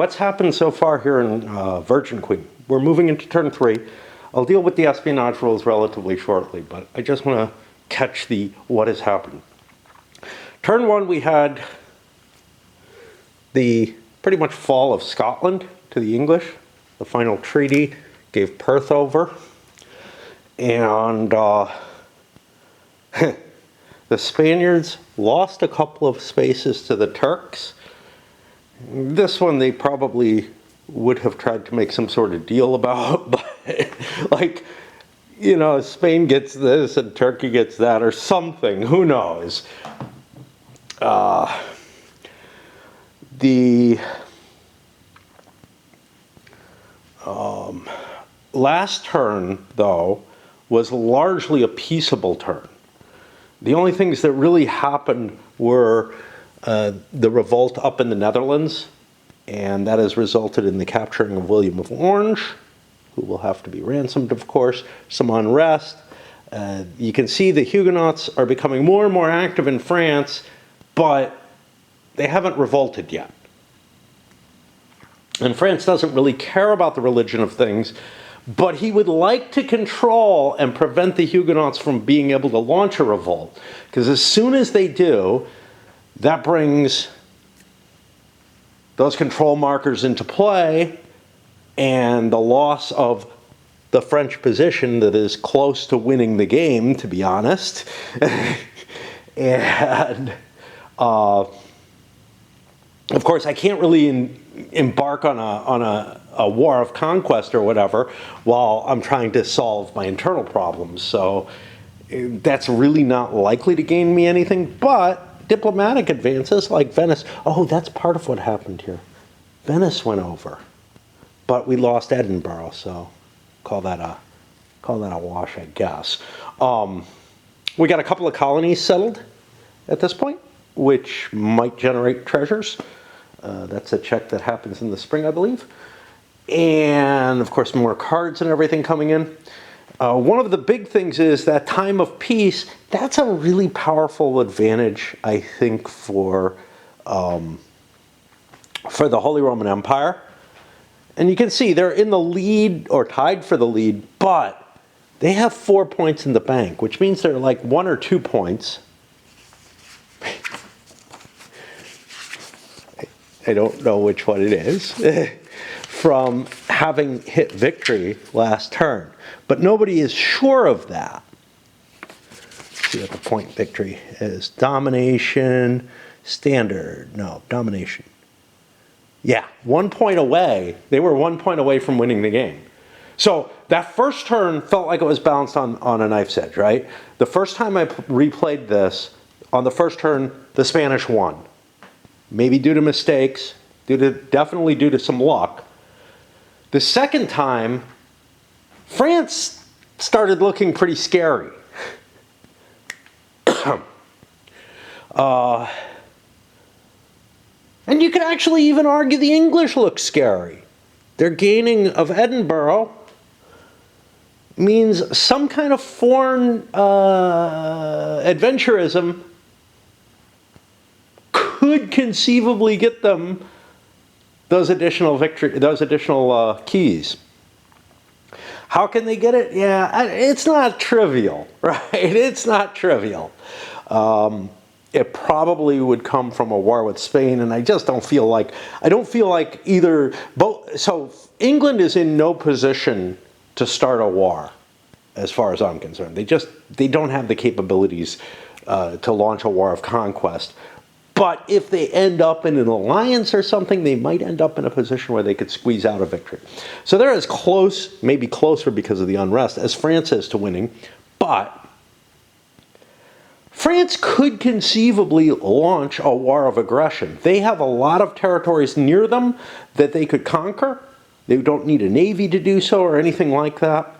What's happened so far here in Virgin Queen? We're moving into turn 3. I'll deal with the espionage rules relatively shortly, but I just want to catch the what has happened. Turn 1, we had the pretty much fall of Scotland to the English. The final treaty gave Perth over. And the Spaniards lost a couple of spaces to the Turks. This one they probably would have tried to make some sort of deal about, but like, you know, Spain gets this and Turkey gets that or something, who knows. The last turn, though, was largely a peaceable turn. The only things that really happened were the revolt up in the Netherlands, and that has resulted in the capturing of William of Orange, who will have to be ransomed, of course, some unrest. You can see the Huguenots are becoming more and more active in France, but they haven't revolted yet. And France doesn't really care about the religion of things, but he would like to control and prevent the Huguenots from being able to launch a revolt. Because as soon as they do, that brings those control markers into play, and the loss of the French position that is close to winning the game, to be honest. And of course, I can't really embark on a war of conquest or whatever while I'm trying to solve my internal problems. So that's really not likely to gain me anything, but diplomatic advances like Venice. Oh, that's part of what happened here. Venice went over, but we lost Edinburgh, so call that a wash, I guess. We got a couple of colonies settled at this point, which might generate treasures. That's a check that happens in the spring, I believe. And of course, more cards and everything coming in. One of the big things is that time of peace. That's a really powerful advantage, I think, for the Holy Roman Empire. And you can see they're in the lead or tied for the lead, but they have 4 points in the bank, which means they're like 1 or 2 points. I don't know which one it is, from having hit victory last turn. But nobody is sure of that. Let's see what the point victory is. Domination, standard, no, domination. Yeah, 1 point away. They were 1 point away from winning the game. So that first turn felt like it was balanced on a knife's edge, right? The first time I replayed this, on the first turn, the Spanish won. Maybe due to mistakes, definitely due to some luck. The second time, France started looking pretty scary. And you could actually even argue the English look scary. Their gaining of Edinburgh means some kind of foreign adventurism could conceivably get them those additional keys. How can they get it? Yeah, it's not trivial, right? It's not trivial. It probably would come from a war with Spain, and I just don't feel like either both. So England is in no position to start a war, as far as I'm concerned. They don't have the capabilities to launch a war of conquest. But if they end up in an alliance or something, they might end up in a position where they could squeeze out a victory. So they're as close, maybe closer because of the unrest, as France is to winning. But France could conceivably launch a war of aggression. They have a lot of territories near them that they could conquer. They don't need a navy to do so or anything like that.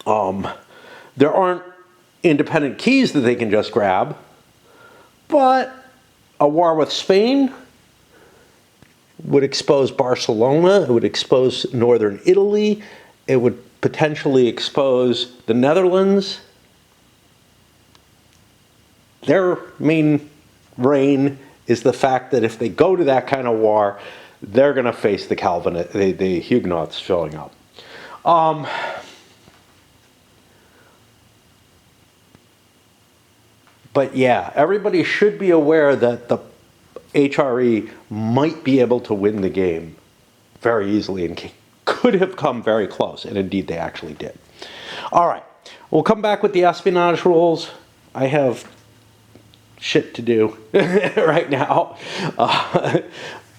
There aren't independent keys that they can just grab. But a war with Spain would expose Barcelona. It would expose northern Italy. It would potentially expose the Netherlands. Their main reign is the fact that if they go to that kind of war, they're going to face the the Huguenots showing up. But yeah, everybody should be aware that the HRE might be able to win the game very easily and could have come very close, and indeed they actually did. All right, we'll come back with the espionage rules. I have shit to do right now,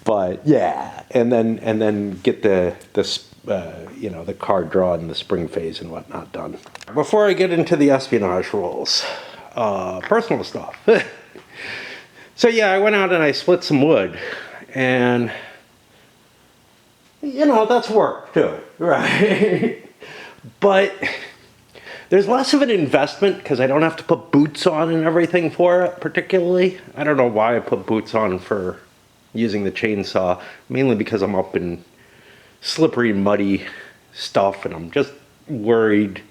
but yeah, and then get the the card draw and the spring phase and whatnot done. Before I get into the espionage rules, personal stuff. So yeah, I went out and I split some wood, and that's work too, right? But there's less of an investment because I don't have to put boots on and everything for it, particularly. I don't know why I put boots on for using the chainsaw, mainly because I'm up in slippery, muddy stuff, and I'm just worried.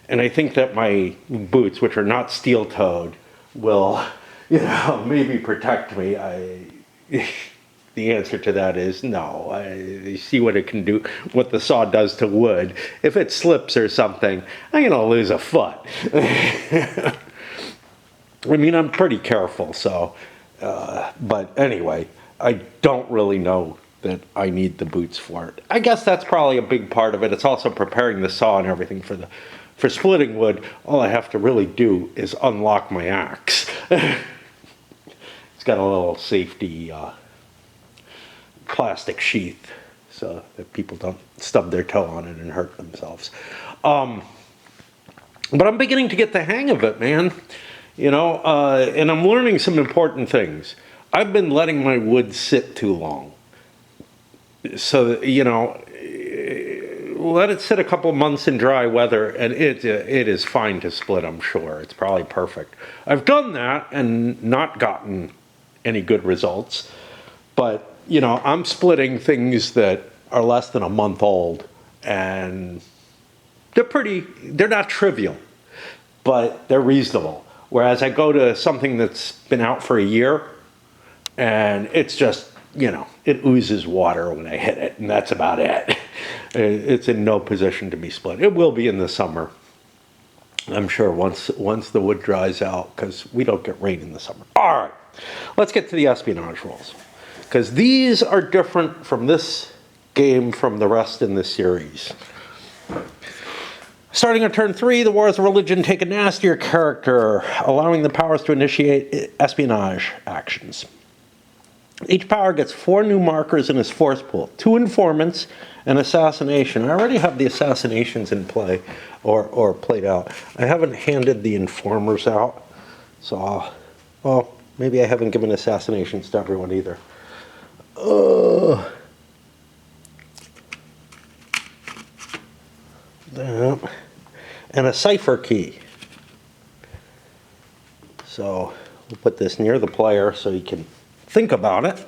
And I think that my boots, which are not steel-toed, will, maybe protect me. The answer to that is no. You see what it can do, what the saw does to wood. If it slips or something, I'm going to lose a foot. I mean, I'm pretty careful, so. But anyway, I don't really know that I need the boots for it. I guess that's probably a big part of it. It's also preparing the saw and everything for splitting wood. All I have to really do is unlock my axe. It's got a little safety plastic sheath so that people don't stub their toe on it and hurt themselves. But I'm beginning to get the hang of it, man. And I'm learning some important things. I've been letting my wood sit too long. So, let it sit a couple months in dry weather, and it is fine to split, I'm sure. It's probably perfect. I've done that and not gotten any good results. But, I'm splitting things that are less than a month old, and they're not trivial, but they're reasonable. Whereas I go to something that's been out for a year, and it's just, it oozes water when I hit it, and that's about it. It's in no position to be split. It will be in the summer, I'm sure, once the wood dries out, because we don't get rain in the summer. All right, let's get to the espionage rules, because these are different from this game from the rest in the series. Starting on turn 3, the Wars of Religion take a nastier character, allowing the powers to initiate espionage actions. Each power gets 4 new markers in his force pool, 2 informants, and assassination. I already have the assassinations in play, or played out. I haven't handed the informers out, so well, maybe I haven't given assassinations to everyone either. And a cipher key. So we'll put this near the player so he can think about it.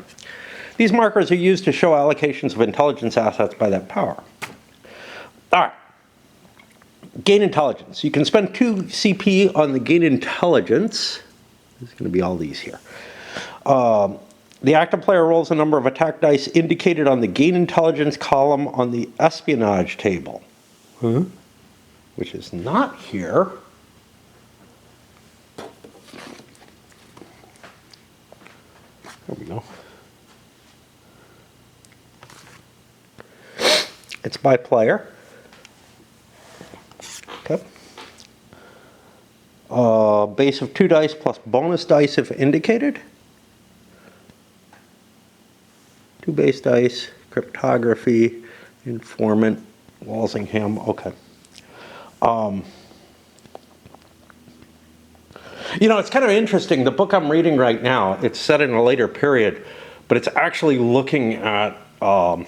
These markers are used to show allocations of intelligence assets by that power. All right. Gain intelligence. You can spend 2 CP on the gain intelligence. There's going to be all these here. The active player rolls a number of attack dice indicated on the gain intelligence column on the espionage table. Which is not here. There we go. It's by player. Okay. Base of 2 dice plus bonus dice if indicated. 2 base dice, cryptography, informant, Walsingham. Okay. It's kind of interesting. The book I'm reading right now, it's set in a later period, but it's actually looking at, as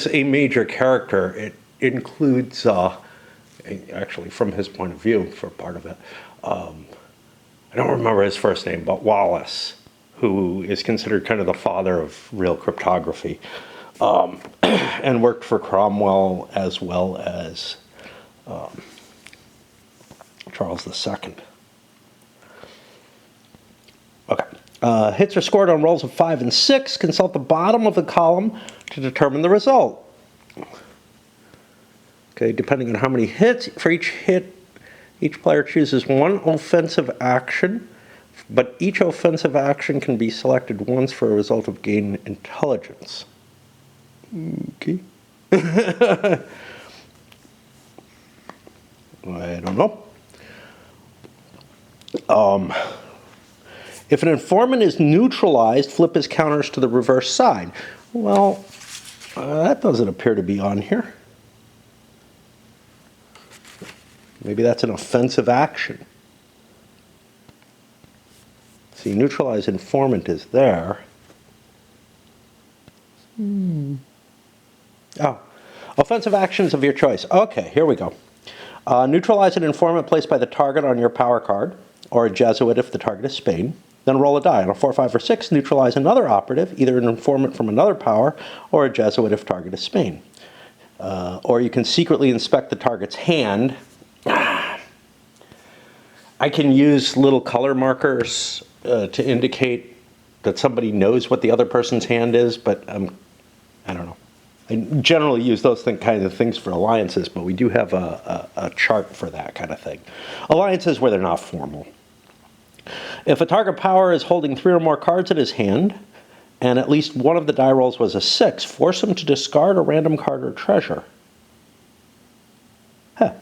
a major character, it includes, actually from his point of view for part of it, I don't remember his first name, but Wallace, who is considered kind of the father of real cryptography, and worked for Cromwell as well as Charles II. Okay, Hits are scored on rolls of 5 and 6. Consult the bottom of the column to determine the result. Okay, depending on how many hits, for each hit, each player chooses one offensive action, but each offensive action can be selected once for a result of gain intelligence. Okay. I don't know. If an informant is neutralized, flip his counters to the reverse side. Well, that doesn't appear to be on here. Maybe that's an offensive action. See, neutralize informant is there. Oh, offensive actions of your choice. Okay, here we go. Neutralize an informant placed by the target on your power card, or a Jesuit if the target is Spain. Then roll a die. On a 4, 5, or 6, neutralize another operative, either an informant from another power, or a Jesuit if target is Spain. Or you can secretly inspect the target's hand. I can use little color markers to indicate that somebody knows what the other person's hand is, but I don't know. I generally use those kind of things for alliances, but we do have a chart for that kind of thing. Alliances where they're not formal. If a target power is holding 3 or more cards in his hand, and at least one of the die rolls was a 6, force him to discard a random card or treasure. Huh.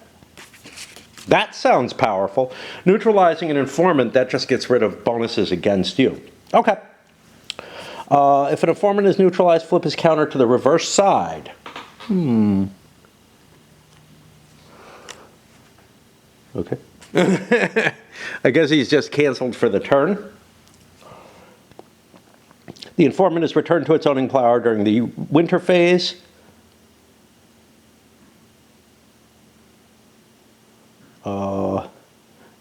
That sounds powerful. Neutralizing an informant, that just gets rid of bonuses against you. Okay. If an informant is neutralized, flip his counter to the reverse side. Okay. I guess he's just canceled for the turn. The informant is returned to its owning power during the winter phase.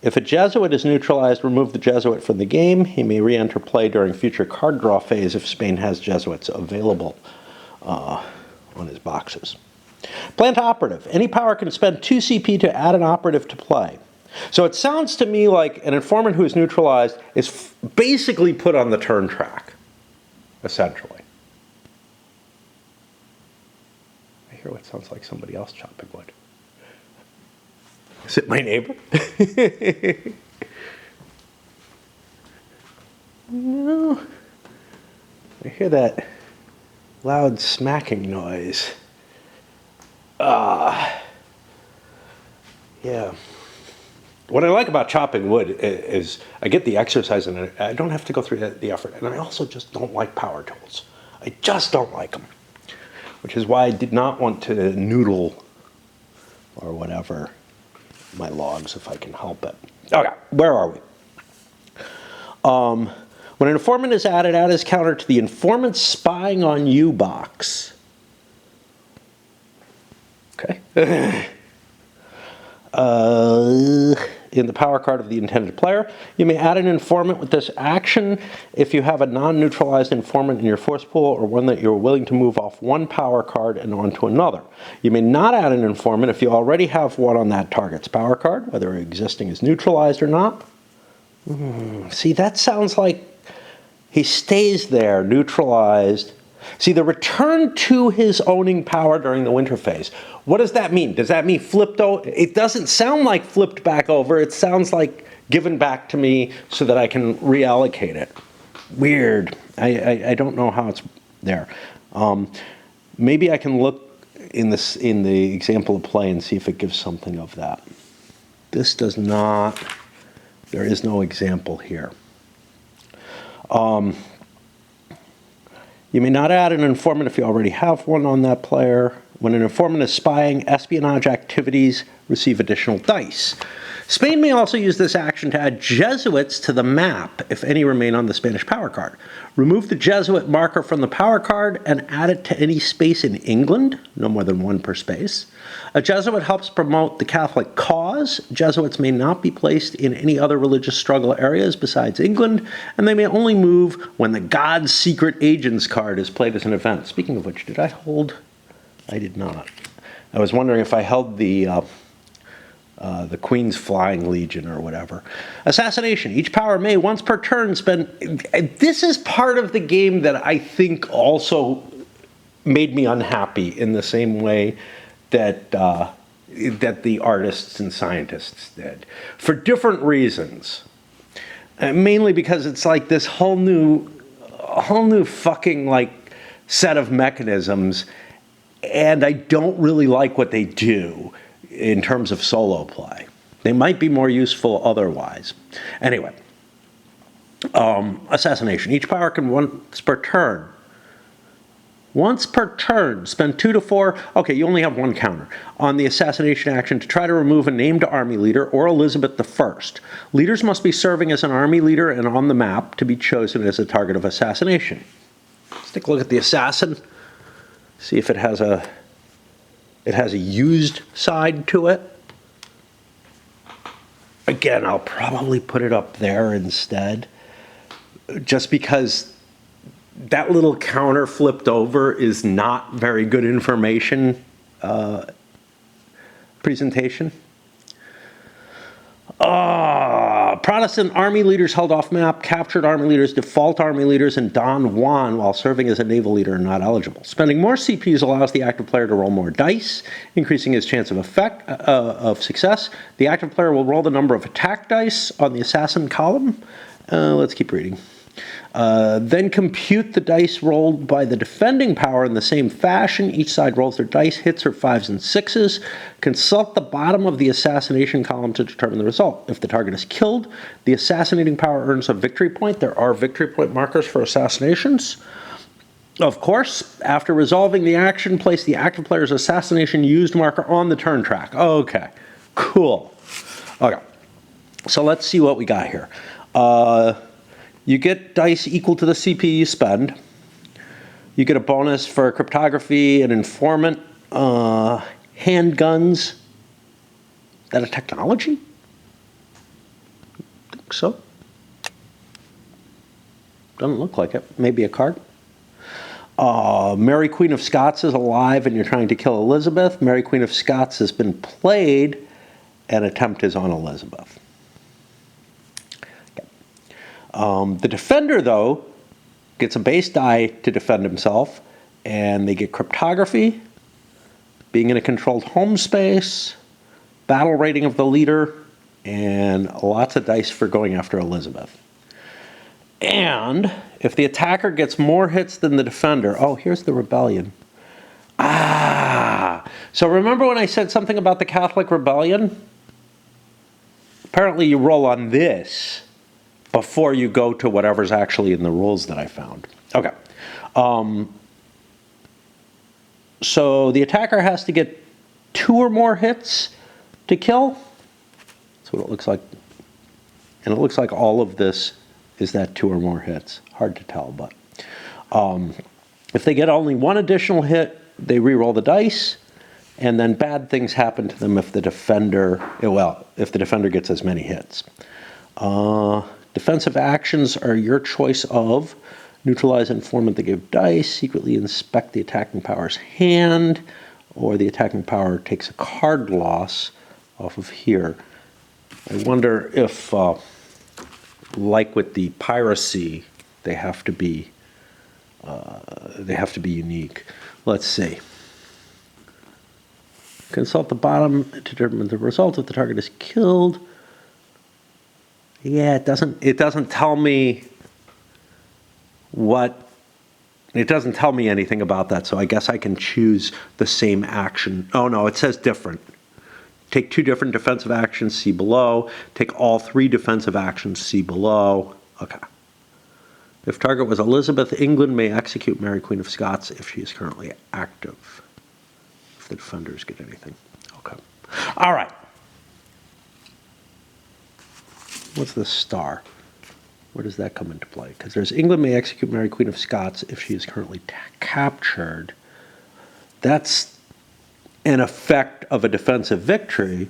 If a Jesuit is neutralized, remove the Jesuit from the game. He may re-enter play during future card draw phase if Spain has Jesuits available on his boxes. Plant operative. Any power can spend 2 CP to add an operative to play. So it sounds to me like an informant who is neutralized is basically put on the turn track, essentially. I hear what sounds like somebody else chopping wood. Is it my neighbor? No. I hear that loud smacking noise. Yeah. What I like about chopping wood is I get the exercise and I don't have to go through the effort. And I also just don't like power tools. I just don't like them. Which is why I did not want to noodle or whatever my logs if I can help it. Okay, where are we? When an informant is added, add his counter to the informant spying on you box. Okay. In the power card of the intended player, you may add an informant with this action if you have a non-neutralized informant in your force pool or one that you're willing to move off one power card and onto another. You may not add an informant if you already have one on that target's power card, whether existing is neutralized or not. See, that sounds like he stays there, neutralized. See, the return to his owning power during the winter phase. What does that mean? Does that mean flipped over? It doesn't sound like flipped back over. It sounds like given back to me so that I can reallocate it. Weird. I don't know how it's there. Maybe I can look in the example of play and see if it gives something of that. This does not. There is no example here. You may not add an informant if you already have one on that player. When an informant is spying, espionage activities receive additional dice. Spain may also use this action to add Jesuits to the map if any remain on the Spanish power card. Remove the Jesuit marker from the power card and add it to any space in England, no more than one per space. A Jesuit helps promote the Catholic cause. Jesuits may not be placed in any other religious struggle areas besides England, and they may only move when the God's Secret Agents card is played as an event. Speaking of which, did I hold? I did not. I was wondering if I held the the Queen's Flying Legion or whatever. Assassination. Each power may once per turn spend... This is part of the game that I think also made me unhappy in the same way that that the artists and scientists did, for different reasons. Mainly because it's like this whole new fucking like set of mechanisms, and I don't really like what they do in terms of solo play. They might be more useful otherwise. Anyway, assassination. Each power can once per turn, spend 2 to 4, okay, you only have one counter, on the assassination action to try to remove a named army leader or Elizabeth I. Leaders must be serving as an army leader and on the map to be chosen as a target of assassination. Let's take a look at the assassin, see if it has a used side to it. Again, I'll probably put it up there instead, just because that little counter flipped over is not very good information presentation. Protestant army leaders held off map, captured army leaders, default army leaders, and Don Juan while serving as a naval leader are not eligible. Spending more CPs allows the active player to roll more dice, increasing his chance of success. The active player will roll the number of attack dice on the assassin column. Let's keep reading. Then compute the dice rolled by the defending power in the same fashion. Each side rolls their dice, hits or 5s and 6s. Consult the bottom of the assassination column to determine the result. If the target is killed, the assassinating power earns a victory point. There are victory point markers for assassinations. Of course, after resolving the action, place the active player's assassination used marker on the turn track. Okay, cool. Okay, so let's see what we got here. You get dice equal to the CP you spend. You get a bonus for cryptography and informant. Handguns. Is that a technology? I think so. Doesn't look like it. Maybe a card. Mary Queen of Scots is alive and you're trying to kill Elizabeth. Mary Queen of Scots has been played. An attempt is on Elizabeth. The defender, though, gets a base die to defend himself, and they get cryptography, being in a controlled home space, battle rating of the leader, and lots of dice for going after Elizabeth. And if the attacker gets more hits than the defender, oh, here's the rebellion. So remember when I said something about the Catholic rebellion? Apparently you roll on this before you go to whatever's actually in the rules that I found. Okay. So the attacker has to get 2 or more hits to kill. That's what it looks like. And it looks like all of this is that 2 or more hits. Hard to tell, but if they get only 1 additional hit, they re-roll the dice, and then bad things happen to them if the defender, if the defender gets as many hits. Defensive actions are your choice of neutralize informant that give dice, secretly inspect the attacking power's hand, or the attacking power takes a card loss off of here. I wonder if, like with the piracy, they have to be unique. Let's see. Consult the bottom to determine the result if the target is killed. Yeah, it doesn't tell me it doesn't tell me anything about that, so I guess I can choose the same action. Oh no, it says different. Take 2 different defensive actions, see below. Take all 3 defensive actions, see below. Okay. If target was Elizabeth, England may execute Mary Queen of Scots if she is currently active. If the defenders get anything. Okay. All right. What's the star? Where does that come into play? Because there's England may execute Mary Queen of Scots if she is currently captured. That's an effect of a defensive victory,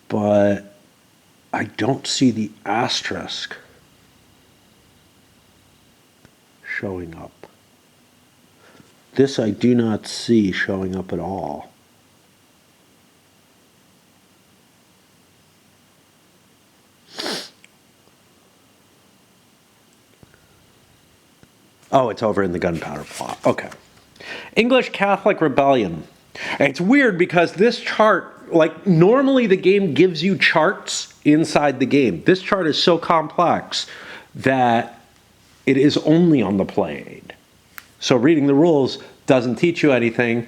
but I don't see the asterisk showing up. This I do not see showing up at all. Oh, it's over in the gunpowder plot. Okay. English Catholic Rebellion. It's weird because this chart, like normally the game gives you charts inside the game. This chart is so complex that it is only on the play aid. So reading the rules doesn't teach you anything.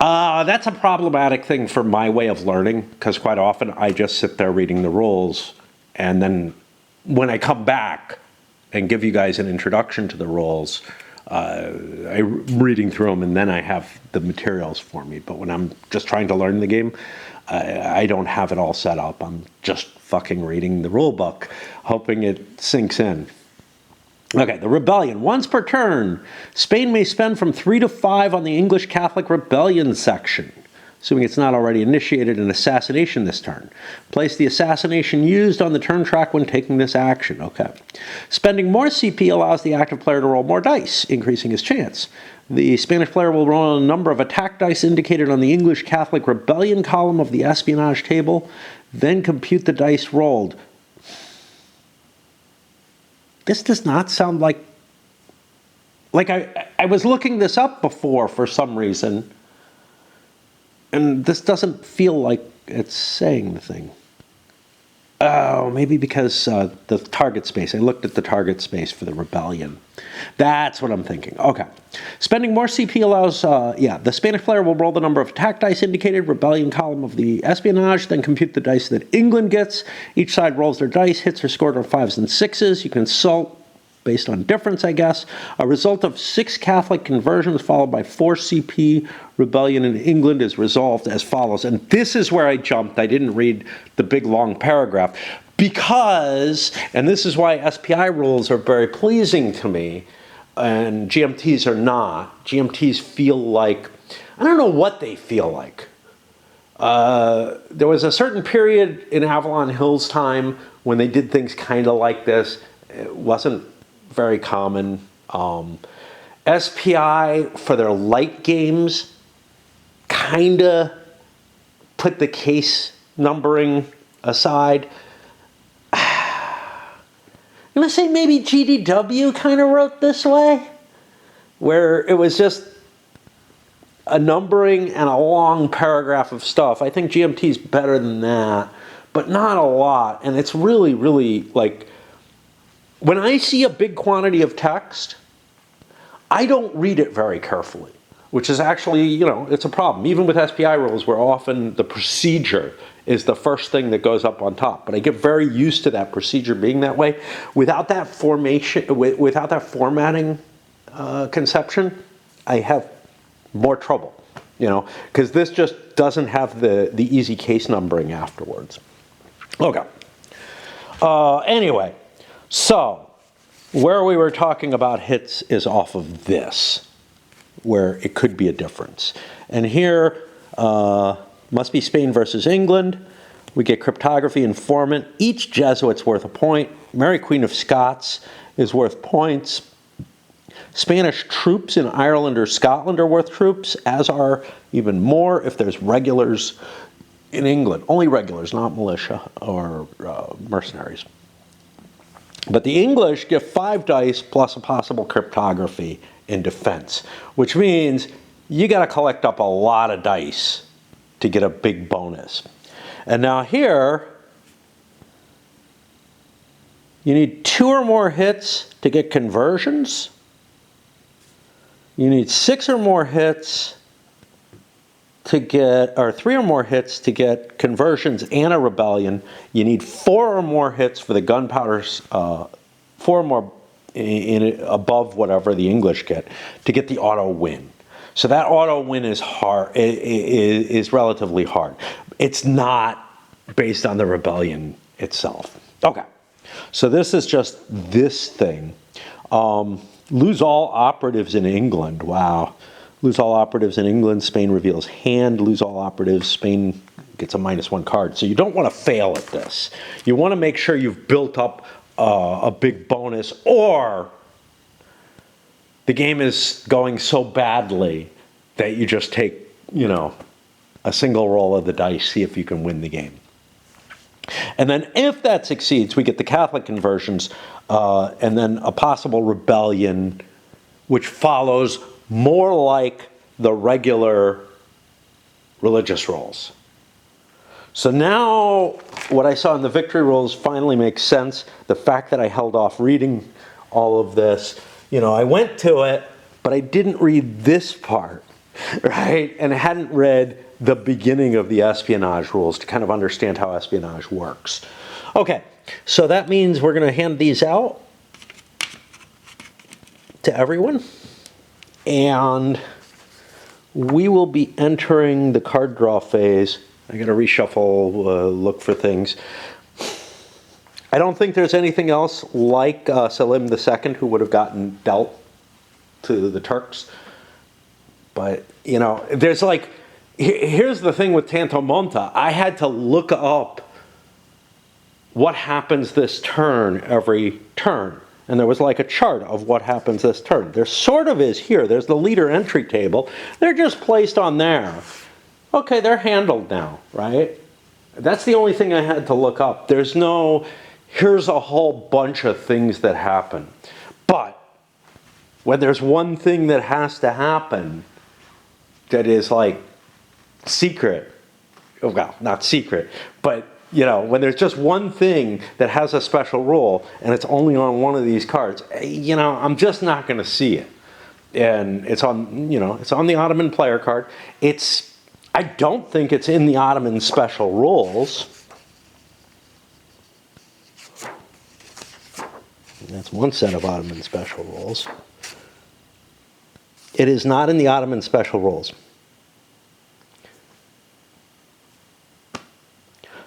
That's a problematic thing for my way of learning, because quite often I just sit there reading the rules, and then when I come back and give you guys an introduction to the rules, I'm reading through them, and then I have the materials for me. But when I'm just trying to learn the game, I don't have it all set up. I'm just fucking reading the rule book, hoping it sinks in. Okay, the rebellion. Once per turn, Spain may spend from 3 to 5 on the English Catholic Rebellion section, assuming it's not already initiated an assassination this turn. Place the assassination used on the turn track when taking this action. Okay. Spending more CP allows the active player to roll more dice, increasing his chance. The Spanish player will roll a number of attack dice indicated on the English Catholic Rebellion column of the espionage table, then compute the dice rolled. This does not sound like I was looking this up before for some reason, and this doesn't feel like it's saying the thing. Oh, maybe because the target space. I looked at the target space for the rebellion. That's what I'm thinking. Okay. Spending more CP allows, the Spanish player will roll the number of attack dice indicated, rebellion column of the espionage, then compute the dice that England gets. Each side rolls their dice, hits are scored on 5s and 6s. You consult based on difference, I guess. A result of 6 Catholic conversions followed by 4 CP rebellion in England is resolved as follows. And this is where I jumped. I didn't read the big long paragraph because, and this is why SPI rules are very pleasing to me and GMTs are not. GMTs feel like, I don't know what they feel like. There was a certain period in Avalon Hill's time when they did things kind of like this. It wasn't very common. SPI, for their light games, kind of put the case numbering aside. I'm going to say maybe GDW kind of wrote this way, where it was just a numbering and a long paragraph of stuff. I think GMT's better than that, but not a lot. And it's really, really like, when I see a big quantity of text, I don't read it very carefully, which is actually, it's a problem. Even with SPI rules, where often the procedure is the first thing that goes up on top. But I get very used to that procedure being that way. Without that formation, without that formatting conception, I have more trouble, because this just doesn't have the easy case numbering afterwards. Okay. Anyway, so where we were talking about hits is off of this, where it could be a difference. And here, must be Spain versus England. We get cryptography, informant. Each Jesuit's worth a point. Mary Queen of Scots is worth points. Spanish troops in Ireland or Scotland are worth troops, as are even more if there's regulars in England. Only regulars, not militia or mercenaries. But the English give 5 dice plus a possible cryptography in defense, which means you got to collect up a lot of dice to get a big bonus. And now here, you need 2 or more hits to get conversions. You need 6 or more hits to get, or 3 or more hits to get conversions and a rebellion. You need 4 or more hits for the gunpowders, 4 or more above whatever the English get to get the auto win. So that auto win is hard, is relatively hard. It's not based on the rebellion itself. Okay, so this is just this thing. Lose all operatives in England. Wow. Lose all operatives in England. Spain reveals hand. Lose all operatives. Spain gets a -1 card. So you don't want to fail at this. You want to make sure you've built up a big bonus, or the game is going so badly that you just take, a single roll of the dice, see if you can win the game. And then if that succeeds, we get the Catholic conversions, and then a possible rebellion which follows more like the regular religious roles. So now what I saw in the victory rules finally makes sense. The fact that I held off reading all of this, I went to it, but I didn't read this part, right? And I hadn't read the beginning of the espionage rules to kind of understand how espionage works. Okay, so that means we're going to hand these out to everyone, and we will be entering the card draw phase. I got to reshuffle, look for things. I don't think there's anything else like Selim II, who would have gotten dealt to the Turks. But, there's like, here's the thing with Tanto Monta. I had to look up what happens this turn every turn. And there was like a chart of what happens this turn. There sort of is here. There's the leader entry table. They're just placed on there. Okay, they're handled now, right? That's the only thing I had to look up. There's no, here's a whole bunch of things that happen. But when there's one thing that has to happen that is like secret, well, not secret, but when there's just one thing that has a special rule and it's only on one of these cards, I'm just not going to see it. And it's on, it's on the Ottoman player card. I don't think it's in the Ottoman special rules. That's one set of Ottoman special rules. It is not in the Ottoman special rules.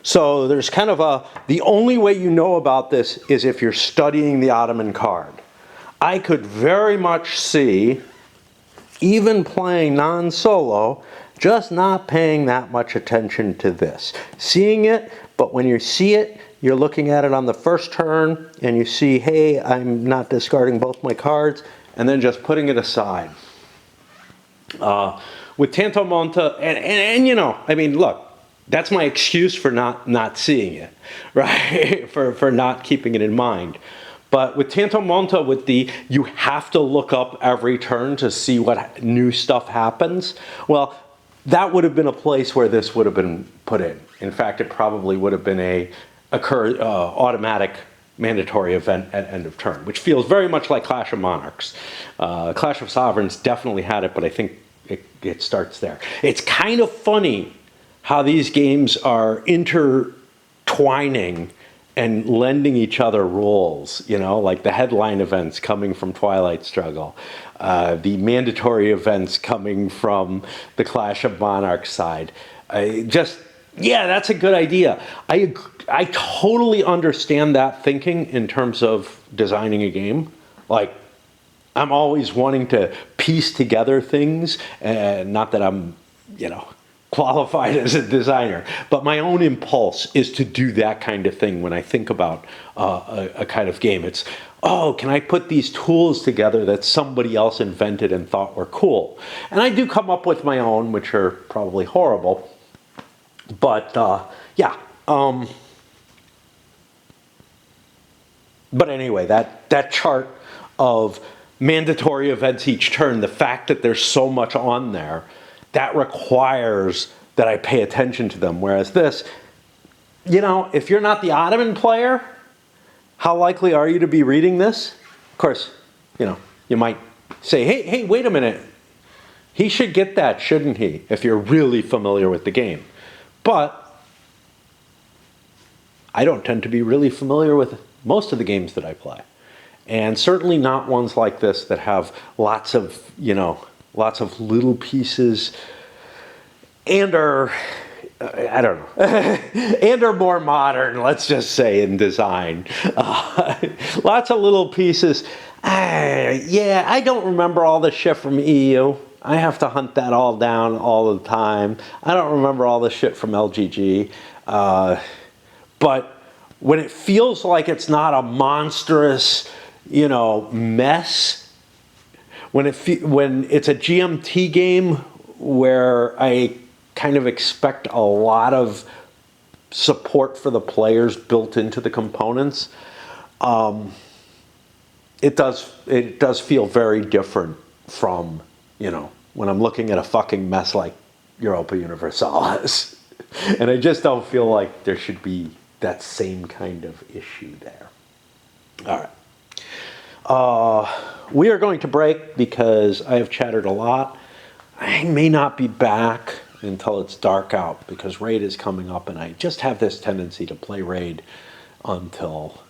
So there's kind of the only way you know about this is if you're studying the Ottoman card. I could very much see, even playing non-solo, just not paying that much attention to this. Seeing it, but when you see it, you're looking at it on the first turn, and you see, hey, I'm not discarding both my cards, and then just putting it aside. With Tanto Monta, and look, that's my excuse for not seeing it, right? for not keeping it in mind. But with Tanto Monta, you have to look up every turn to see what new stuff happens. Well, that would have been a place where this would have been put in. In fact, it probably would have been a automatic mandatory event at end of turn, which feels very much like Clash of Monarchs. Clash of Sovereigns definitely had it, but I think it starts there. It's kind of funny how these games are intertwining and lending each other roles, like the headline events coming from Twilight Struggle, the mandatory events coming from the Clash of Monarchs side. That's a good idea. I totally understand that thinking in terms of designing a game. Like, I'm always wanting to piece together things, and not that I'm, qualified as a designer, but my own impulse is to do that kind of thing when I think about a kind of game. It's, can I put these tools together that somebody else invented and thought were cool? And I do come up with my own, which are probably horrible. But but anyway, that chart of mandatory events each turn, the fact that there's so much on there, that requires that I pay attention to them. Whereas this, if you're not the Ottoman player, how likely are you to be reading this? Of course, you might say, hey, wait a minute. He should get that, shouldn't he? If you're really familiar with the game. But I don't tend to be really familiar with most of the games that I play. And certainly not ones like this that have lots of little pieces and are, I don't know, and are more modern, let's just say, in design. Lots of little pieces. I don't remember all the shit from EU. I have to hunt that all down all the time. I don't remember all the shit from LGG. But when it feels like it's not a monstrous, mess, when it's a GMT game where I kind of expect a lot of support for the players built into the components, it does feel very different from, you know, when I'm looking at a fucking mess like Europa Universalis. And I just don't feel like there should be that same kind of issue there. All right. We are going to break because I have chattered a lot. I may not be back until it's dark out because Raid is coming up, and I just have this tendency to play Raid until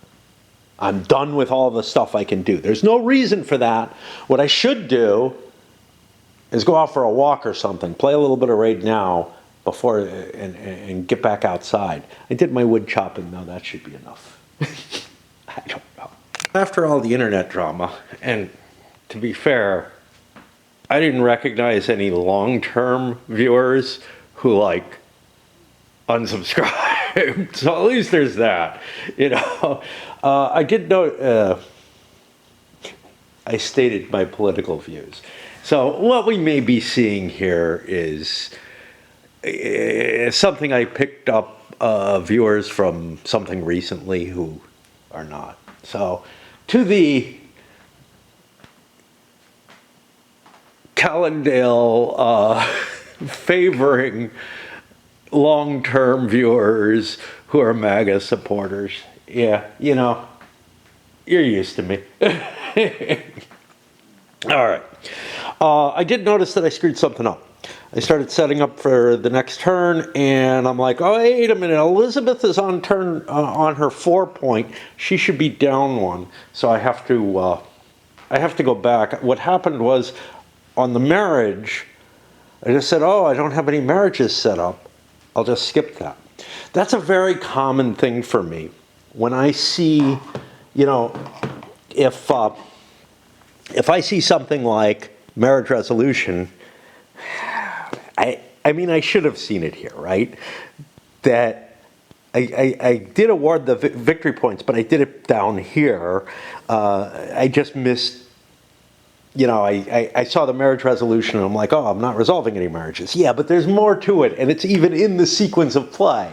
I'm done with all the stuff I can do. There's no reason for that. What I should do is go out for a walk or something, play a little bit of Raid now before and get back outside. I did my wood chopping, though. That should be enough. I don't know. After all the internet drama, and to be fair, I didn't recognize any long-term viewers who, like, unsubscribed. So at least there's that, you know. I did note, I stated my political views. So what we may be seeing here is something I picked up viewers from something recently who are not. So to the Callendale favoring long-term viewers who are MAGA supporters, yeah, you know, you're used to me. All right. I did notice that I screwed something up. I started setting up for the next turn, and I'm like, oh, wait a minute. Elizabeth is on turn on her 4 point. She should be down 1, so I have to go back. What happened was on the marriage, I just said, oh, I don't have any marriages set up. I'll just skip that. That's a very common thing for me. When I see, you know, if I see something like marriage resolution, I mean, I should have seen it here, right? That I did award the victory points, but I did it down here. I just missed, you know, I saw the marriage resolution, and I'm like, oh, I'm not resolving any marriages. Yeah, but there's more to it, and it's even in the sequence of play.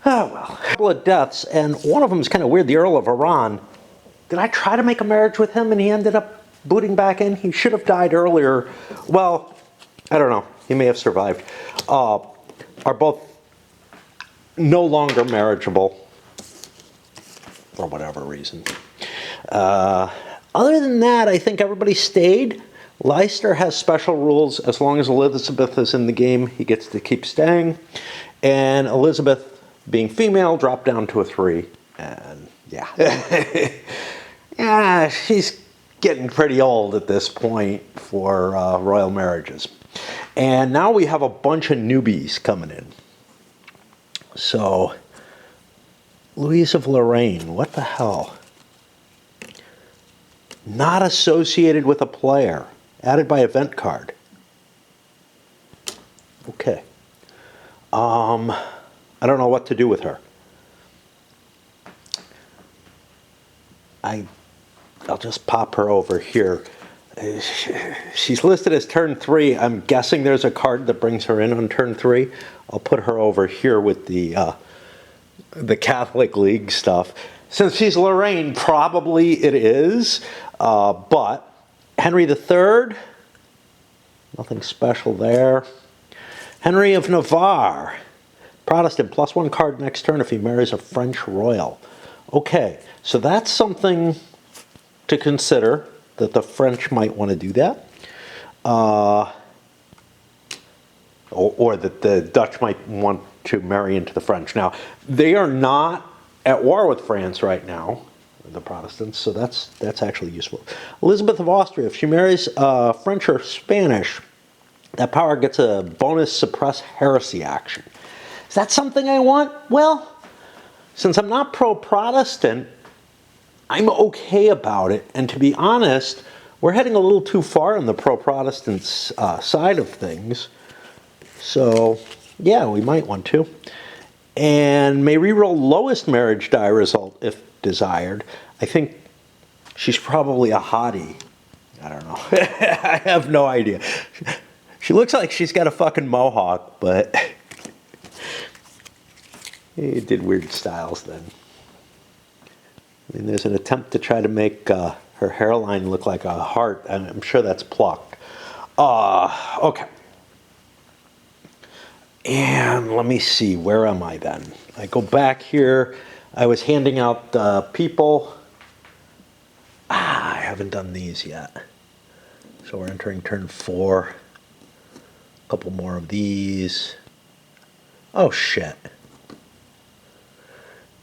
Oh, well. A couple of deaths, and one of them is kind of weird, the Earl of Iran. Did I try to make a marriage with him, and he ended up booting back in? He should have died earlier. Well, I don't know. He may have survived. Are both no longer marriageable for whatever reason. Other than that, I think everybody stayed. Leicester has special rules. As long as Elizabeth is in the game, he gets to keep staying. And Elizabeth, being female, dropped down to a 3. And yeah. Yeah, she's getting pretty old at this point for royal marriages. And now we have a bunch of newbies coming in. So, Louise of Lorraine, what the hell? Not associated with a player. Added by event card. Okay. I don't know what to do with her. I'll just pop her over here. She's listed as turn 3. I'm guessing there's a card that brings her in on turn 3. I'll put her over here with the Catholic League stuff. Since she's Lorraine, probably it is. But Henry III, nothing special there. Henry of Navarre, Protestant, +1 card next turn if he marries a French royal. Okay, so that's something to consider, that the French might want to do that. Or that the Dutch might want to marry into the French. Now, they are not at war with France right now, the Protestants, so that's actually useful. Elizabeth of Austria, if she marries French or Spanish, that power gets a bonus suppress heresy action. Is that something I want? Well, since I'm not pro-Protestant, I'm okay about it. And to be honest, we're heading a little too far on the pro-Protestant side of things. So, yeah, we might want to. And may reroll lowest marriage die result if desired. I think she's probably a hottie. I don't know. I have no idea. She looks like she's got a fucking mohawk, but it did weird styles then. I mean, there's an attempt to try to make her hairline look like a heart, and I'm sure that's plucked. Okay. And let me see, where am I then? I go back here. I was handing out people. I haven't done these yet. So we're entering turn 4. A couple more of these. Oh, shit.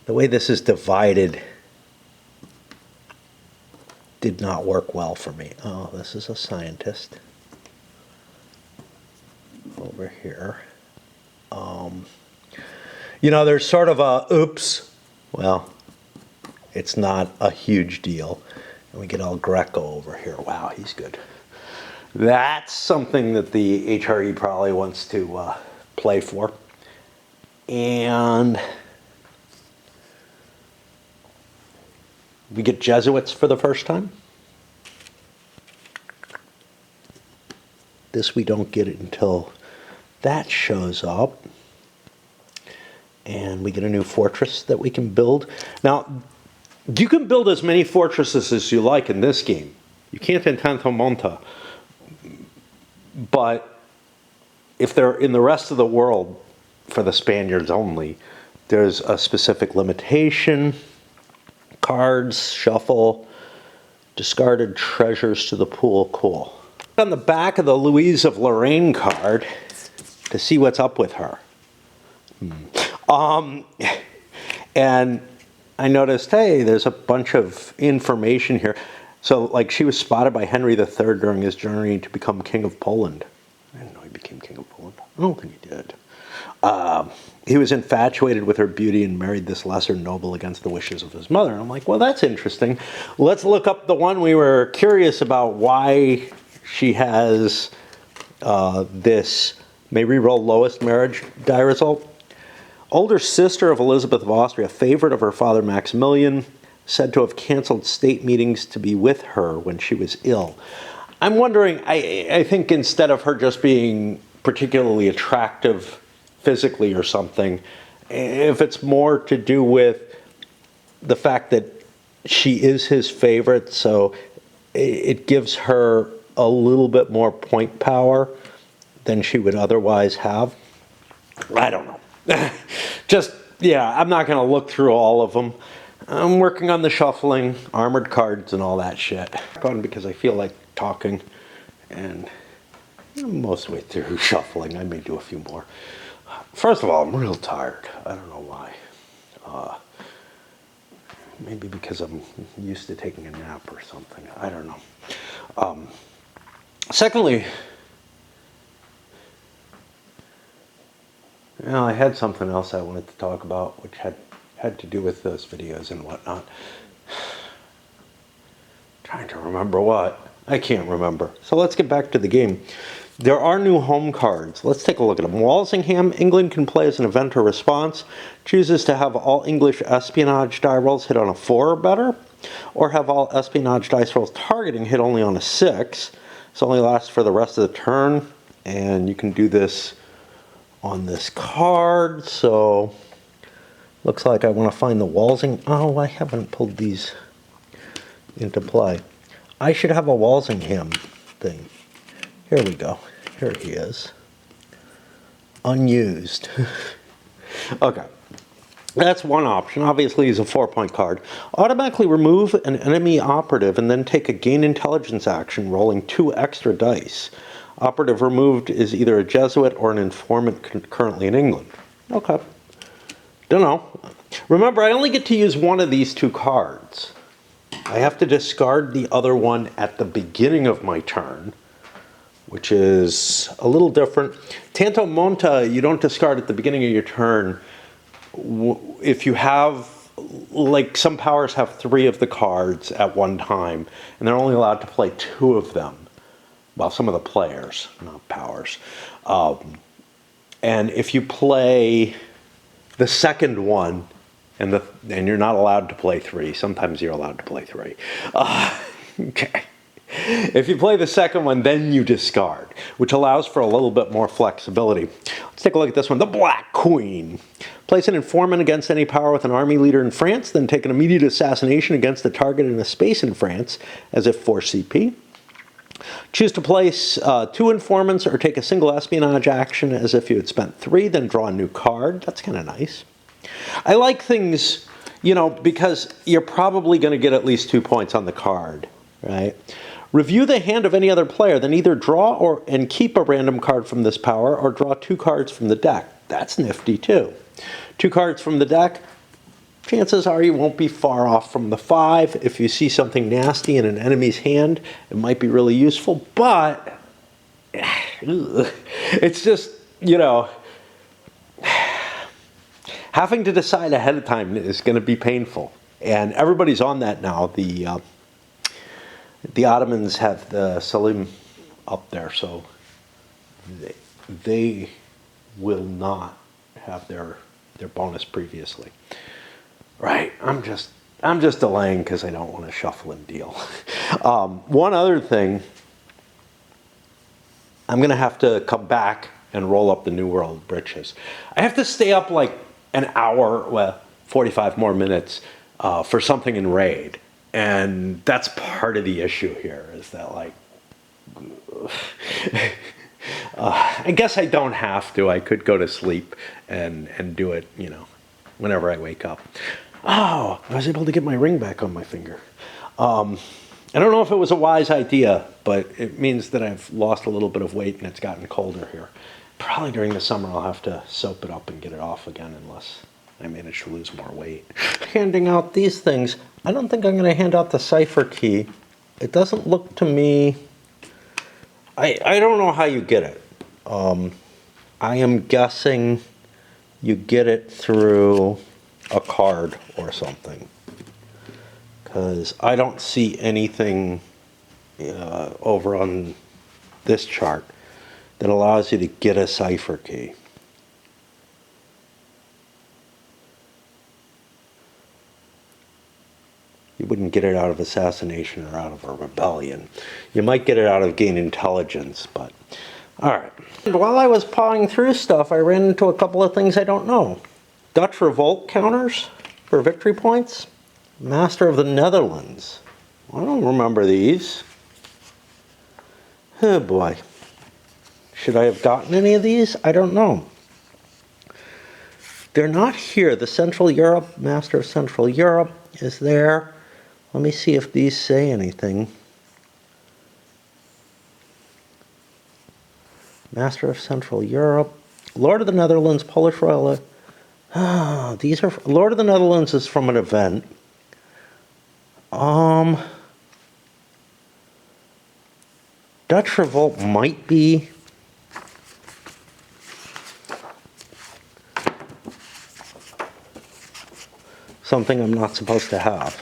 The way this is divided did not work well for me. Oh, this is a scientist. Over here. You know, there's sort of a, oops. Well, it's not a huge deal. And we get El Greco over here. Wow, he's good. That's something that the HRE probably wants to play for. And we get Jesuits for the first time. This we don't get it until that shows up. And we get a new fortress that we can build. Now, you can build as many fortresses as you like in this game. You can't in Tanto Monta. But if they're in the rest of the world, for the Spaniards only, there's a specific limitation. Cards, shuffle, discarded treasures to the pool. Cool. On the back of the Louise of Lorraine card to see what's up with her. And I noticed, hey, there's a bunch of information here. So, like, she was spotted by Henry III during his journey to become King of Poland. I didn't know he became King of Poland. I don't think he did. He was infatuated with her beauty and married this lesser noble against the wishes of his mother. And I'm like, well, that's interesting. Let's look up the one we were curious about, why she has this. May re-roll lowest marriage die result. Older sister of Elizabeth of Austria, favorite of her father Maximilian, said to have canceled state meetings to be with her when she was ill. I'm wondering, I think instead of her just being particularly attractive physically or something, if it's more to do with the fact that she is his favorite, so it gives her a little bit more point power than she would otherwise have. I don't know. Just, yeah, I'm not going to look through all of them. I'm working on the shuffling, armored cards, and all that shit. On because I feel like talking, and I'm most of the way through shuffling. I may do a few more. First of all, I'm real tired. I don't know why. Maybe because I'm used to taking a nap or something. I don't know. Secondly, I had something else I wanted to talk about, which had to do with those videos and whatnot. Trying to remember what. I can't remember. So let's get back to the game. There are new home cards. Let's take a look at them. Walsingham, England can play as an event or response. Chooses to have all English espionage die rolls hit on a 4 or better, or have all espionage dice rolls targeting hit only on a 6. This only lasts for the rest of the turn, and you can do this on this card. So looks like I want to find the Walsingham. Oh, I haven't pulled these into play. I should have a Walsingham thing. Here we go. Here he is. Unused. Okay. That's one option. Obviously, he's a 4-point card. Automatically remove an enemy operative and then take a gain intelligence action, rolling 2 extra dice. Operative removed is either a Jesuit or an informant currently in England. Okay. Don't know. Remember, I only get to use one of these 2 cards. I have to discard the other one at the beginning of my turn, which is a little different. Tanto Monta, you don't discard at the beginning of your turn. If you have, like, some powers have 3 of the cards at one time, and they're only allowed to play 2 of them. Well, some of the players, not powers. And if you play the second one, and you're not allowed to play 3. Sometimes you're allowed to play 3. Okay. If you play the second one, then you discard, which allows for a little bit more flexibility. Let's take a look at this one, the Black Queen. Place an informant against any power with an army leader in France, then take an immediate assassination against the target in a space in France, as if for CP. Choose to place 2 informants or take a single espionage action as if you had spent 3, then draw a new card. That's kind of nice. I like things, you know, because you're probably going to get at least 2 points on the card, right? Review the hand of any other player, then either draw and keep a random card from this power or draw 2 cards from the deck. That's nifty too. 2 cards from the deck, chances are you won't be far off from the 5. If you see something nasty in an enemy's hand, it might be really useful, but it's just, you know, having to decide ahead of time is going to be painful. And everybody's on that now. The Ottomans have the Salim up there, so they will not have their bonus previously. Right, I'm just delaying because I don't want to shuffle and deal. One other thing, I'm going to have to come back and roll up the New World Britches. I have to stay up like an hour, well, 45 more minutes for something in Raid. And that's part of the issue here, is that like, I guess I don't have to. I could go to sleep and do it, you know, whenever I wake up. Oh, I was able to get my ring back on my finger. I don't know if it was a wise idea, but it means that I've lost a little bit of weight and it's gotten colder here. Probably during the summer I'll have to soap it up and get it off again unless I manage to lose more weight. Handing out these things, I don't think I'm going to hand out the cipher key. It doesn't look to me... I don't know how you get it. I am guessing you get it through a card or something, because I don't see anything over on this chart that allows you to get a cipher key. You wouldn't get it out of assassination or out of a rebellion. You might get it out of gain intelligence, but all right. And while I was pawing through stuff, I ran into a couple of things I don't know. Dutch revolt counters for victory points. Master of the Netherlands. I don't remember these. Oh boy. Should I have gotten any of these? I don't know. They're not here. The Central Europe, Master of Central Europe is there. Let me see if these say anything. Master of Central Europe. Lord of the Netherlands, Polish Royal. Ah, these are... Lord of the Netherlands is from an event. Dutch Revolt might be... something I'm not supposed to have.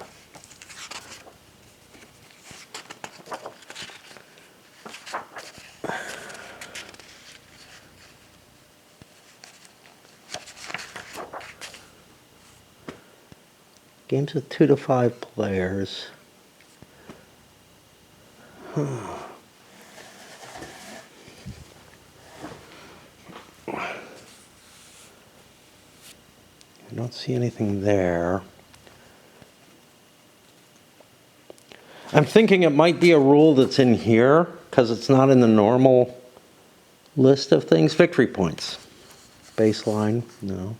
Games with 2 to 5 players. I don't see anything there. I'm thinking it might be a rule that's in here because it's not in the normal list of things. Victory points. Baseline, no.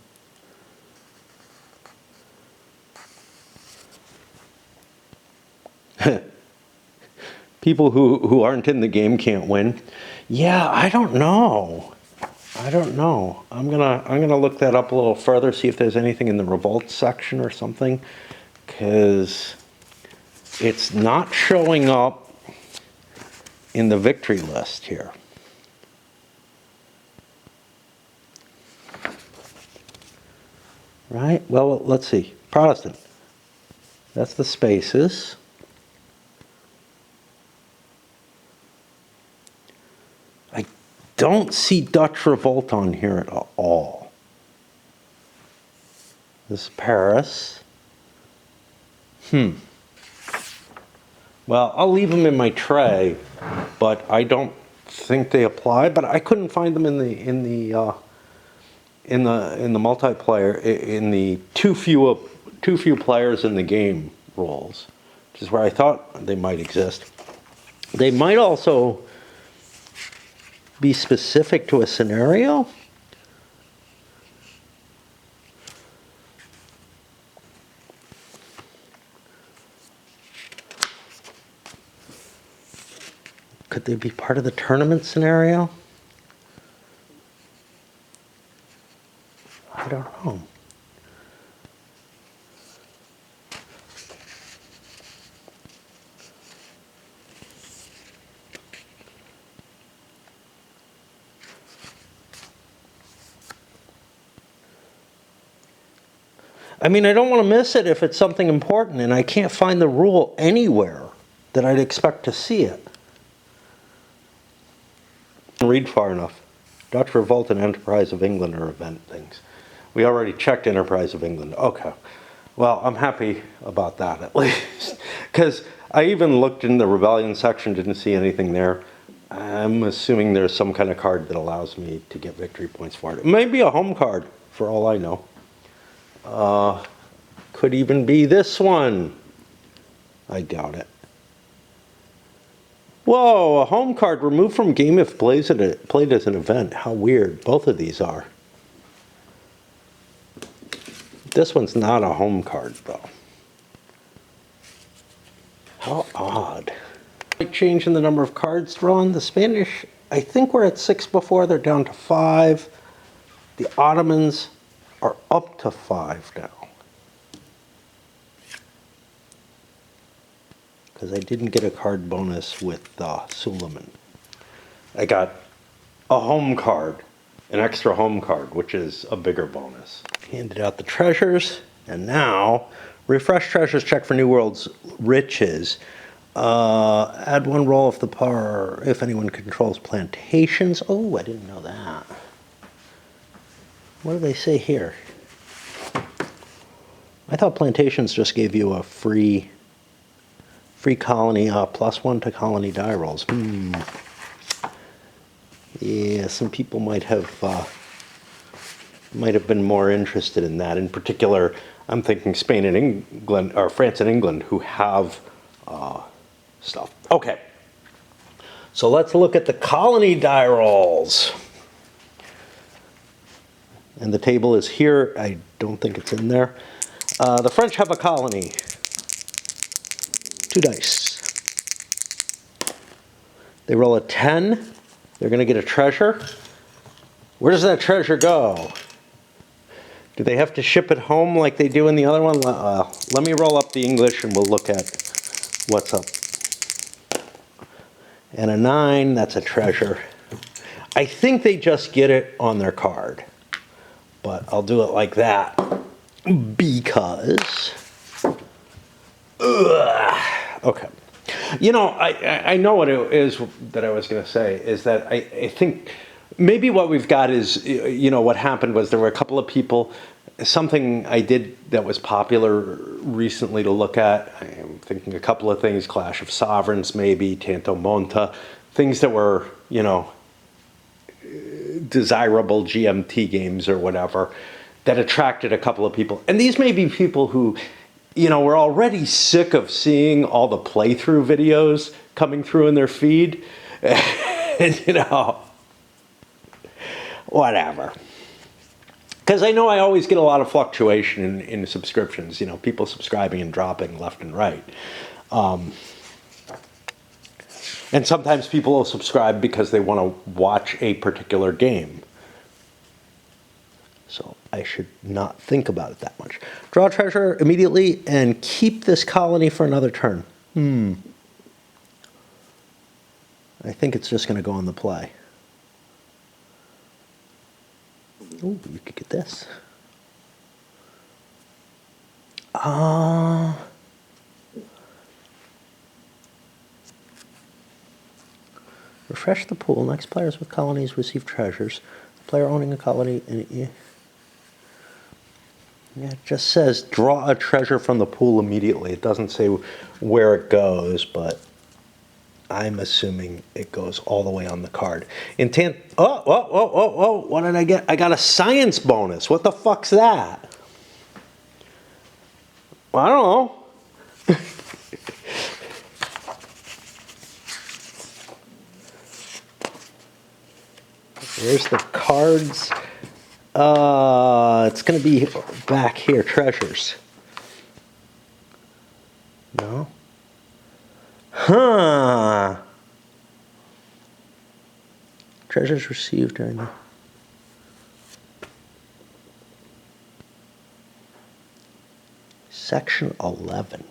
People who aren't in the game can't win. Yeah, I don't know. I don't know. I'm gonna look that up a little further, see if there's anything in the revolt section or something, because it's not showing up in the victory list here. Right? Well, let's see. Protestant. That's the spaces. I don't see Dutch Revolt on here at all. This is Paris. Well, I'll leave them in my tray, but I don't think they apply. But I couldn't find them in the multiplayer in the too few players in the game rules, which is where I thought they might exist. They might also be specific to a scenario. Could they be part of the tournament scenario? I don't know. I mean, I don't want to miss it if it's something important, and I can't find the rule anywhere that I'd expect to see it. Read far enough. Dutch Revolt and Enterprise of England are event things. We already checked Enterprise of England. Okay. Well, I'm happy about that at least. Because I even looked in the Rebellion section, didn't see anything there. I'm assuming there's some kind of card that allows me to get victory points for it. It may be a home card, for all I know. Could even be this one. I doubt it. Whoa, a home card removed from game if played as an event. How weird. Both of these are. This one's not a home card, though. How odd. Change in the number of cards drawn. The Spanish, I think we're at 6 before. They're down to 5. The Ottomans are up to 5 now. Because I didn't get a card bonus with Suleiman. I got a home card, an extra home card, which is a bigger bonus. Handed out the treasures, and now refresh treasures, check for New World's riches. Add 1 roll if the power, if anyone controls plantations. Oh, I didn't know that. What do they say here? I thought plantations just gave you a free colony, +1 to colony die rolls. Yeah, some people might have been more interested in that. In particular, I'm thinking Spain and England, or France and England, who have stuff. Okay, so let's look at the colony die rolls. And the table is here. I don't think it's in there. The French have a colony. 2 dice. They roll a 10. They're going to get a treasure. Where does that treasure go? Do they have to ship it home like they do in the other one? Let me roll up the English and we'll look at what's up. And a 9, that's a treasure. I think they just get it on their card. But I'll do it like that because... Okay. You know, I know what it is that I was going to say, is that I think maybe what we've got is, you know, what happened was there were a couple of people, something I did that was popular recently to look at. I'm thinking a couple of things, Clash of Sovereigns maybe, Tanto Monta, things that were, you know, desirable GMT games or whatever that attracted a couple of people. And these may be people who, you know, we're already sick of seeing all the playthrough videos coming through in their feed. And, you know, whatever. Because I know I always get a lot of fluctuation in subscriptions, you know, people subscribing and dropping left and right. And sometimes people will subscribe because they want to watch a particular game. So I should not think about it that much. Draw treasure immediately and keep this colony for another turn. I think it's just going to go on the play. Ooh, you could get this. Refresh the pool. Next players with colonies receive treasures. The player owning a colony... Yeah, it just says draw a treasure from the pool immediately. It doesn't say where it goes, but I'm assuming it goes all the way on the card. What did I get? I got a science bonus. What the fuck's that? I don't know. There's the cards. It's going to be back here, treasures. No? Huh. Treasures received during the... Section 11.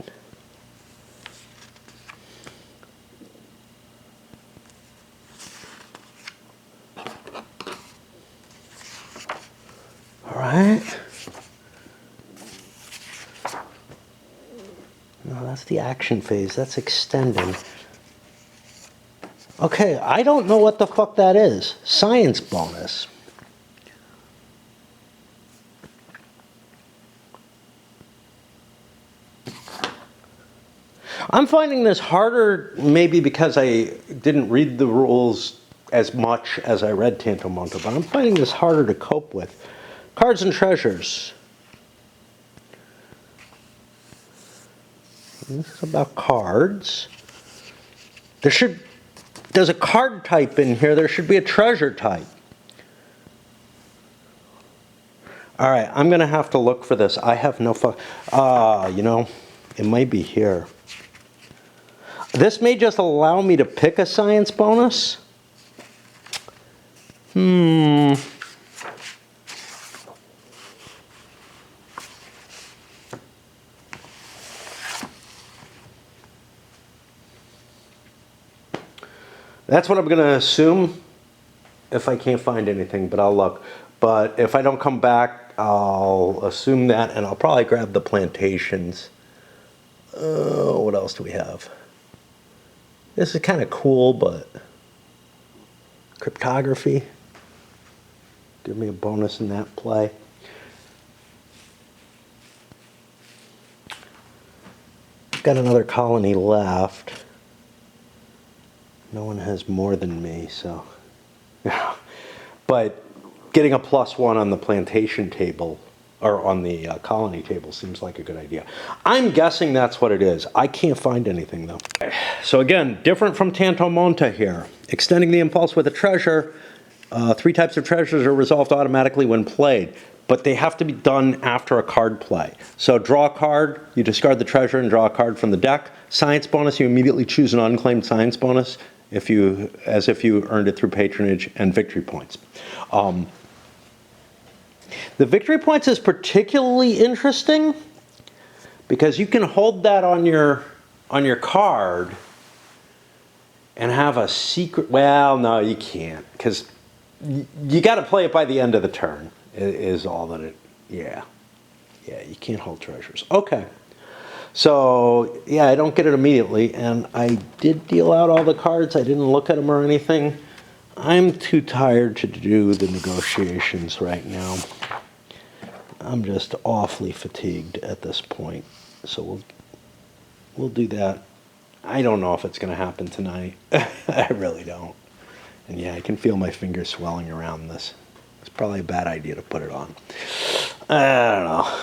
All right. No, that's the action phase. That's extending. Okay, I don't know what the fuck that is. Science bonus. I'm finding this harder, maybe because I didn't read the rules as much as I read Tanto Monto, but I'm finding this harder to cope with. Cards and treasures. This is about cards. There's a card type in here. There should be a treasure type. All right, I'm going to have to look for this. I have no you know, it might be here. This may just allow me to pick a science bonus. That's what I'm going to assume if I can't find anything, but I'll look. But if I don't come back, I'll assume that, and I'll probably grab the plantations. What else do we have? This is kind of cool, but cryptography. Give me a bonus in that play. Got another colony left. No one has more than me, so. But getting a +1 on the plantation table, or on the colony table, seems like a good idea. I'm guessing that's what it is. I can't find anything, though. So again, different from Tanto Monta here. Extending the impulse with a treasure. 3 types of treasures are resolved automatically when played, but they have to be done after a card play. So draw a card, you discard the treasure and draw a card from the deck. Science bonus, you immediately choose an unclaimed science bonus as if you earned it through patronage, and victory points. The victory points is particularly interesting because you can hold that on your card and have a secret. Well, no, you can't, because you got to play it by the end of the turn. Is all that it. Yeah, you can't hold treasures. Okay. So, yeah, I don't get it immediately, and I did deal out all the cards. I didn't look at them or anything. I'm too tired to do the negotiations right now. I'm just awfully fatigued at this point, so we'll do that. I don't know if it's going to happen tonight. I really don't. And yeah, I can feel my fingers swelling around this. It's probably a bad idea to put it on. I don't know.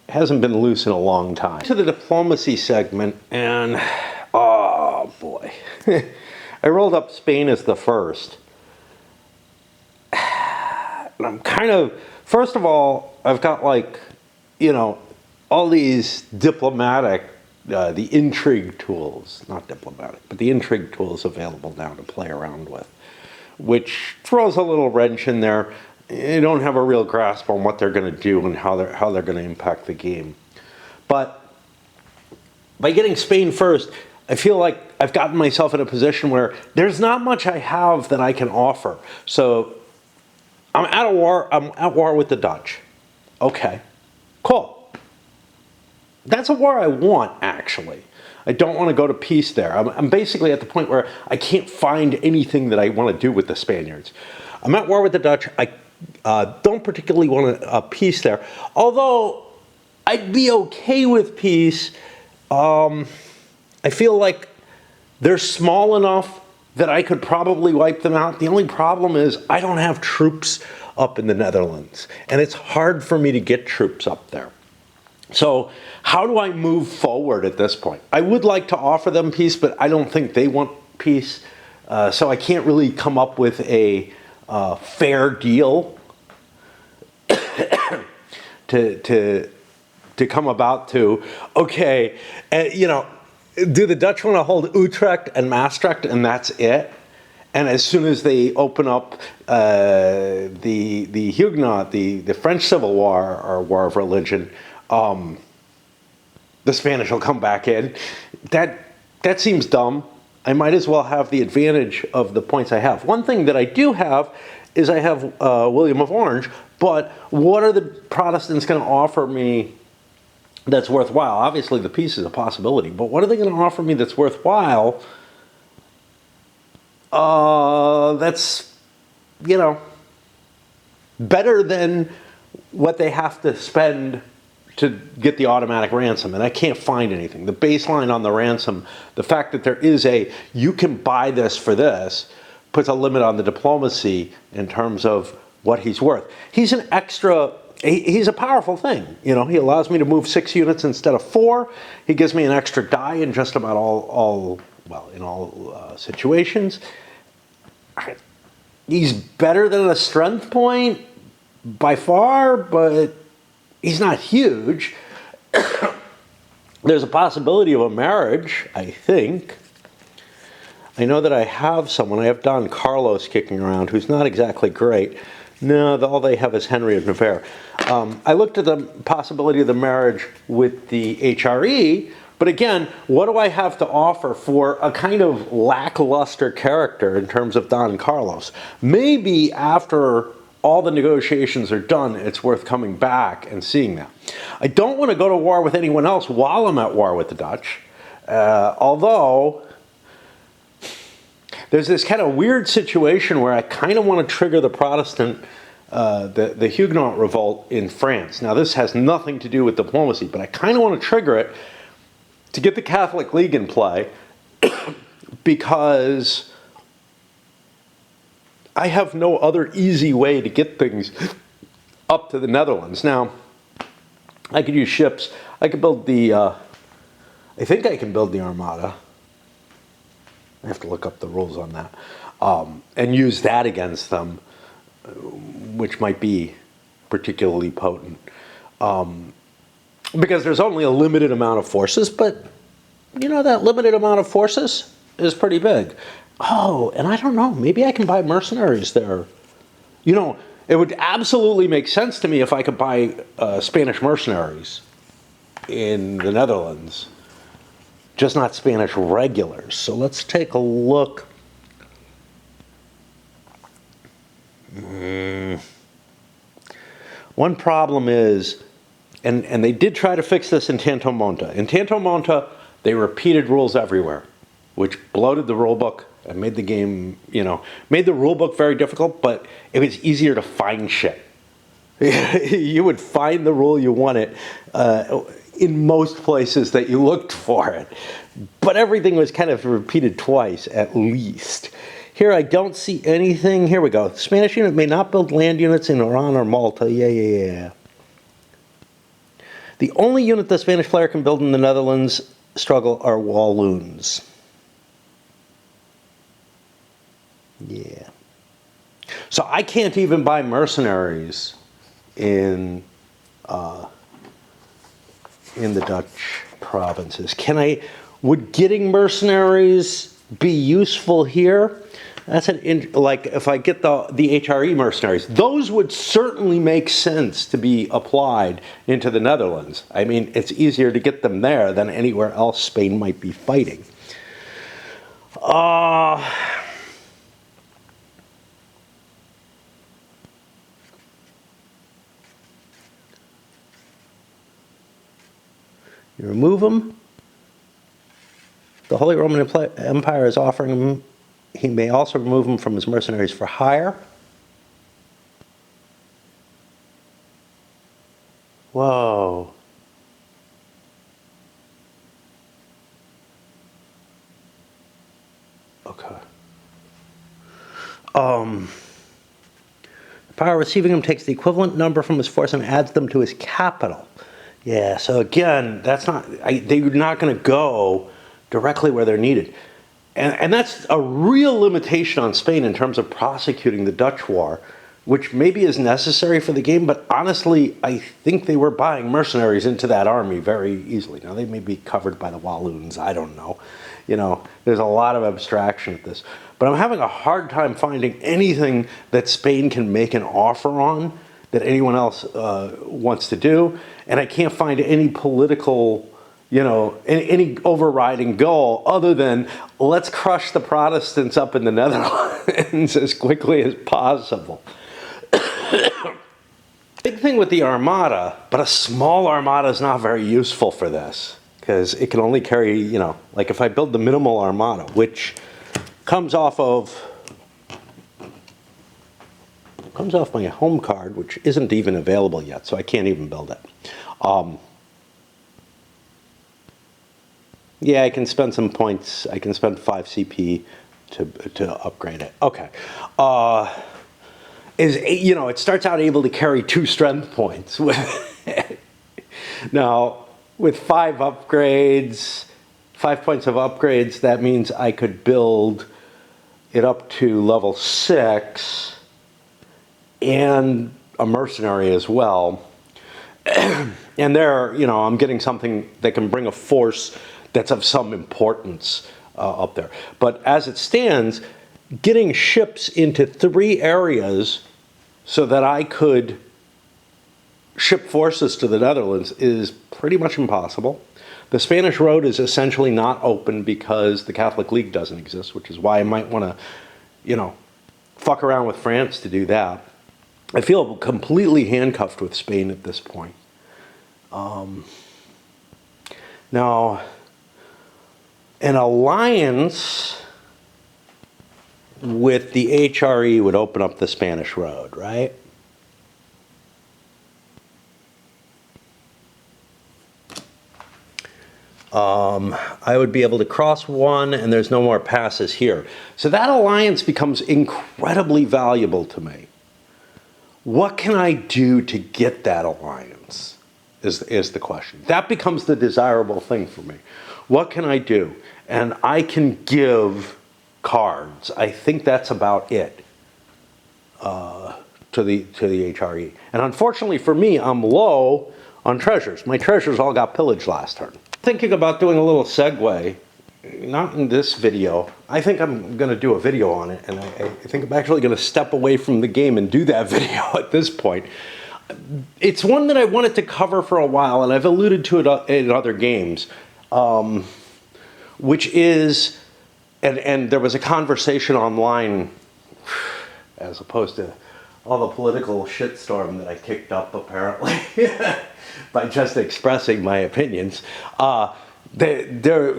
Hasn't been loose in a long time. To the diplomacy segment, and oh boy. I rolled up Spain as the first. And I'm kind of, first of all, I've got like, you know, all these diplomatic, the intrigue tools, not diplomatic, but the intrigue tools available now to play around with, which throws a little wrench in there. You don't have a real grasp on what they're going to do and how they're going to impact the game. But by getting Spain first, I feel like I've gotten myself in a position where there's not much I have that I can offer. So I'm at war. I'm at war with the Dutch. Okay, cool. That's a war I want, actually. I don't want to go to peace there. I'm basically at the point where I can't find anything that I want to do with the Spaniards. I'm at war with the Dutch. I Don't particularly want a peace there. Although I'd be okay with peace. I feel like they're small enough that I could probably wipe them out. The only problem is I don't have troops up in the Netherlands, and it's hard for me to get troops up there. So how do I move forward at this point? I would like to offer them peace, but I don't think they want peace. So I can't really come up with a fair deal to come about to, okay, you know, do the Dutch want to hold Utrecht and Maastricht and that's it? And as soon as they open up the Huguenot, the French Civil War or War of Religion, the Spanish will come back in. That seems dumb. I might as well have the advantage of the points I have. One thing that I do have is I have William of Orange, but what are the Protestants going to offer me that's worthwhile? Obviously the peace is a possibility, but what are they going to offer me that's worthwhile? That's, you know, better than what they have to spend to get the automatic ransom, and I can't find anything. The baseline on the ransom, the fact that there is you can buy this for this, puts a limit on the diplomacy in terms of what he's worth. He's an extra, he's a powerful thing. You know, he allows me to move 6 units instead of 4. He gives me an extra die in just about all situations. He's better than a strength point by far, but he's not huge. There's a possibility of a marriage, I think. I know that I have someone. I have Don Carlos kicking around, who's not exactly great. No, all they have is Henry of Navarre. I looked at the possibility of the marriage with the HRE, but again, what do I have to offer for a kind of lackluster character in terms of Don Carlos? Maybe after all the negotiations are done, it's worth coming back and seeing that. I don't want to go to war with anyone else while I'm at war with the Dutch, although there's this kind of weird situation where I kind of want to trigger the Protestant, the Huguenot revolt in France. Now this has nothing to do with diplomacy, but I kind of want to trigger it to get the Catholic League in play because I have no other easy way to get things up to the Netherlands. Now, I could use ships. I could build the, I think I can build the Armada. I have to look up the rules on that. And use that against them, which might be particularly potent. Because there's only a limited amount of forces, but you know, that limited amount of forces is pretty big. Oh, and I don't know, maybe I can buy mercenaries there. You know, it would absolutely make sense to me if I could buy Spanish mercenaries in the Netherlands, just not Spanish regulars. So let's take a look. One problem is, and they did try to fix this in Tanto Monta. In Tanto Monta, they repeated rules everywhere, which bloated the rulebook and made the game, you know, made the rulebook very difficult, but it was easier to find shit. You would find the rule you wanted in most places that you looked for it. But everything was kind of repeated twice, at least. Here I don't see anything. Here we go. The Spanish unit may not build land units in Iran or Malta. Yeah. The only unit the Spanish player can build in the Netherlands struggle are Walloons. Yeah. So I can't even buy mercenaries in the Dutch provinces. Would getting mercenaries be useful here? That's like if I get the HRE mercenaries, those would certainly make sense to be applied into the Netherlands. I mean, it's easier to get them there than anywhere else Spain might be fighting. You remove them. The Holy Roman Empire is offering him. He may also remove him from his mercenaries for hire. Whoa. Okay. The power receiving him takes the equivalent number from his force and adds them to his capital. Yeah, so again, that's not, they're not going to go directly where they're needed. And that's a real limitation on Spain in terms of prosecuting the Dutch war, which maybe is necessary for the game, but honestly, I think they were buying mercenaries into that army very easily. Now, they may be covered by the Walloons, I don't know. You know, there's a lot of abstraction at this. But I'm having a hard time finding anything that Spain can make an offer on that anyone else wants to do. And I can't find any political, you know, any overriding goal other than let's crush the Protestants up in the Netherlands as quickly as possible. Big thing with the Armada, but a small Armada is not very useful for this because it can only carry, you know, like if I build the minimal Armada, which comes off my home card, which isn't even available yet, so I can't even build it. Yeah, I can spend some points. I can spend 5 CP to upgrade it. Okay. You know, it starts out able to carry 2 strength points. Now, with 5 upgrades, 5 points of upgrades, that means I could build it up to level 6 and a mercenary as well. And there, you know, I'm getting something that can bring a force that's of some importance up there. But as it stands, getting ships into 3 areas so that I could ship forces to the Netherlands is pretty much impossible. The Spanish road is essentially not open because the Catholic League doesn't exist, which is why I might want to, you know, fuck around with France to do that. I feel completely handcuffed with Spain at this point. Now, an alliance with the HRE would open up the Spanish road, right? I would be able to cross 1 and there's no more passes here. So that alliance becomes incredibly valuable to me. What can I do to get that alliance is the question. That becomes the desirable thing for me. What can I do? And I can give cards. I think that's about it to the HRE. And unfortunately for me, I'm low on treasures. My treasures all got pillaged last turn. Thinking about doing a little segue, not in this video. I think I'm going to do a video on it, and I think I'm actually going to step away from the game and do that video at this point. It's one that I wanted to cover for a while, and I've alluded to it in other games, which is, and there was a conversation online, as opposed to all the political shitstorm that I kicked up apparently by just expressing my opinions. There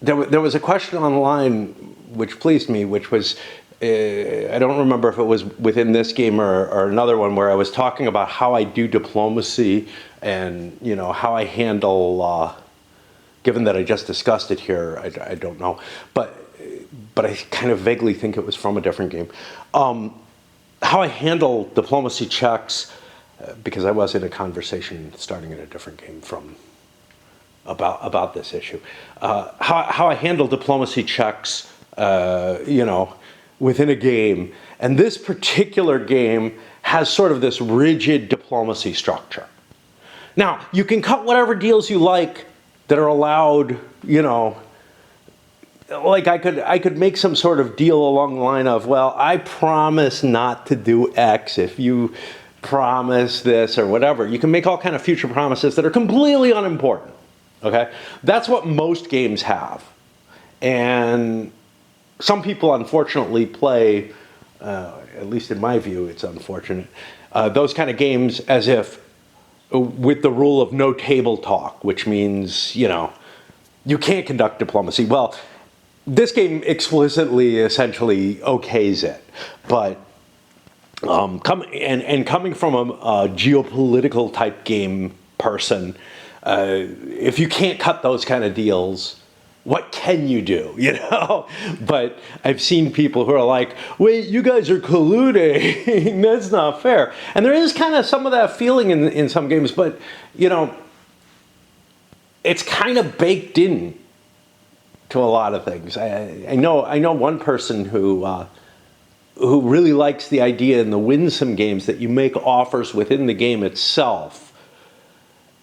was a question online which pleased me, which was, I don't remember if it was within this game or another one, where I was talking about how I do diplomacy and, you know, how I handle, given that I just discussed it here, I don't know, but I kind of vaguely think it was from a different game. How I handle diplomacy checks, because I was in a conversation starting in a different game from about this issue. How I handle diplomacy checks, you know, within a game. And this particular game has sort of this rigid diplomacy structure. Now, you can cut whatever deals you like that are allowed, you know, like I could make some sort of deal along the line of, well, I promise not to do X if you promise this or whatever. You can make all kind of future promises that are completely unimportant. Okay? That's what most games have. And some people unfortunately play, at least in my view, it's unfortunate, those kind of games as if with the rule of no table talk, which means, you know, you can't conduct diplomacy. Well, this game explicitly, essentially okays it, but coming from a geopolitical type game person, if you can't cut those kind of deals, what can you do, you know? But I've seen people who are like, wait, you guys are colluding. That's not fair. And there is kind of some of that feeling in some games, but, you know, it's kind of baked in to a lot of things. I know one person who really likes the idea in the Winsome games that you make offers within the game itself,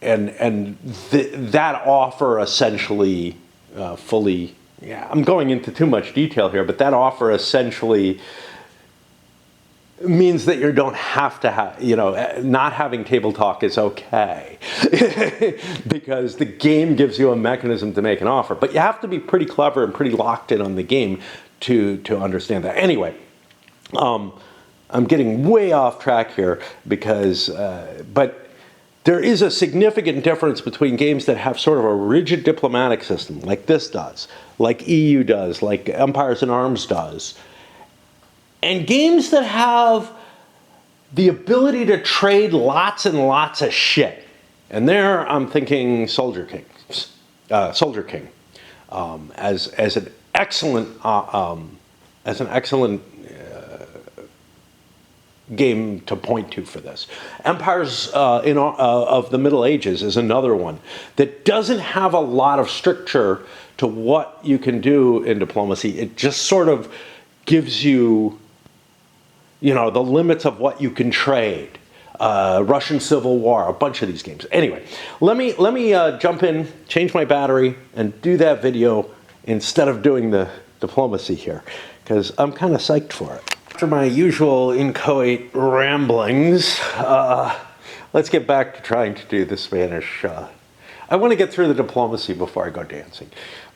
and that offer essentially fully, yeah, I'm going into too much detail here, but that offer essentially means that you don't have to have, you know, not having table talk is okay because the game gives you a mechanism to make an offer, but you have to be pretty clever and pretty locked in on the game to understand that. Anyway, I'm getting way off track here because, but there is a significant difference between games that have sort of a rigid diplomatic system, like this does, like EU does, like Empires in Arms does, and games that have the ability to trade lots and lots of shit. And there I'm thinking Soldier King, as an excellent game to point to for this. Empires of the Middle Ages is another one that doesn't have a lot of stricture to what you can do in diplomacy. It just sort of gives you, you know, the limits of what you can trade. Russian Civil War, a bunch of these games. Anyway, let me jump in, change my battery, and do that video instead of doing the diplomacy here, because I'm kind of psyched for it. After my usual inchoate ramblings, let's get back to trying to do the Spanish. I want to get through the diplomacy before I go dancing,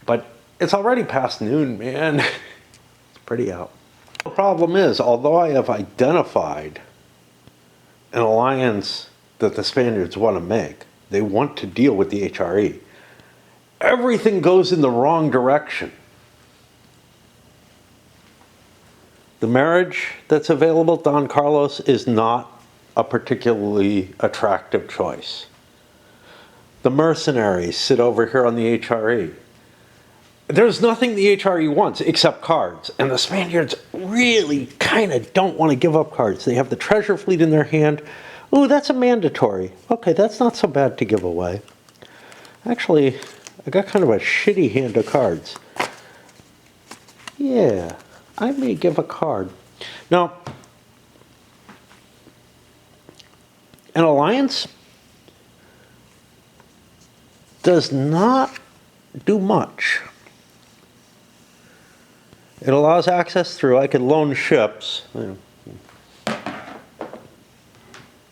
but it's already past noon, man. It's pretty out. The problem is, although I have identified an alliance that the Spaniards want to make, they want to deal with the HRE, everything goes in the wrong direction. The marriage that's available, Don Carlos, is not a particularly attractive choice. The mercenaries sit over here on the HRE. There's nothing the HRE wants except cards, and the Spaniards really kind of don't want to give up cards. They have the treasure fleet in their hand. Ooh, that's a mandatory. Okay, that's not so bad to give away. Actually, I got kind of a shitty hand of cards. Yeah, I may give a card. Now, an alliance does not do much. It allows access through, I could loan ships.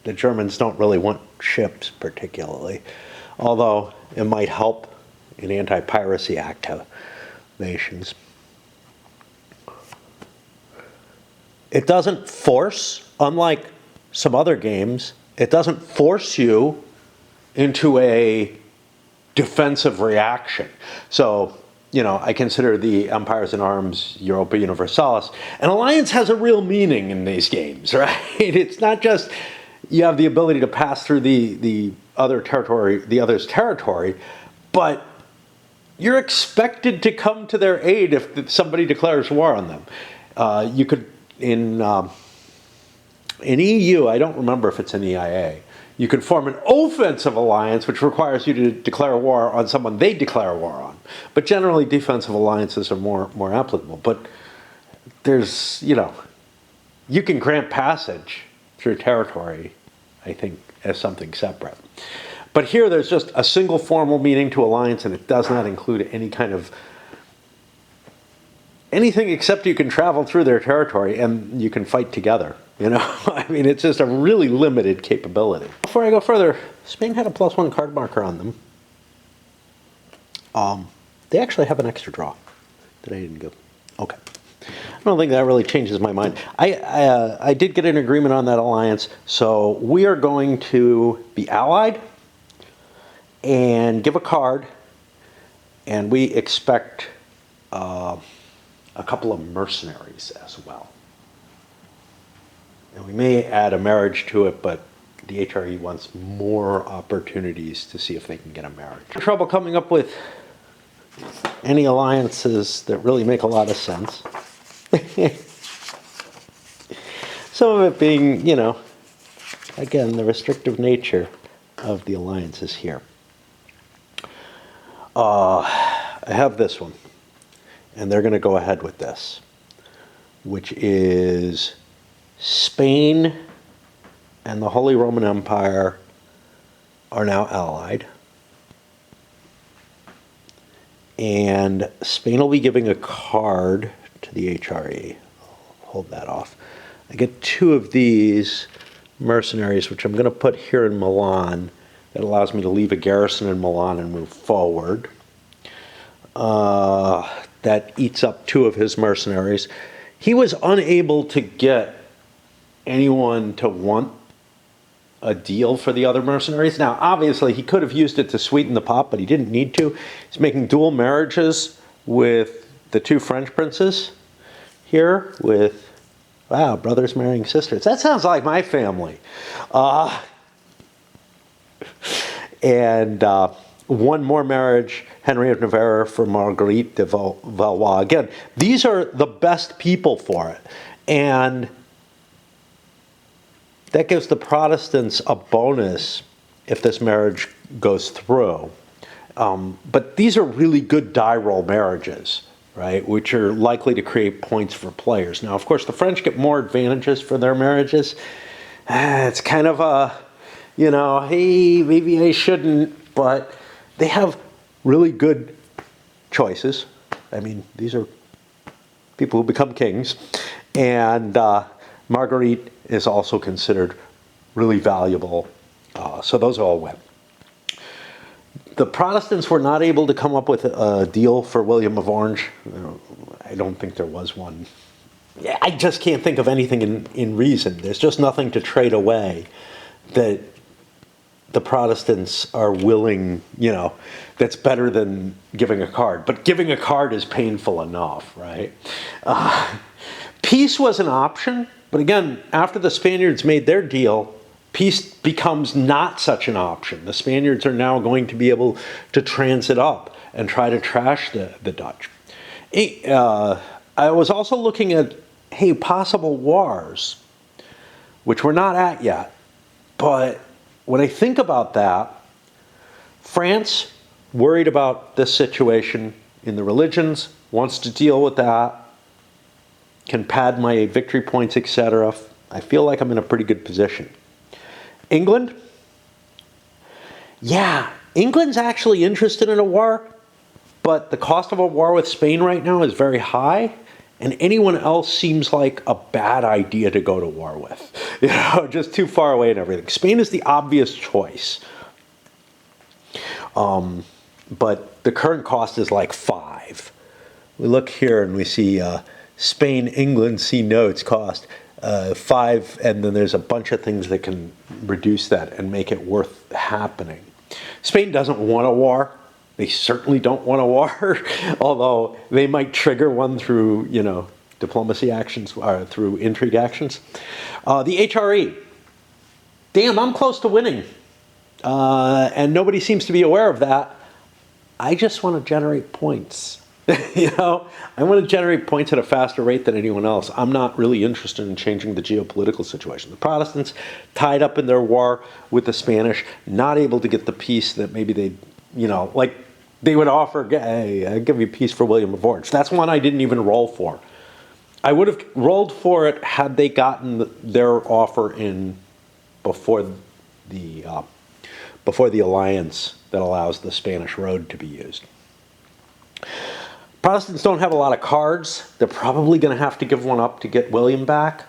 The Germans don't really want ships particularly, although it might help in anti-piracy activations. It doesn't force, unlike some other games, it doesn't force you into a defensive reaction. So, you know, I consider the Empires in Arms, Europa Universalis. An alliance has a real meaning in these games, right? It's not just you have the ability to pass through the other's territory, but you're expected to come to their aid if somebody declares war on them. You could, in EU, I don't remember if it's in EIA, you could form an offensive alliance, which requires you to declare war on someone they declare war on. But generally, defensive alliances are more applicable. But there's, you know, you can grant passage through territory, I think, as something separate. But here, there's just a single formal meaning to alliance, and it does not include any kind of anything except you can travel through their territory and you can fight together. You know, I mean, it's just a really limited capability. Before I go further, Spain had a +1 card marker on them. They actually have an extra draw that I didn't go. Okay. I don't think that really changes my mind. I did get an agreement on that alliance, so we are going to be allied and give a card, and we expect a couple of mercenaries as well. And we may add a marriage to it, but the HRE wants more opportunities to see if they can get a marriage. Trouble coming up with any alliances that really make a lot of sense. Some of it being, you know, again, the restrictive nature of the alliances here. I have this one, and they're going to go ahead with this, which is Spain and the Holy Roman Empire are now allied. And Spain will be giving a card to the HRE. I'll hold that off. I get 2 of these mercenaries, which I'm going to put here in Milan. That allows me to leave a garrison in Milan and move forward. That eats up 2 of his mercenaries. He was unable to get anyone to want a deal for the other mercenaries. Now, obviously, he could have used it to sweeten the pot, but he didn't need to. He's making dual marriages with the 2 French princes here with, wow, brothers marrying sisters. That sounds like my family. And one more marriage, Henry of Navarre for Marguerite de Valois. Again, these are the best people for it. And that gives the Protestants a bonus if this marriage goes through. But these are really good die roll marriages, right, which are likely to create points for players. Now, of course, the French get more advantages for their marriages. It's kind of a, you know, hey, maybe I shouldn't, but they have really good choices. I mean, these are people who become kings. And Marguerite is also considered really valuable. So those all win. The Protestants were not able to come up with a deal for William of Orange. I don't think there was one. I just can't think of anything in reason. There's just nothing to trade away that the Protestants are willing, you know, that's better than giving a card. But giving a card is painful enough, right? Peace was an option. But again, after the Spaniards made their deal, peace becomes not such an option. The Spaniards are now going to be able to transit up and try to trash the Dutch. I was also looking at, hey, possible wars, which we're not at yet. But when I think about that, France, worried about this situation in the religions, wants to deal with that, can pad my victory points, etc. I feel like I'm in a pretty good position. England? Yeah, England's actually interested in a war, but the cost of a war with Spain right now is very high, and anyone else seems like a bad idea to go to war with. You know, just too far away and everything. Spain is the obvious choice. But the current cost is like 5. We look here and we see Spain, England, see notes cost 5, and then there's a bunch of things that can reduce that and make it worth happening. Spain doesn't want a war. They certainly don't want a war, although they might trigger one through, you know, diplomacy actions or through intrigue actions. The HRE. Damn, I'm close to winning. And nobody seems to be aware of that. I just want to generate points. You know, I want to generate points at a faster rate than anyone else. I'm not really interested in changing the geopolitical situation. The Protestants tied up in their war with the Spanish, not able to get the peace that maybe they, you know, like they would offer, hey, I'll give you peace for William of Orange. That's one I didn't even roll for. I would have rolled for it had they gotten their offer in before the alliance that allows the Spanish road to be used. Protestants don't have a lot of cards. They're probably going to have to give one up to get William back.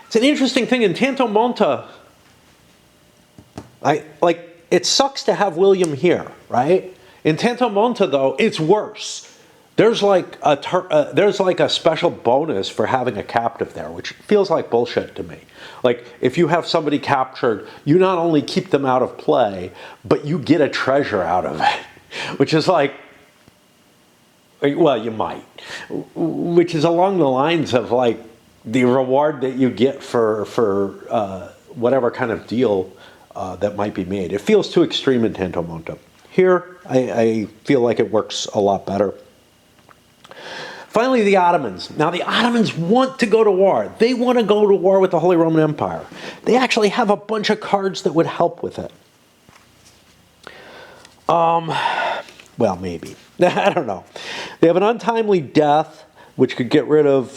It's an interesting thing. In Tanto Monta, it sucks to have William here, right? In Tanto Monta, though, it's worse. There's like a special bonus for having a captive there, which feels like bullshit to me. Like, if you have somebody captured, you not only keep them out of play, but you get a treasure out of it, which is like, Well, you might, which is along the lines of like the reward that you get for whatever kind of deal that might be made. It feels too extreme in Tanto Monte. Here, I feel like it works a lot better. Finally, the Ottomans. Now, the Ottomans want to go to war. They want to go to war with the Holy Roman Empire. They actually have a bunch of cards that would help with it. Well, maybe. I don't know. They have an untimely death, which could get rid of,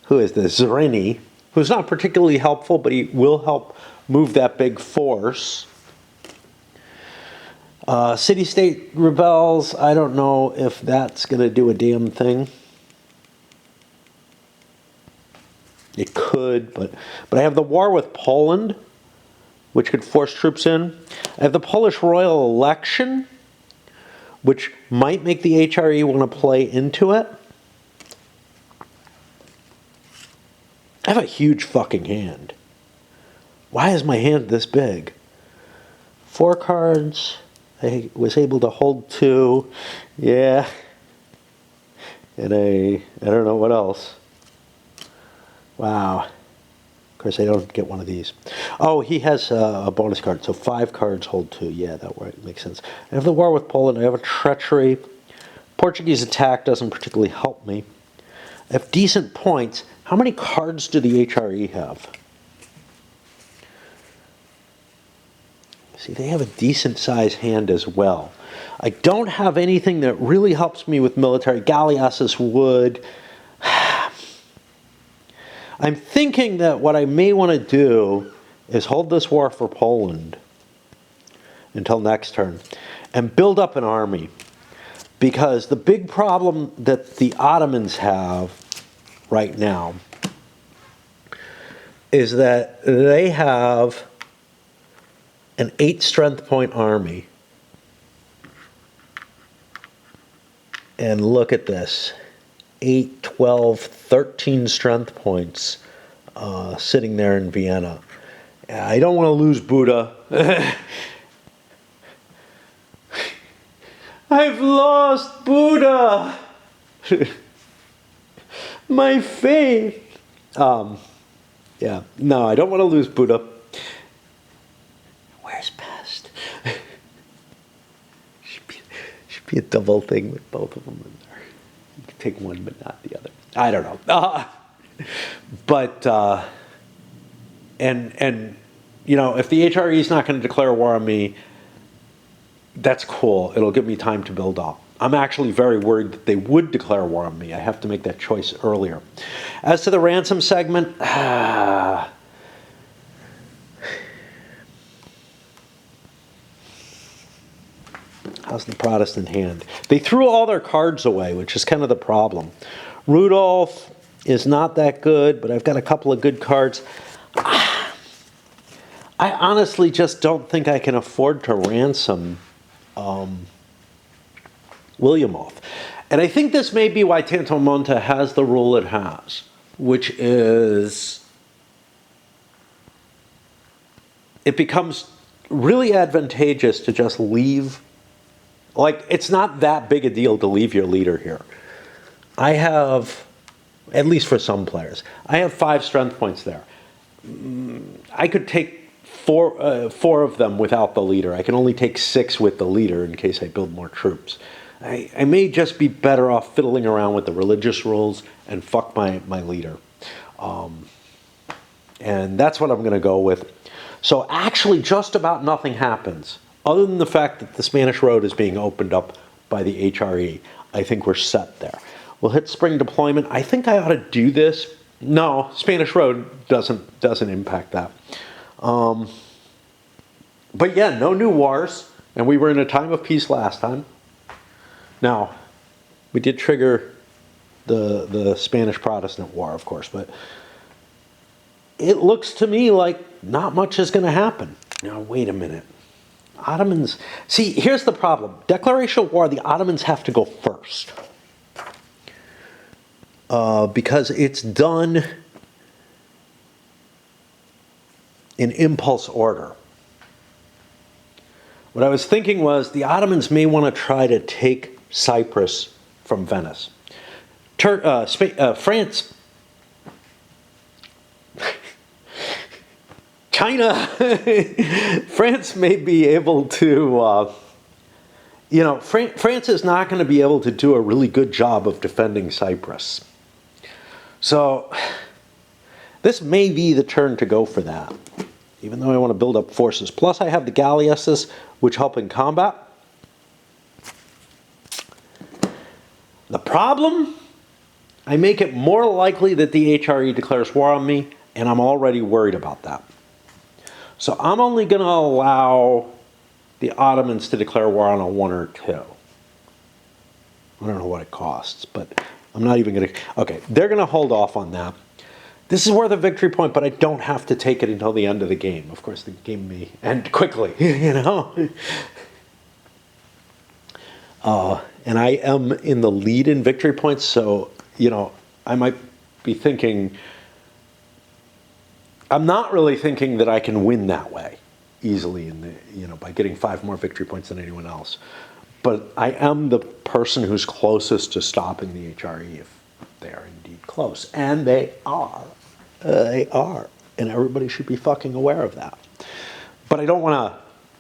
who is this? Zrini, who's not particularly helpful, but he will help move that big force. City-state rebels, I don't know if that's going to do a damn thing. It could, but I have the war with Poland, which could force troops in. I have the Polish royal election, which might make the HRE want to play into it. I have a huge fucking hand. Why is my hand this big? 4 cards. I was able to hold 2. Yeah. And I don't know what else. Wow. Of course, I don't get one of these. Oh, he has a bonus card, so 5 cards hold 2. Yeah, that makes sense. I have the war with Poland. I have a treachery. Portuguese attack doesn't particularly help me. I have decent points. How many cards do the HRE have? See, they have a decent-sized hand as well. I don't have anything that really helps me with military. Galliassus would. I'm thinking that what I may want to do is hold this war for Poland until next turn and build up an army. Because the big problem that the Ottomans have right now is that they have an 8 strength point army. And look at this. 8, 12, 13 strength points sitting there in Vienna. I don't want to lose Buddha. I've lost Buddha. My faith. Yeah, no, I don't want to lose Buddha. Where's Pest? should be a double thing with both of them in there. You can take one but not the other. I don't know. But you know, if the HRE is not going to declare war on me, that's cool. It'll give me time to build up. I'm actually very worried that they would declare war on me. I have to make that choice earlier. As to the ransom segment, how's the Protestant hand? They threw all their cards away, which is kind of the problem. Rudolph is not that good, but I've got a couple of good cards. I honestly just don't think I can afford to ransom Williamov. And I think this may be why Tanto Monte has the rule it has, which is it becomes really advantageous to just leave. Like, it's not that big a deal to leave your leader here. I have, at least for some players, I have 5 strength points there. I could take four of them without the leader. I can only take 6 with the leader in case I build more troops. I may just be better off fiddling around with the religious rules and fuck my leader. And that's what I'm going to go with. So actually just about nothing happens. Other than the fact that the Spanish Road is being opened up by the HRE, I think we're set there. We'll hit spring deployment. I think I ought to do this. No, Spanish Road doesn't impact that. But yeah, no new wars, and we were in a time of peace last time. Now, we did trigger the Spanish Protestant War, of course, but it looks to me like not much is going to happen. Now, wait a minute. Ottomans, see, here's the problem. Declaration of war, the Ottomans have to go first. Because it's done in impulse order. What I was thinking was the Ottomans may want to try to take Cyprus from Venice. France, China, France may be able to, France is not going to be able to do a really good job of defending Cyprus. So this may be the turn to go for that, even though I want to build up forces. Plus I have the galleasses, which help in combat. The problem? I make it more likely that the HRE declares war on me, and I'm already worried about that. So I'm only going to allow the Ottomans to declare war on a 1 or 2. I don't know what it costs, but I'm not even going to... Okay, they're going to hold off on that. This is worth a victory point, but I don't have to take it until the end of the game. Of course, the game may end quickly, and I am in the lead in victory points, so, I might be thinking... I'm not really thinking that I can win that way easily by getting 5 more victory points than anyone else. But I am the person who's closest to stopping the HRE if they are indeed close. And they are. They are. And everybody should be fucking aware of that. But I don't want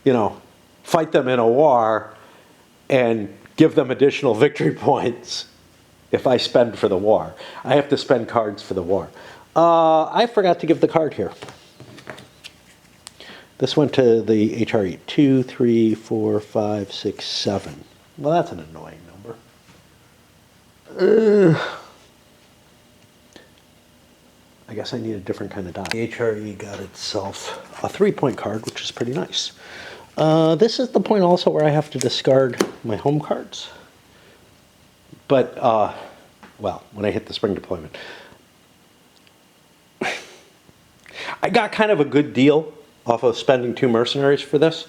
to, fight them in a war and give them additional victory points if I spend for the war. I have to spend cards for the war. I forgot to give the card here. This went to the HRE. 2, 3, 4, 5, 6, 7. Well, that's an annoying number. I guess I need a different kind of die. The HRE got itself a 3-point card, which is pretty nice. This is the point also where I have to discard my home cards. But, well, when I hit the spring deployment. I got kind of a good deal off of spending 2 mercenaries for this,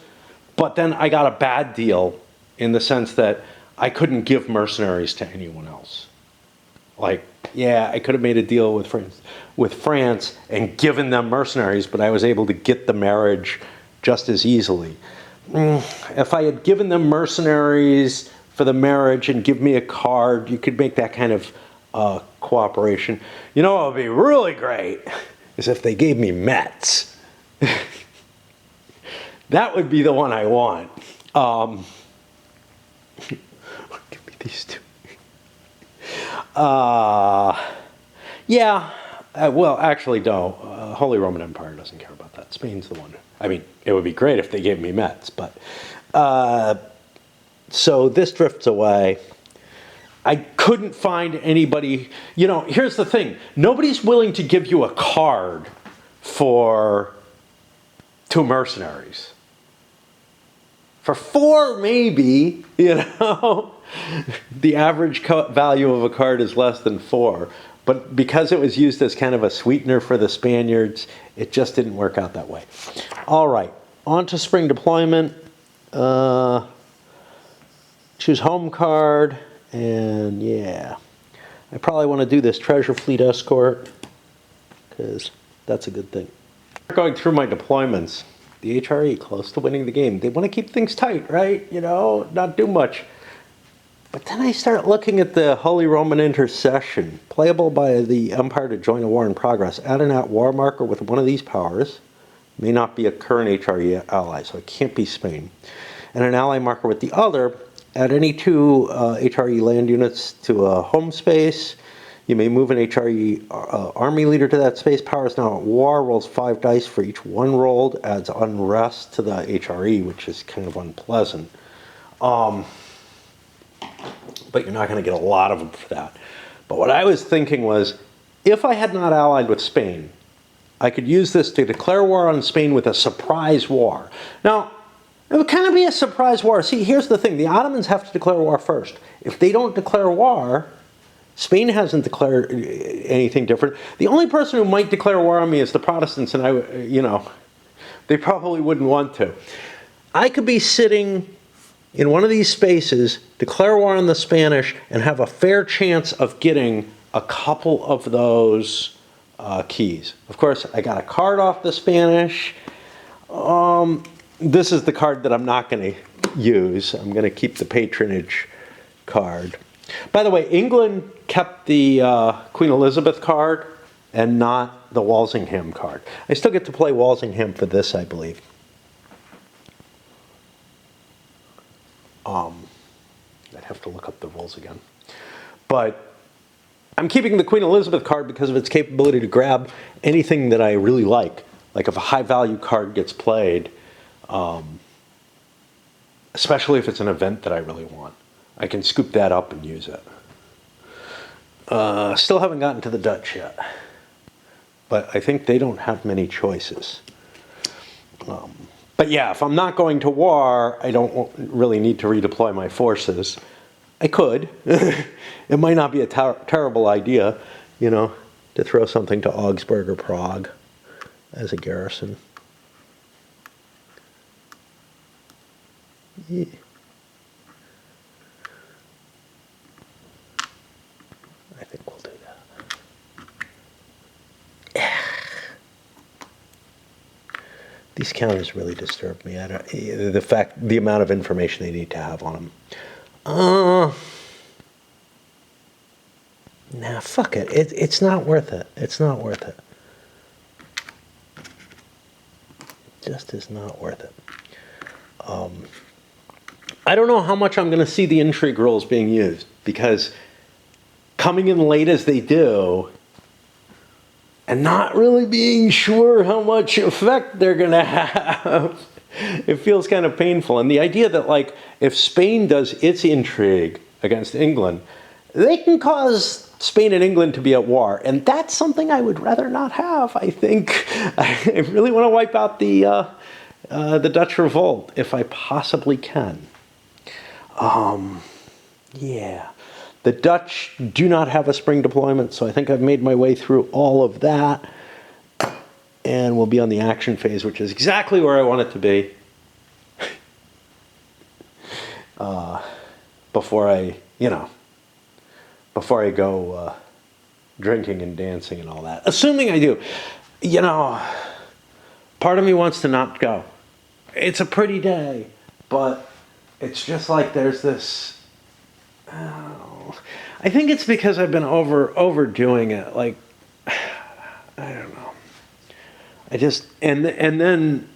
but then I got a bad deal in the sense that I couldn't give mercenaries to anyone else. Like, yeah, I could have made a deal with France and given them mercenaries, but I was able to get the marriage just as easily. If I had given them mercenaries for the marriage and give me a card, you could make that kind of cooperation. What would be really great is if they gave me Mets. That would be the one I want. Give me these 2. Yeah. Well, actually, no. Holy Roman Empire doesn't care about that. Spain's the one. I mean, it would be great if they gave me Mets, but... so this drifts away. I couldn't find anybody... here's the thing. Nobody's willing to give you a card for 2 mercenaries. For 4, maybe, the average value of a card is less than 4. But because it was used as kind of a sweetener for the Spaniards, it just didn't work out that way. All right, on to spring deployment. Choose home card, and yeah. I probably want to do this treasure fleet escort, because that's a good thing. Going through my deployments, the HRE close to winning the game. They want to keep things tight, right? Not do much. But then I start looking at the Holy Roman Intercession, playable by the Empire to join a war in progress. Add an at-war marker with one of these powers. May not be a current HRE ally, so it can't be Spain. And an ally marker with the other. Add any 2 HRE land units to a home space. You may move an HRE army leader to that space. Power is now at war. Rolls 5 dice for each 1 rolled. Adds unrest to the HRE, which is kind of unpleasant. But you're not going to get a lot of them for that. But what I was thinking was, if I had not allied with Spain, I could use this to declare war on Spain with a surprise war. Now, it would kind of be a surprise war. See, here's the thing. The Ottomans have to declare war first. If they don't declare war, Spain hasn't declared anything different. The only person who might declare war on me is the Protestants, and they probably wouldn't want to. I could be sitting in one of these spaces, declare war on the Spanish, and have a fair chance of getting a couple of those keys. Of course, I got a card off the Spanish. This is the card that I'm not going to use. I'm going to keep the patronage card. By the way, England kept the Queen Elizabeth card and not the Walsingham card. I still get to play Walsingham for this, I believe. I'd have to look up the rules again. But I'm keeping the Queen Elizabeth card because of its capability to grab anything that I really like. Like if a high value card gets played, especially if it's an event that I really want, I can scoop that up and use it. Still haven't gotten to the Dutch yet, but I think they don't have many choices. But yeah, if I'm not going to war, I don't really need to redeploy my forces. I could. It might not be a terrible idea, you know, to throw something to Augsburg or Prague as a garrison. Yeah. I think we'll do that. These counters really disturb me. The amount of information they need to have on them. Nah, fuck it. It's not worth it. It's not worth it. It just is not worth it. I don't know how much I'm going to see the intrigue rules being used, because coming in late as they do, and not really being sure how much effect they're going to have, it feels kind of painful. And the idea that, like, if Spain does its intrigue against England, they can cause Spain and England to be at war. And that's something I would rather not have, I think. I really want to wipe out the Dutch revolt, if I possibly can. Yeah. The Dutch do not have a spring deployment, so I think I've made my way through all of that. And we'll be on the action phase, which is exactly where I want it to be. Before I go drinking and dancing and all that. Assuming I do. You know, part of me wants to not go. It's a pretty day, but it's just like there's this... I think it's because I've been overdoing it. Like, I don't know. I just and then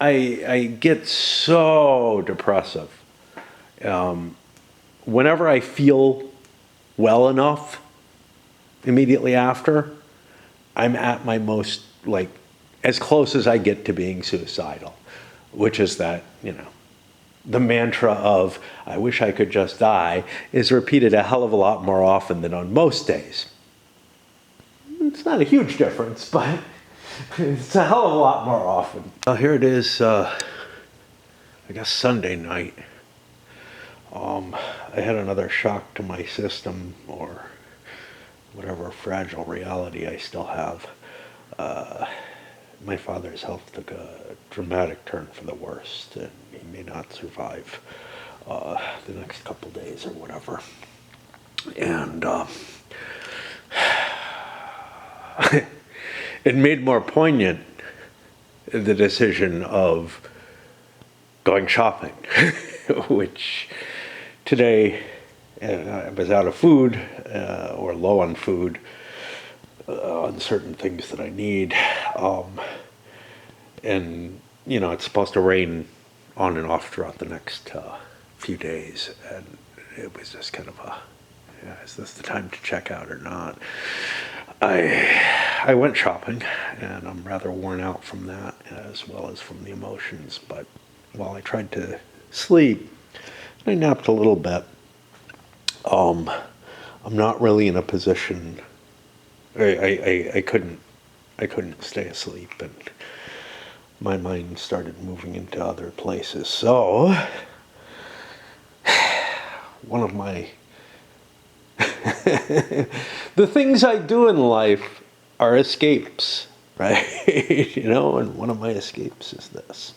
I get so depressive. Whenever I feel well enough, immediately after, I'm at my most, like, as close as I get to being suicidal, which is that, you know, the mantra of, I wish I could just die, is repeated a hell of a lot more often than on most days. It's not a huge difference, but it's a hell of a lot more often. Well, here it is, I guess Sunday night. I had another shock to my system, or whatever fragile reality I still have. My father's health took a dramatic turn for the worst, and he may not survive the next couple days or whatever. And it made more poignant the decision of going shopping, which today I was out of food or low on food on certain things that I need. And, you know, it's supposed to rain on and off throughout the next few days. And it was just kind of is this the time to check out or not? I went shopping, and I'm rather worn out from that, as well as from the emotions. But while I tried to sleep, I napped a little bit. I'm not really in a position. I couldn't stay asleep, and my mind started moving into other places. So one of my the things I do in life are escapes, right? You know, and one of my escapes is this.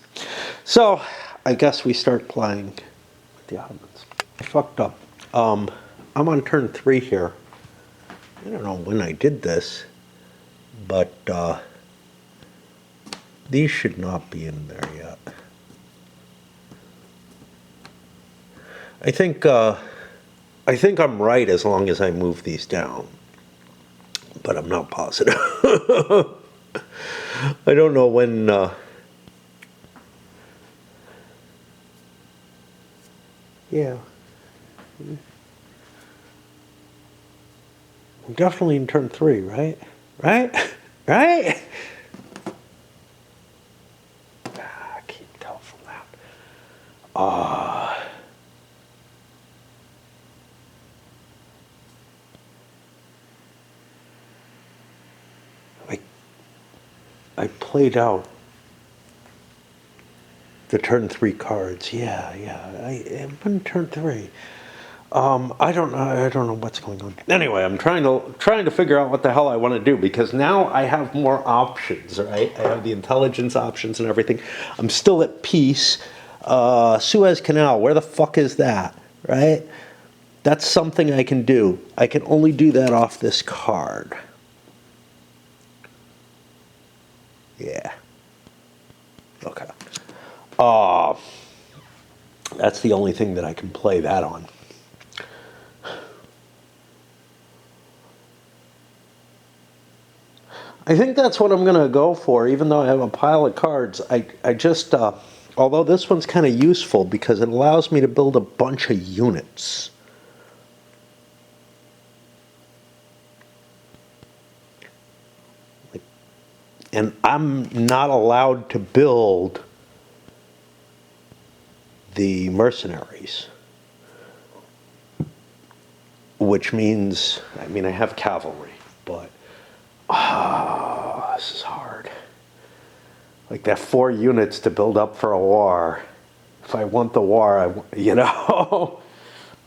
So I guess we start playing with the Ottomans. I fucked up. I'm on turn 3 here. I don't know when I did this, but these should not be in there yet. I think I think I'm right as long as I move these down, but I'm not positive. I don't know when. Yeah. I'm definitely in turn 3, right? Right? Right? I can't tell from that. I, I played out the turn 3 cards. Yeah. I'm in turn 3. I don't know. I don't know what's going on. Anyway, I'm trying to figure out what the hell I want to do, because now I have more options, right? I have the intelligence options and everything. I'm still at peace. Suez Canal, where the fuck is that, right? That's something I can do. I can only do that off this card. Yeah. Okay. That's the only thing that I can play that on. I think that's what I'm going to go for, even though I have a pile of cards. I just, although this one's kind of useful because it allows me to build a bunch of units. And I'm not allowed to build the mercenaries, which means, I mean, I have cavalry, but this is hard. Like that 4 units to build up for a war. If I want the war, you know.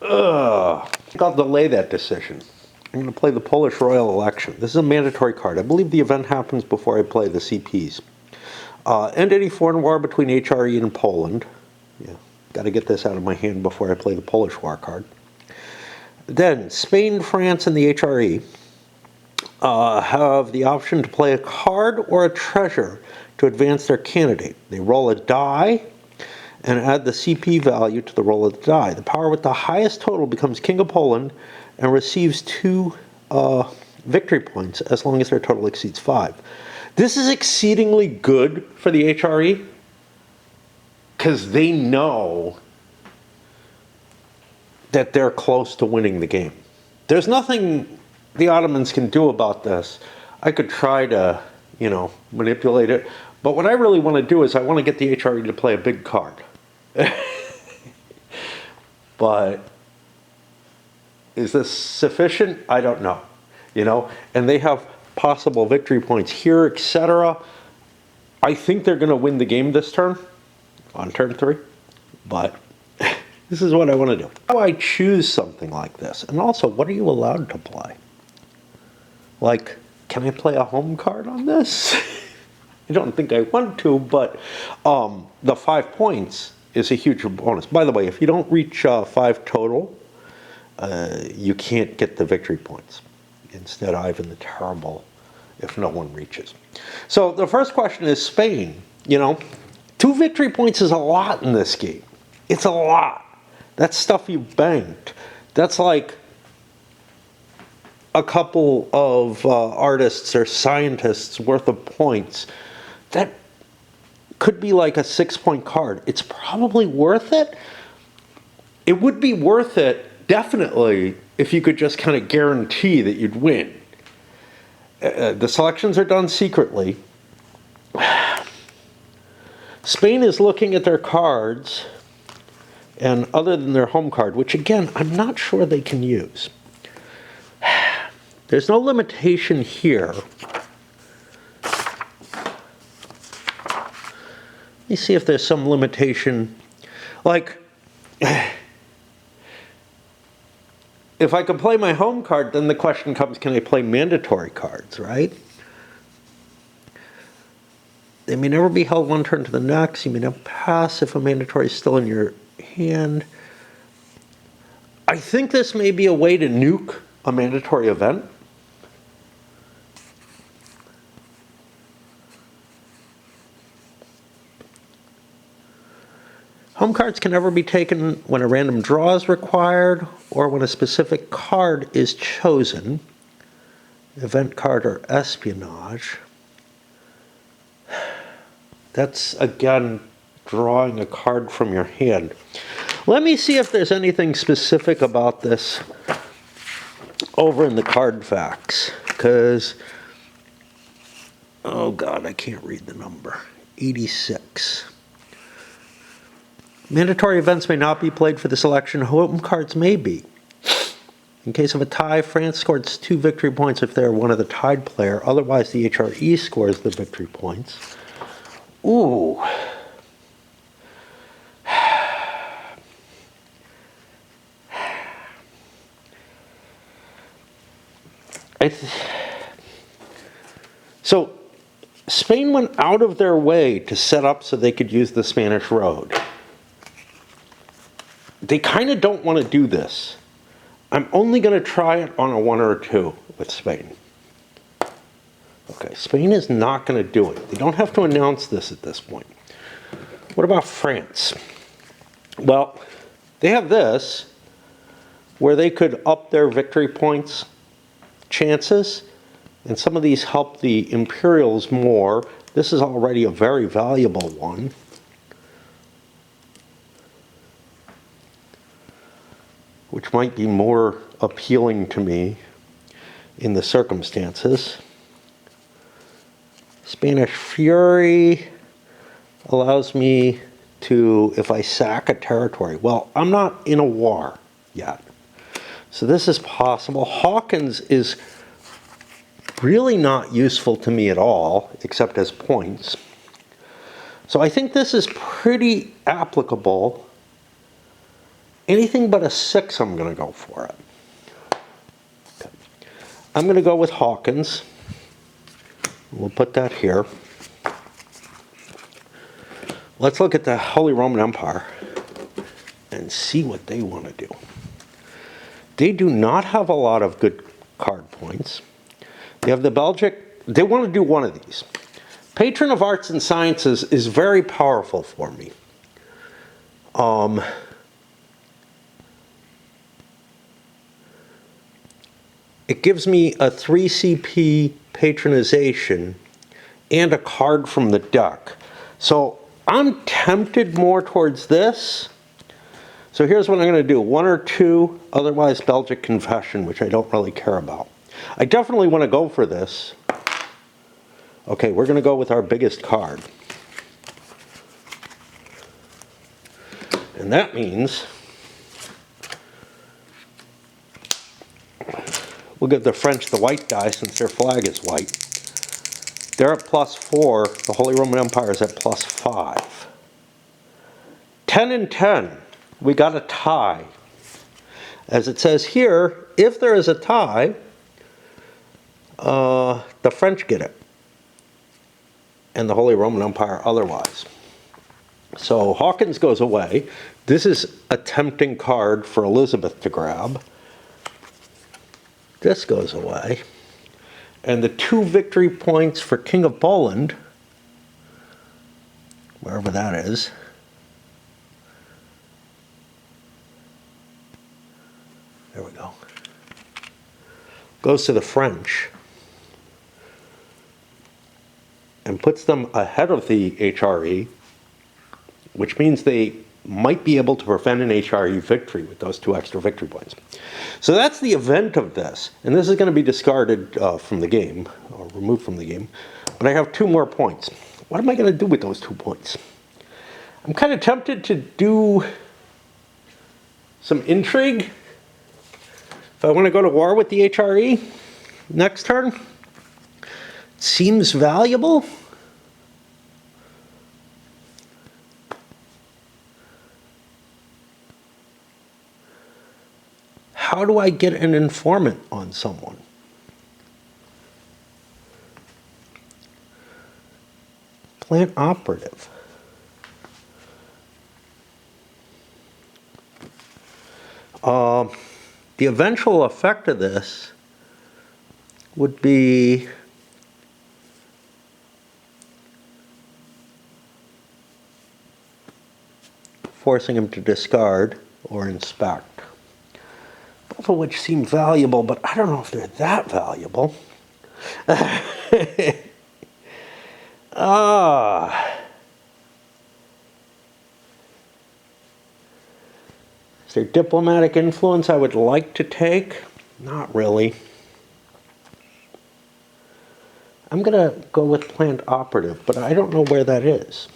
Ugh. I'll delay that decision. I'm going to play the Polish royal election. This is a mandatory card. I believe the event happens before I play the CPs. End any foreign war between HRE and Poland. Yeah, got to get this out of my hand before I play the Polish war card. Then Spain, France, and the HRE have the option to play a card or a treasure to advance their candidate. They roll a die and add the CP value to the roll of the die. The power with the highest total becomes King of Poland and receives 2 victory points as long as their total exceeds 5. This is exceedingly good for the HRE because they know that they're close to winning the game. There's nothing the Ottomans can do about this. I could try to, you know, manipulate it, but what I really want to do is I want to get the HRE to play a big card. But is this sufficient? I don't know. You know, and they have possible victory points here, etc. I think they're going to win the game this turn, on turn 3, but this is what I want to do. How do I choose something like this? And also, what are you allowed to play? Like, can I play a home card on this? I don't think I want to, but the 5 points is a huge bonus. By the way, if you don't reach 5 total, you can't get the victory points. Instead, Ivan the Terrible, if no one reaches. So the first question is Spain. You know, 2 victory points is a lot in this game. It's a lot. That's stuff you banked. That's like a couple of artists or scientists worth of points. That could be like a 6-point card. It's probably worth it. It would be worth it, definitely, if you could just kind of guarantee that you'd win. The selections are done secretly. Spain is looking at their cards, and other than their home card, which again, I'm not sure they can use. There's no limitation here. Let me see if there's some limitation. Like, if I can play my home card, then the question comes, can I play mandatory cards, right? They may never be held 1 turn to the next. You may not pass if a mandatory is still in your hand. I think this may be a way to nuke a mandatory event. Home cards can never be taken when a random draw is required or when a specific card is chosen. Event card or espionage. That's, again, drawing a card from your hand. Let me see if there's anything specific about this over in the card facts. Because, oh God, I can't read the number. 86. Mandatory events may not be played for the selection. Home cards may be. In case of a tie, France scores 2 victory points if they're one of the tied player. Otherwise, the HRE scores the victory points. Ooh. So, Spain went out of their way to set up so they could use the Spanish road. They kind of don't want to do this. I'm only going to try it on a 1 or a 2 with Spain. Okay, Spain is not going to do it. They don't have to announce this at this point. What about France? Well, they have this, where they could up their victory points chances, and some of these help the Imperials more. This is already a very valuable one. Which might be more appealing to me in the circumstances. Spanish Fury allows me to, if I sack a territory, well, I'm not in a war yet. So this is possible. Hawkins is really not useful to me at all, except as points. So I think this is pretty applicable. Anything but a 6, I'm going to go for it. Okay. I'm going to go with Hawkins. We'll put that here. Let's look at the Holy Roman Empire and see what they want to do. They do not have a lot of good card points. They have the Belgic. They want to do one of these. Patron of Arts and Sciences is very powerful for me. It gives me a 3 CP patronization and a card from the deck. So I'm tempted more towards this. So here's what I'm going to do. 1 or 2, otherwise Belgic Confession, which I don't really care about. I definitely want to go for this. Okay, we're going to go with our biggest card. And that means we'll give the French the white die since their flag is white. They're at +4. The Holy Roman Empire is at +5. 10 and 10. We got a tie. As it says here, if there is a tie, the French get it. And the Holy Roman Empire otherwise. So Hawkins goes away. This is a tempting card for Elizabeth to grab. This goes away. And the 2 victory points for King of Poland, wherever that is, there we go, goes to the French and puts them ahead of the HRE, which means they might be able to prevent an HRE victory with those 2 extra victory points. So that's the event of this. And this is going to be discarded from the game, or removed from the game. But I have 2 more points. What am I going to do with those 2 points? I'm kind of tempted to do some intrigue. If I want to go to war with the HRE next turn, it seems valuable. How do I get an informant on someone? Plant operative. The eventual effect of this would be forcing him to discard or inspect. Both of which seem valuable, but I don't know if they're that valuable. Is there diplomatic influence I would like to take? Not really. I'm going to go with planned operative, but I don't know where that is.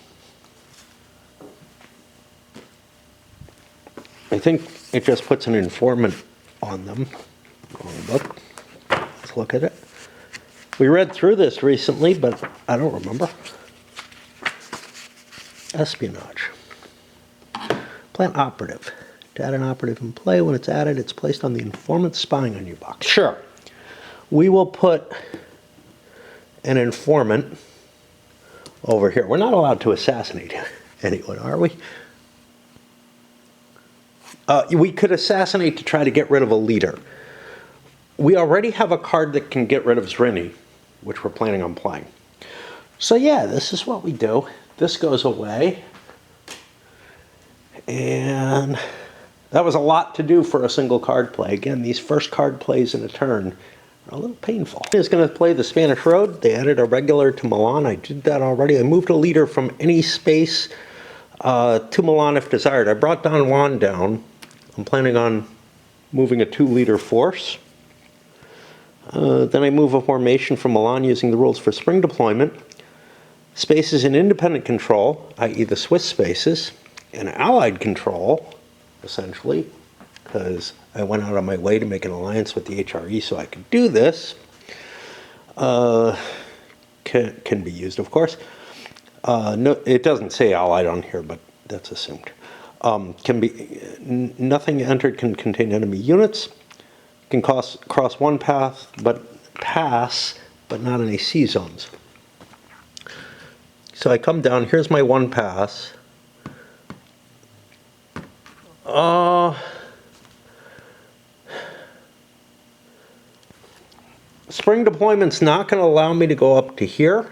I think it just puts an informant on them. Look. Let's look at it. We read through this recently, but I don't remember. Espionage. Plant operative. To add an operative in play, when it's added, it's placed on the informant spying on you box. Sure. We will put an informant over here. We're not allowed to assassinate anyone, are we? We could assassinate to try to get rid of a leader. We already have a card that can get rid of Zrini, which we're planning on playing. So yeah, this is what we do. This goes away. And that was a lot to do for a single card play. Again, these first card plays in a turn are a little painful. Is going to play the Spanish Road. They added a regular to Milan. I did that already. I moved a leader from any space to Milan if desired. I brought Don Juan down. I'm planning on moving a 2-leader force. Then I move a formation from Milan using the rules for spring deployment. Spaces in independent control, i.e. the Swiss spaces, and allied control, essentially, because I went out of my way to make an alliance with the HRE so I could do this. Can be used, of course. No, it doesn't say allied on here, but that's assumed. Nothing entered can contain enemy units. Can cross one path, but pass, but not any C zones. So I come down. Here's my one pass. Spring deployment's not going to allow me to go up to here.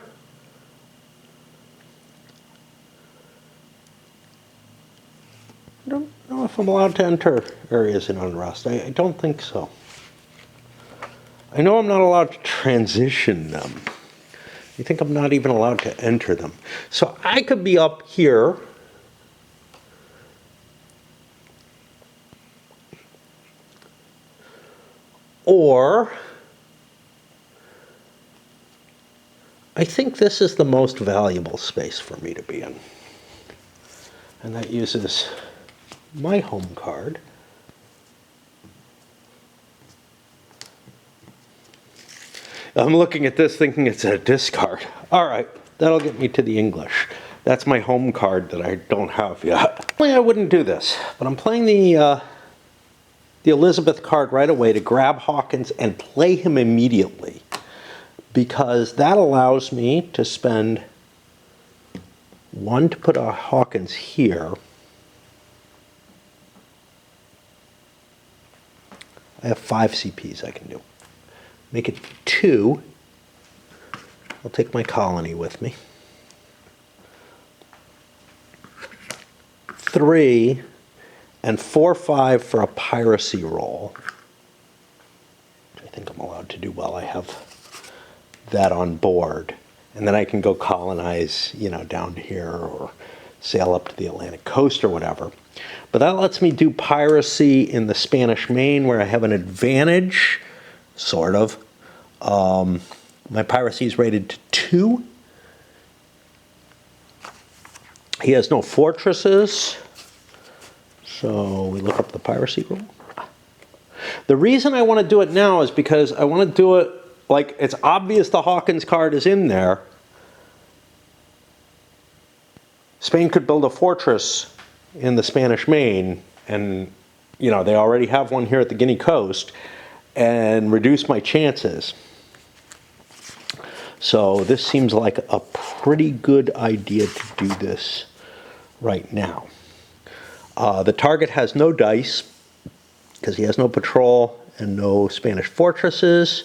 I don't know if I'm allowed to enter areas in unrest. I don't think so. I know I'm not allowed to transition them. I think I'm not even allowed to enter them. So I could be up here. Or I think this is the most valuable space for me to be in. And that uses my home card. I'm looking at this thinking it's a discard. All right, that'll get me to the English. That's my home card that I don't have yet. Well, I wouldn't do this, but I'm playing the Elizabeth card right away to grab Hawkins and play him immediately, because that allows me to spend 1 to put a Hawkins here. I have 5 CPs I can do. Make it 2. I'll take my colony with me. 3 and 4/5 for a piracy roll. I think I'm allowed to do well. I have that on board. And then I can go colonize, down here or sail up to the Atlantic coast or whatever. But that lets me do piracy in the Spanish Main where I have an advantage, sort of. My piracy is rated to 2. He has no fortresses. So we look up the piracy rule. The reason I want to do it now is because I want to do it like it's obvious the Hawkins card is in there. Spain could build a fortress in the Spanish Main, and they already have one here at the Guinea coast, and reduce my chances. So this seems like a pretty good idea to do this right now. The target has no dice because he has no patrol and no Spanish fortresses.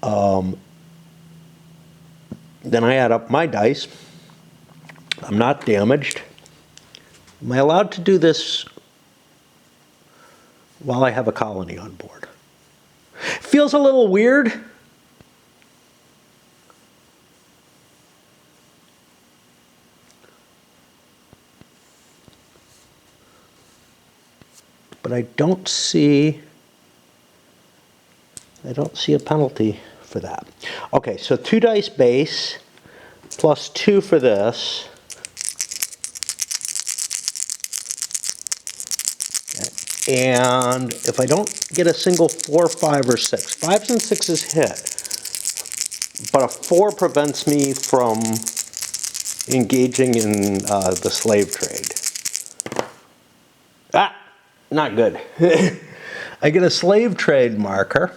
Then I add up my dice. I'm not damaged. Am I allowed to do this while I have a colony on board? Feels a little weird. But I don't see a penalty for that. Okay, so 2 dice base plus 2 for this. And if I don't get a single 4, 5, or 6, 5s and 6s hit, but a 4 prevents me from engaging in the slave trade. Ah, not good. I get a slave trade marker.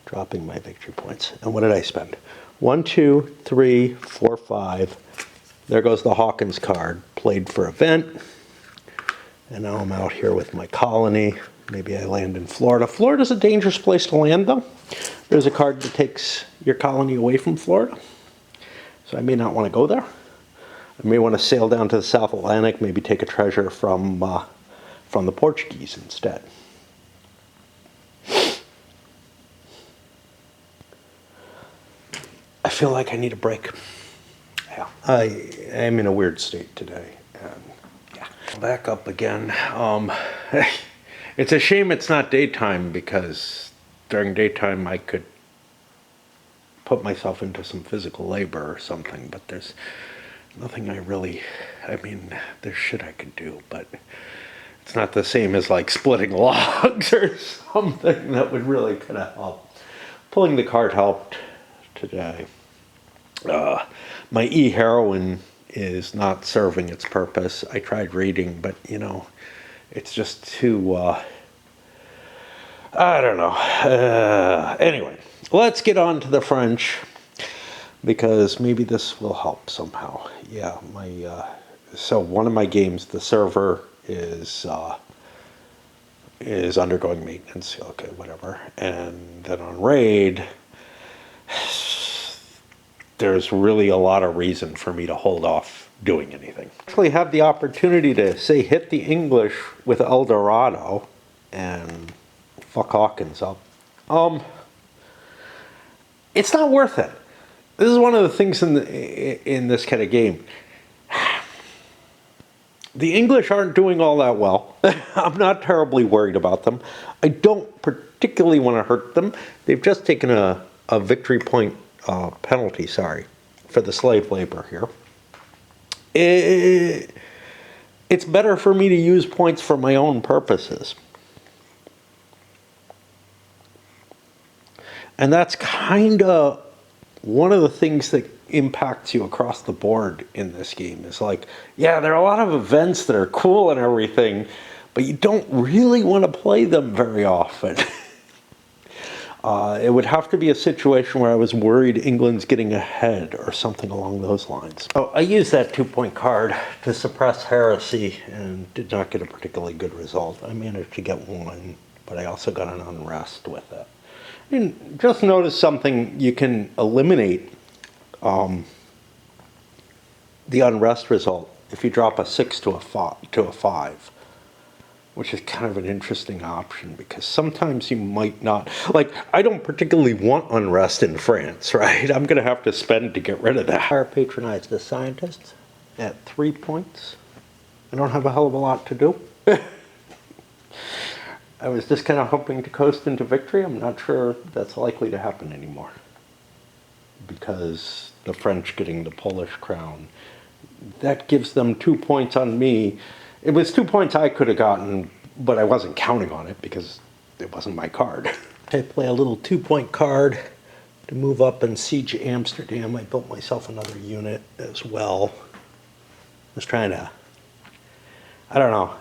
Dropping my victory points. And what did I spend? 1, 2, 3, 4, 5. There goes the Hawkins card. Played for event. And now I'm out here with my colony. Maybe I land in Florida. Florida's a dangerous place to land, though. There's a card that takes your colony away from Florida. So I may not want to go there. I may want to sail down to the South Atlantic, maybe take a treasure from the Portuguese instead. I feel like I need a break. Yeah, I am in a weird state today. And yeah, back up again. It's a shame it's not daytime, because during daytime I could put myself into some physical labor or something, but there's nothing there's shit I could do, but it's not the same as like splitting logs or something that would really kind of help. Pulling the card helped today. My e-heroin is not serving its purpose. I tried reading, but it's just too, I don't know. Anyway, let's get on to the French, because maybe this will help somehow. Yeah, so one of my games, the server is undergoing maintenance. Okay, whatever. And then on raid, there's really a lot of reason for me to hold off doing anything. Actually have the opportunity to, say, hit the English with El Dorado and fuck Hawkins up. It's not worth it. This is one of the things in this kind of game. The English aren't doing all that well. I'm not terribly worried about them. I don't particularly want to hurt them. They've just taken a victory point penalty, for the slave labor here. It's better for me to use points for my own purposes. And that's kind of one of the things that impacts you across the board in this game. Is like, yeah, there are a lot of events that are cool and everything, but you don't really want to play them very often. It would have to be a situation where I was worried England's getting ahead or something along those lines. Oh, I used that 2-point card to suppress heresy and did not get a particularly good result. I managed to get 1, but I also got an unrest with it. And just notice something: you can eliminate the unrest result if you drop a 6 to a 5. Which is kind of an interesting option, because sometimes you might not, like, I don't particularly want unrest in France, right? I'm going to have to spend to get rid of that. I patronize the scientists at 3 points. I don't have a hell of a lot to do. I was just kind of hoping to coast into victory. I'm not sure that's likely to happen anymore, because the French getting the Polish crown, that gives them 2 points on me. It was 2 points I could have gotten, but I wasn't counting on it because it wasn't my card. I play a little 2-point card to move up and siege Amsterdam. I built myself another unit as well. I was trying to, I don't know,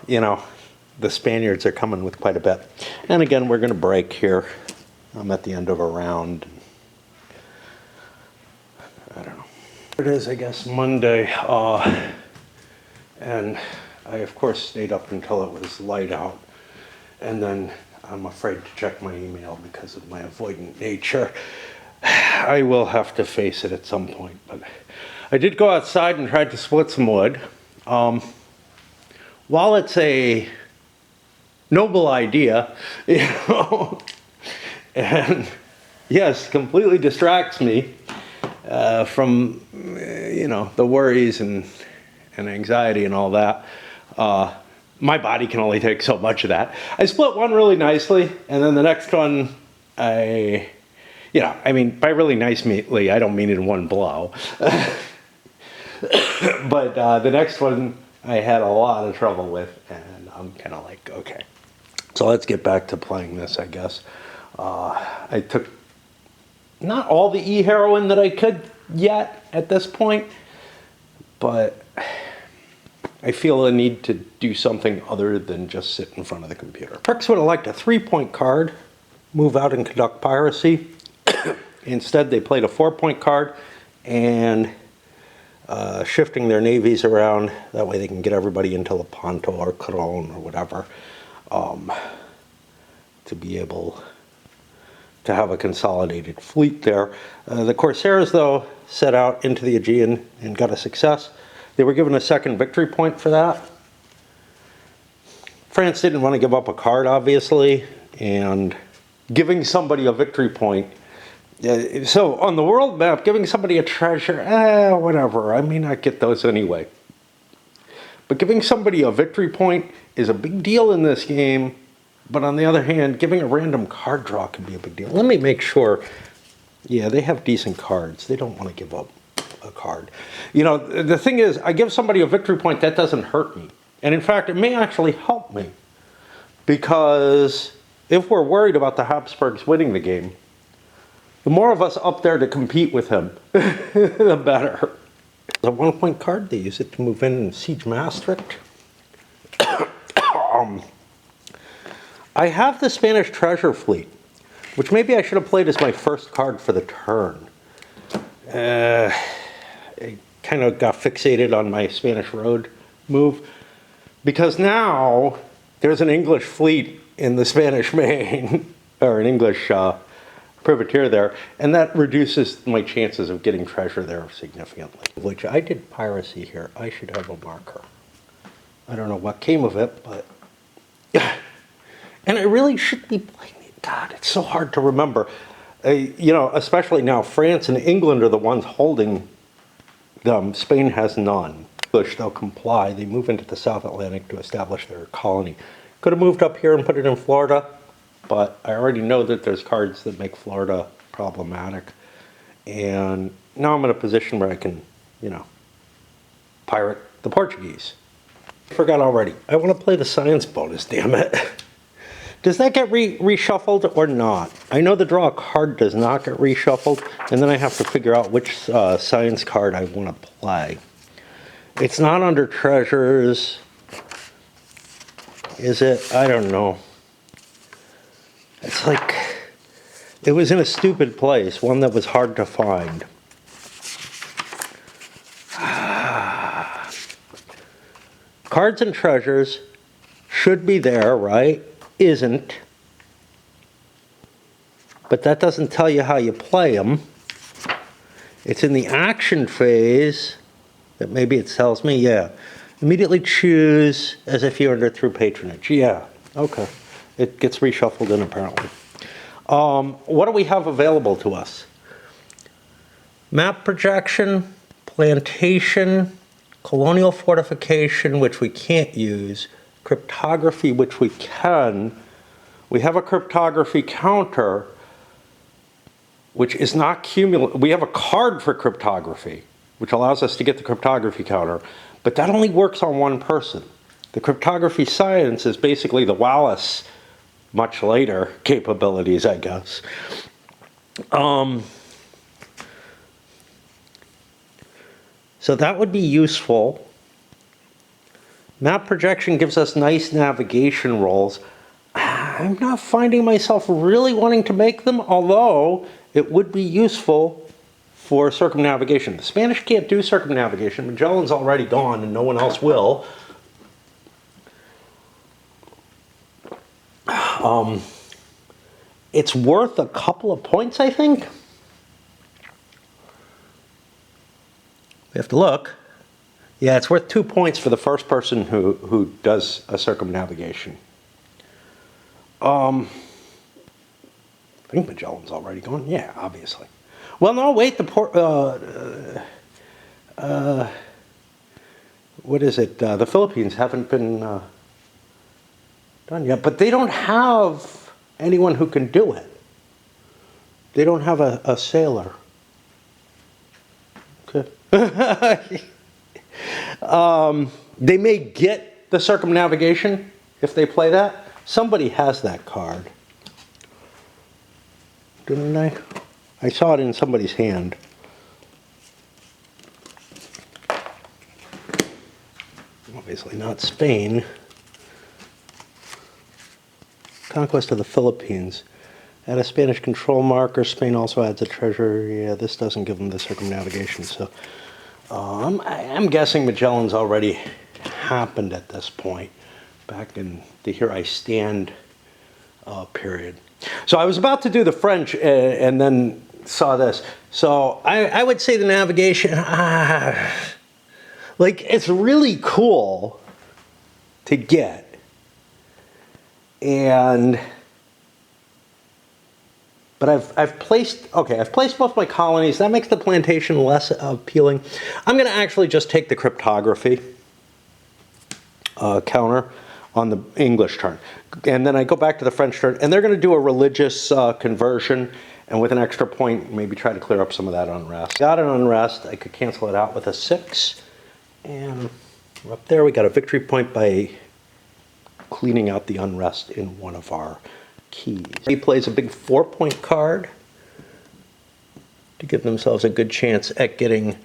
the Spaniards are coming with quite a bit. And again, we're going to break here. I'm at the end of a round. I don't know. It is, I guess, Monday. And I, of course, stayed up until it was light out, and then I'm afraid to check my email because of my avoidant nature. I will have to face it at some point. But I did go outside and tried to split some wood. While it's a noble idea, you know, and yes, completely distracts me from, you know, the worries and anxiety and all that. My body can only take so much of that. I split one really nicely, and then the next one, I mean, by really nicely, I don't mean in one blow. But the next one I had a lot of trouble with, and I'm kind of like, okay. So let's get back to playing this, I guess. I took not all the e-heroin that I could yet at this point, but I feel a need to do something other than just sit in front of the computer. Turks would have liked a 3-point card, move out and conduct piracy. Instead, they played a 4-point card and shifting their navies around. That way they can get everybody into Lepanto or Cologne or whatever to be able to have a consolidated fleet there. The Corsairs, though, set out into the Aegean and got a success. They were given a second victory point for that. France didn't want to give up a card, obviously, and giving somebody a victory point. So on the world map, giving somebody a treasure, whatever. I may not get those anyway. But giving somebody a victory point is a big deal in this game. But on the other hand, giving a random card draw can be a big deal. Let me make sure. Yeah, they have decent cards. They don't want to give up a card. You know, the thing is, I give somebody a victory point, that doesn't hurt me. And in fact, it may actually help me. Because if we're worried about the Habsburgs winning the game, the more of us up there to compete with him, the better. The 1-point card, they use it to move in and siege Maastricht. I have the Spanish treasure fleet, which maybe I should have played as my first card for the turn. I kind of got fixated on my Spanish road move, because now there's an English fleet in the Spanish Main, or an English privateer there, and that reduces my chances of getting treasure there significantly. Which I did piracy here. I should have a marker. I don't know what came of it, but... And I really should be playing it. God, it's so hard to remember. You know, especially now, France and England are the ones holding them. Spain has none. English, they'll comply. They move into the South Atlantic to establish their colony. Could have moved up here and put it in Florida, but I already know that there's cards that make Florida problematic. And now I'm in a position where I can, you know, pirate the Portuguese. I forgot already. I want to play the science bonus, damn it. Does that get reshuffled or not? I know the draw a card does not get reshuffled, and then I have to figure out which science card I want to play. It's not under treasures. Is it? I don't know. It's like, it was in a stupid place, one that was hard to find. Cards and treasures should be there, right? Isn't. But that doesn't tell you how you play them. It's in the action phase that maybe it tells me, yeah. Immediately choose as if you're under through patronage. Yeah, okay. It gets reshuffled in apparently. What do we have available to us? Map projection, plantation, colonial fortification, which we can't use, cryptography, which we can. We have a cryptography counter, which is not cumulative. We have a card for cryptography, which allows us to get the cryptography counter, but that only works on one person. The cryptography science is basically the Wallace, much later, capabilities, I guess. So that would be useful. Map projection gives us nice navigation rolls. I'm not finding myself really wanting to make them, although it would be useful for circumnavigation. The Spanish can't do circumnavigation. Magellan's already gone and no one else will. It's worth a couple of points, I think. We have to look. Yeah, it's worth 2 points for the first person who does a circumnavigation. I think Magellan's already gone. Yeah, obviously. Well, no, wait. What is it? The Philippines haven't been done yet, but they don't have anyone who can do it. They don't have a sailor. Okay. They may get the circumnavigation if they play that. Somebody has that card. Didn't I? I saw it in somebody's hand. Obviously not Spain. Conquest of the Philippines. Add a Spanish control marker. Spain also adds a treasure. Yeah, this doesn't give them the circumnavigation. So I'm guessing Magellan's already happened at this point, back in the Here I Stand period. So I was about to do the French and then saw this. So I would say the navigation, like, it's really cool to get. But I've placed both my colonies. That makes the plantation less appealing. I'm going to actually just take the cryptography counter on the English turn. And then I go back to the French turn, and they're going to do a religious conversion, and with an extra point, maybe try to clear up some of that unrest. Got an unrest. I could cancel it out with a 6. And up there, we got a victory point by cleaning out the unrest in one of our keys. He plays a big 4-point card to give themselves a good chance at getting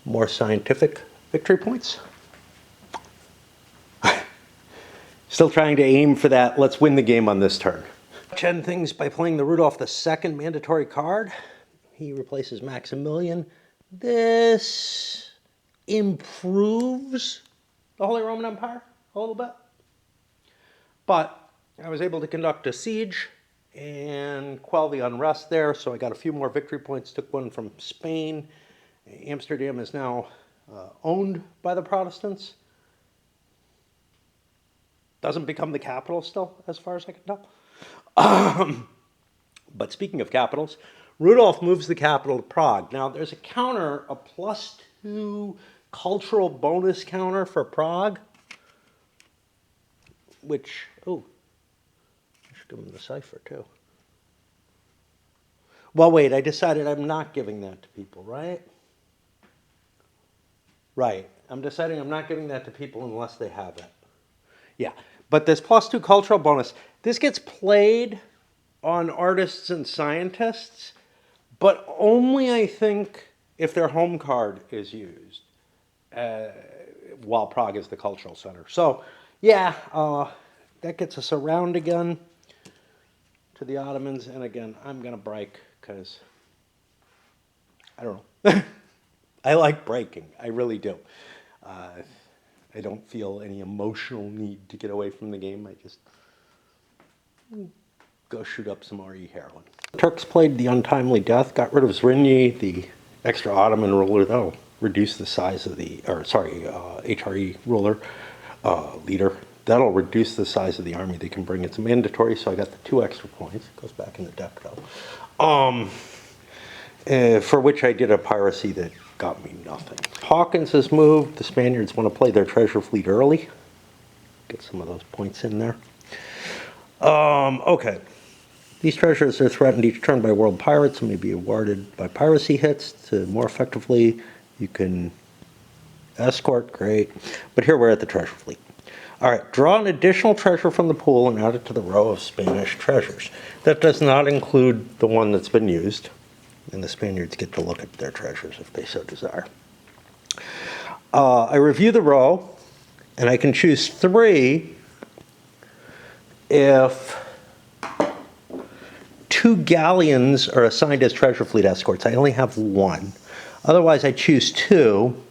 more scientific victory points. Still trying to aim for that. Let's win the game on this turn. End things by playing the Rudolph II mandatory card. He replaces Maximilian. This improves the Holy Roman Empire a little bit. But I was able to conduct a siege and quell the unrest there, so I got a few more victory points, took one from Spain. Amsterdam is now owned by the Protestants. Doesn't become the capital still, as far as I can tell. But speaking of capitals, Rudolph moves the capital to Prague. Now, there's a counter, a +2 cultural bonus counter for Prague, which, oh, I should give him the cipher, too. Well, wait, I decided I'm not giving that to people, right? Right, I'm deciding I'm not giving that to people unless they have it. Yeah, but this +2 cultural bonus, this gets played on artists and scientists, but only, I think, if their home card is used, while Prague is the cultural center. So, yeah, that gets us around again to the Ottomans. And again, I'm going to break because, I don't know. I like breaking. I really do. I don't feel any emotional need to get away from the game. I just go shoot up some RE heroin. The Turks played the Untimely Death, got rid of Zrinyi, the extra Ottoman ruler. That'll reduce the size of the, HRE ruler, leader. That'll reduce the size of the army they can bring. It's mandatory, so I got the 2 extra points. It goes back in the deck, though. For which I did a piracy that got me nothing. Hawkins has moved. The Spaniards want to play their treasure fleet early. Get some of those points in there. Okay. These treasures are threatened each turn by world pirates and may be awarded by piracy hits. To more effectively, you can escort, great. But here we're at the treasure fleet. All right, draw an additional treasure from the pool and add it to the row of Spanish treasures. That does not include the one that's been used, and the Spaniards get to look at their treasures if they so desire. I review the row, and I can choose 3 if 2 galleons are assigned as treasure fleet escorts. I only have 1. Otherwise, I choose 2.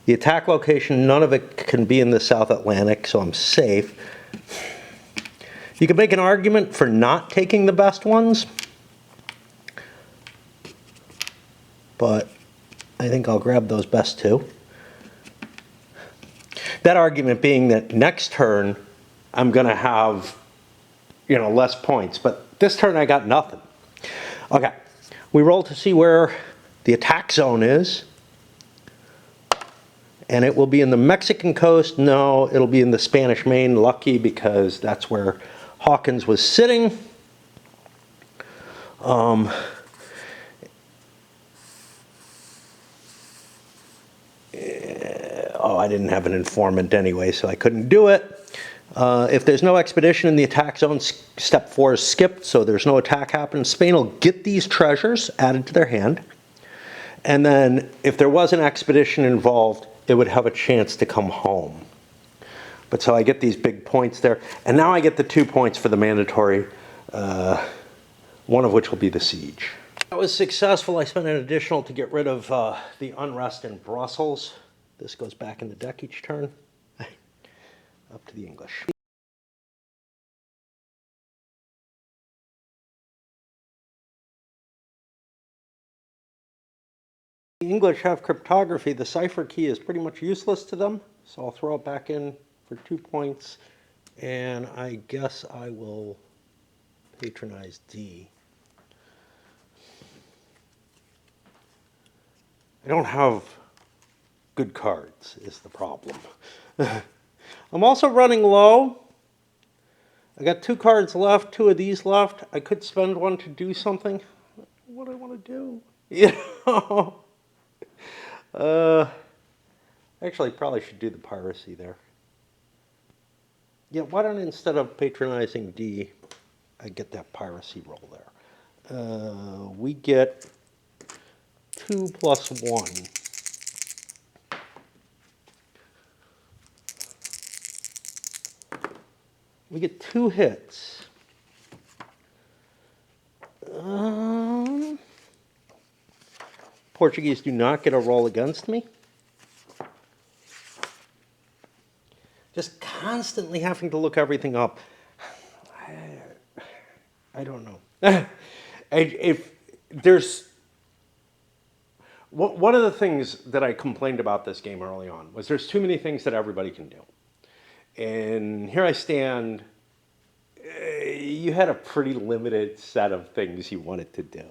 The attack location, none of it can be in the South Atlantic, so I'm safe. You can make an argument for not taking the best ones. but I think I'll grab those best two. That argument being that next turn I'm going to have, less points, but this turn I got nothing. Okay, we roll to see where the attack zone is, and it will be in the Mexican coast. No, it'll be in the Spanish Main. Lucky, because that's where Hawkins was sitting. I didn't have an informant anyway, so I couldn't do it. If there's no expedition in the attack zone, step 4 is skipped, so there's no attack happening. Spain will get these treasures added to their hand, and then if there was an expedition involved, it would have a chance to come home. But so I get these big points there, and now I get the 2 points for the mandatory, one of which will be the siege. That was successful. I spent an additional to get rid of the unrest in Brussels. This goes back in the deck each turn. Up to the English. The English have cryptography. The cipher key is pretty much useless to them, so I'll throw it back in for 2 points, and I guess I will patronize D. I don't have good cards, is the problem. I'm also running low. I got 2 cards left, 2 of these left. I could spend one to do something. What do I want to do? Actually, probably should do the piracy there. Yeah, why don't, instead of patronizing D, I get that piracy roll there. We get 2 plus 1. We get 2 hits. Portuguese do not get a roll against me. Just constantly having to look everything up. I don't know. If there's one of the things that I complained about this game early on was there's too many things that everybody can do. And here I stand, you had a pretty limited set of things you wanted to do.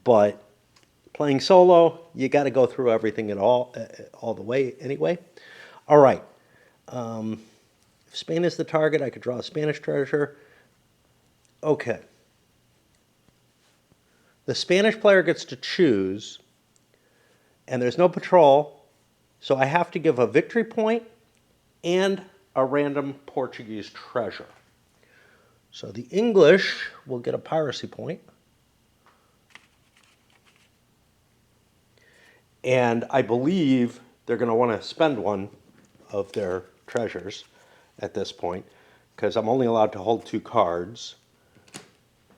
But playing solo, you got to go through everything at all the way anyway. All right. If Spain is the target, I could draw a Spanish treasure. Okay. The Spanish player gets to choose, and there's no patrol, so I have to give a victory point and a random Portuguese treasure. So the English will get a piracy point. And I believe they're going to want to spend one of their treasures at this point, because I'm only allowed to hold 2 cards,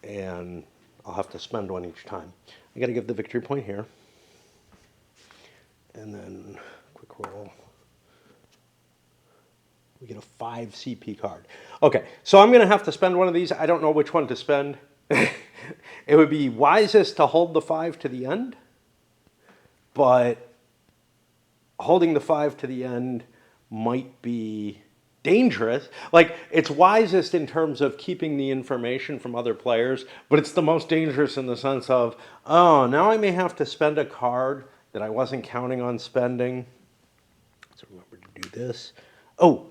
and I'll have to spend one each time. I got to give the victory point here. And then quick roll. We get a 5 CP card. Okay, so I'm going to have to spend one of these. I don't know which one to spend. It would be wisest to hold the 5 to the end, but holding the 5 to the end might be dangerous. Like, it's wisest in terms of keeping the information from other players, but it's the most dangerous in the sense of, oh, now I may have to spend a card that I wasn't counting on spending. Let's remember to do this. Oh,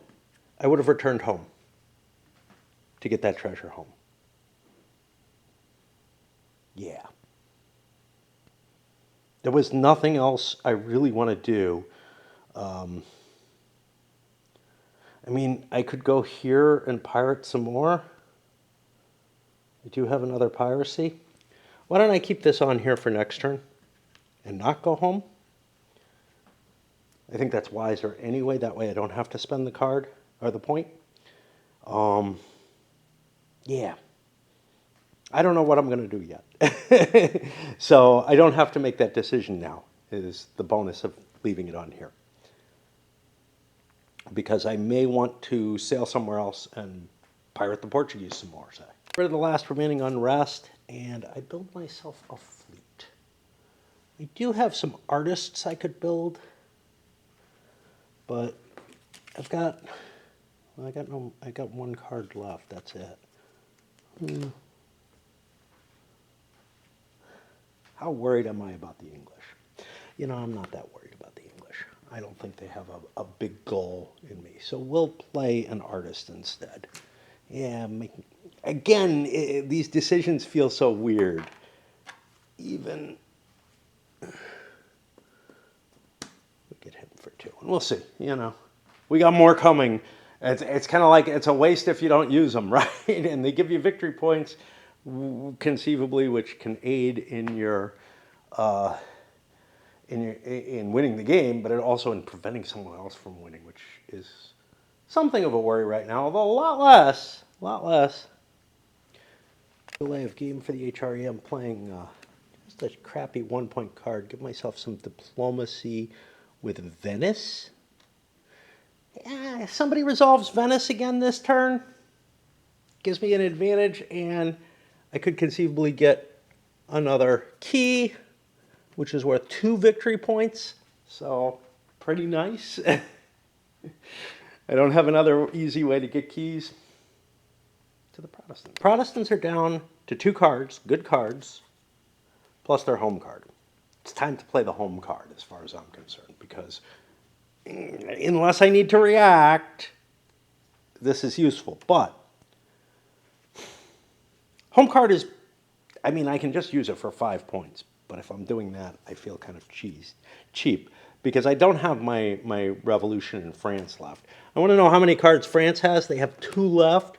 I would have returned home to get that treasure home. Yeah. There was nothing else I really want to do. I mean, I could go here and pirate some more. I do have another piracy. Why don't I keep this on here for next turn and not go home? I think that's wiser anyway. That way I don't have to spend the card or the point. Yeah. I don't know what I'm going to do yet. So I don't have to make that decision now, is the bonus of leaving it on here. Because I may want to sail somewhere else and pirate the Portuguese some more, say. Rid of the last remaining unrest, and I build myself a fleet. I do have some artists I could build, but well, I got one card left, that's it. How worried am I about the English? You know, I'm not that worried about the English. I don't think they have a big goal in me. So we'll play an artist instead. Yeah, again, these decisions feel so weird. Even we get him for 2, and we'll see. You know, we got more coming. It's kind of like it's a waste if you don't use them, right? And they give you victory points, conceivably, which can aid in your in winning the game, but also in preventing someone else from winning, which is something of a worry right now. Although a lot less. Delay of game for the HRE. I'm playing just a crappy 1-point card. Give myself some diplomacy with Venice. Yeah, if somebody resolves Venice again this turn, gives me an advantage, and I could conceivably get another key, which is worth 2 victory points. So pretty nice. I don't have another easy way to get keys. To the Protestants. Protestants are down to 2 cards, good cards, plus their home card. It's time to play the home card as far as I'm concerned, because unless I need to react, this is useful. But home card is, I mean, I can just use it for 5 points, but if I'm doing that, I feel kind of cheap, because I don't have my revolution in France left. I want to know how many cards France has. They have 2 left.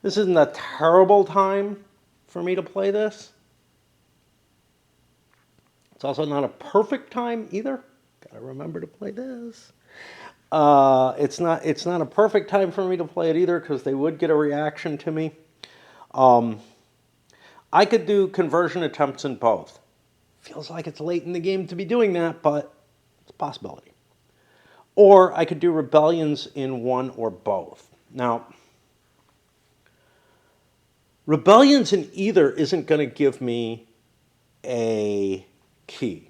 This isn't a terrible time for me to play this. It's also not a perfect time either. Gotta remember to play this. It's not a perfect time for me to play it either, because they would get a reaction to me. I could do conversion attempts in both. Feels like it's late in the game to be doing that, but it's a possibility. Or I could do rebellions in one or both. Now, rebellions in either isn't going to give me a key.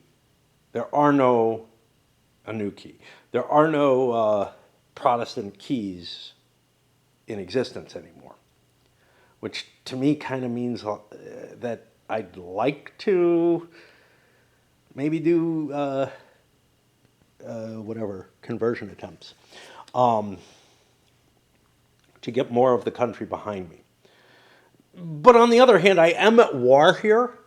There are no, a new key. There are no Protestant keys in existence anymore, which to me kind of means that I'd like to maybe do whatever, conversion attempts to get more of the country behind me. But on the other hand, I am at war here,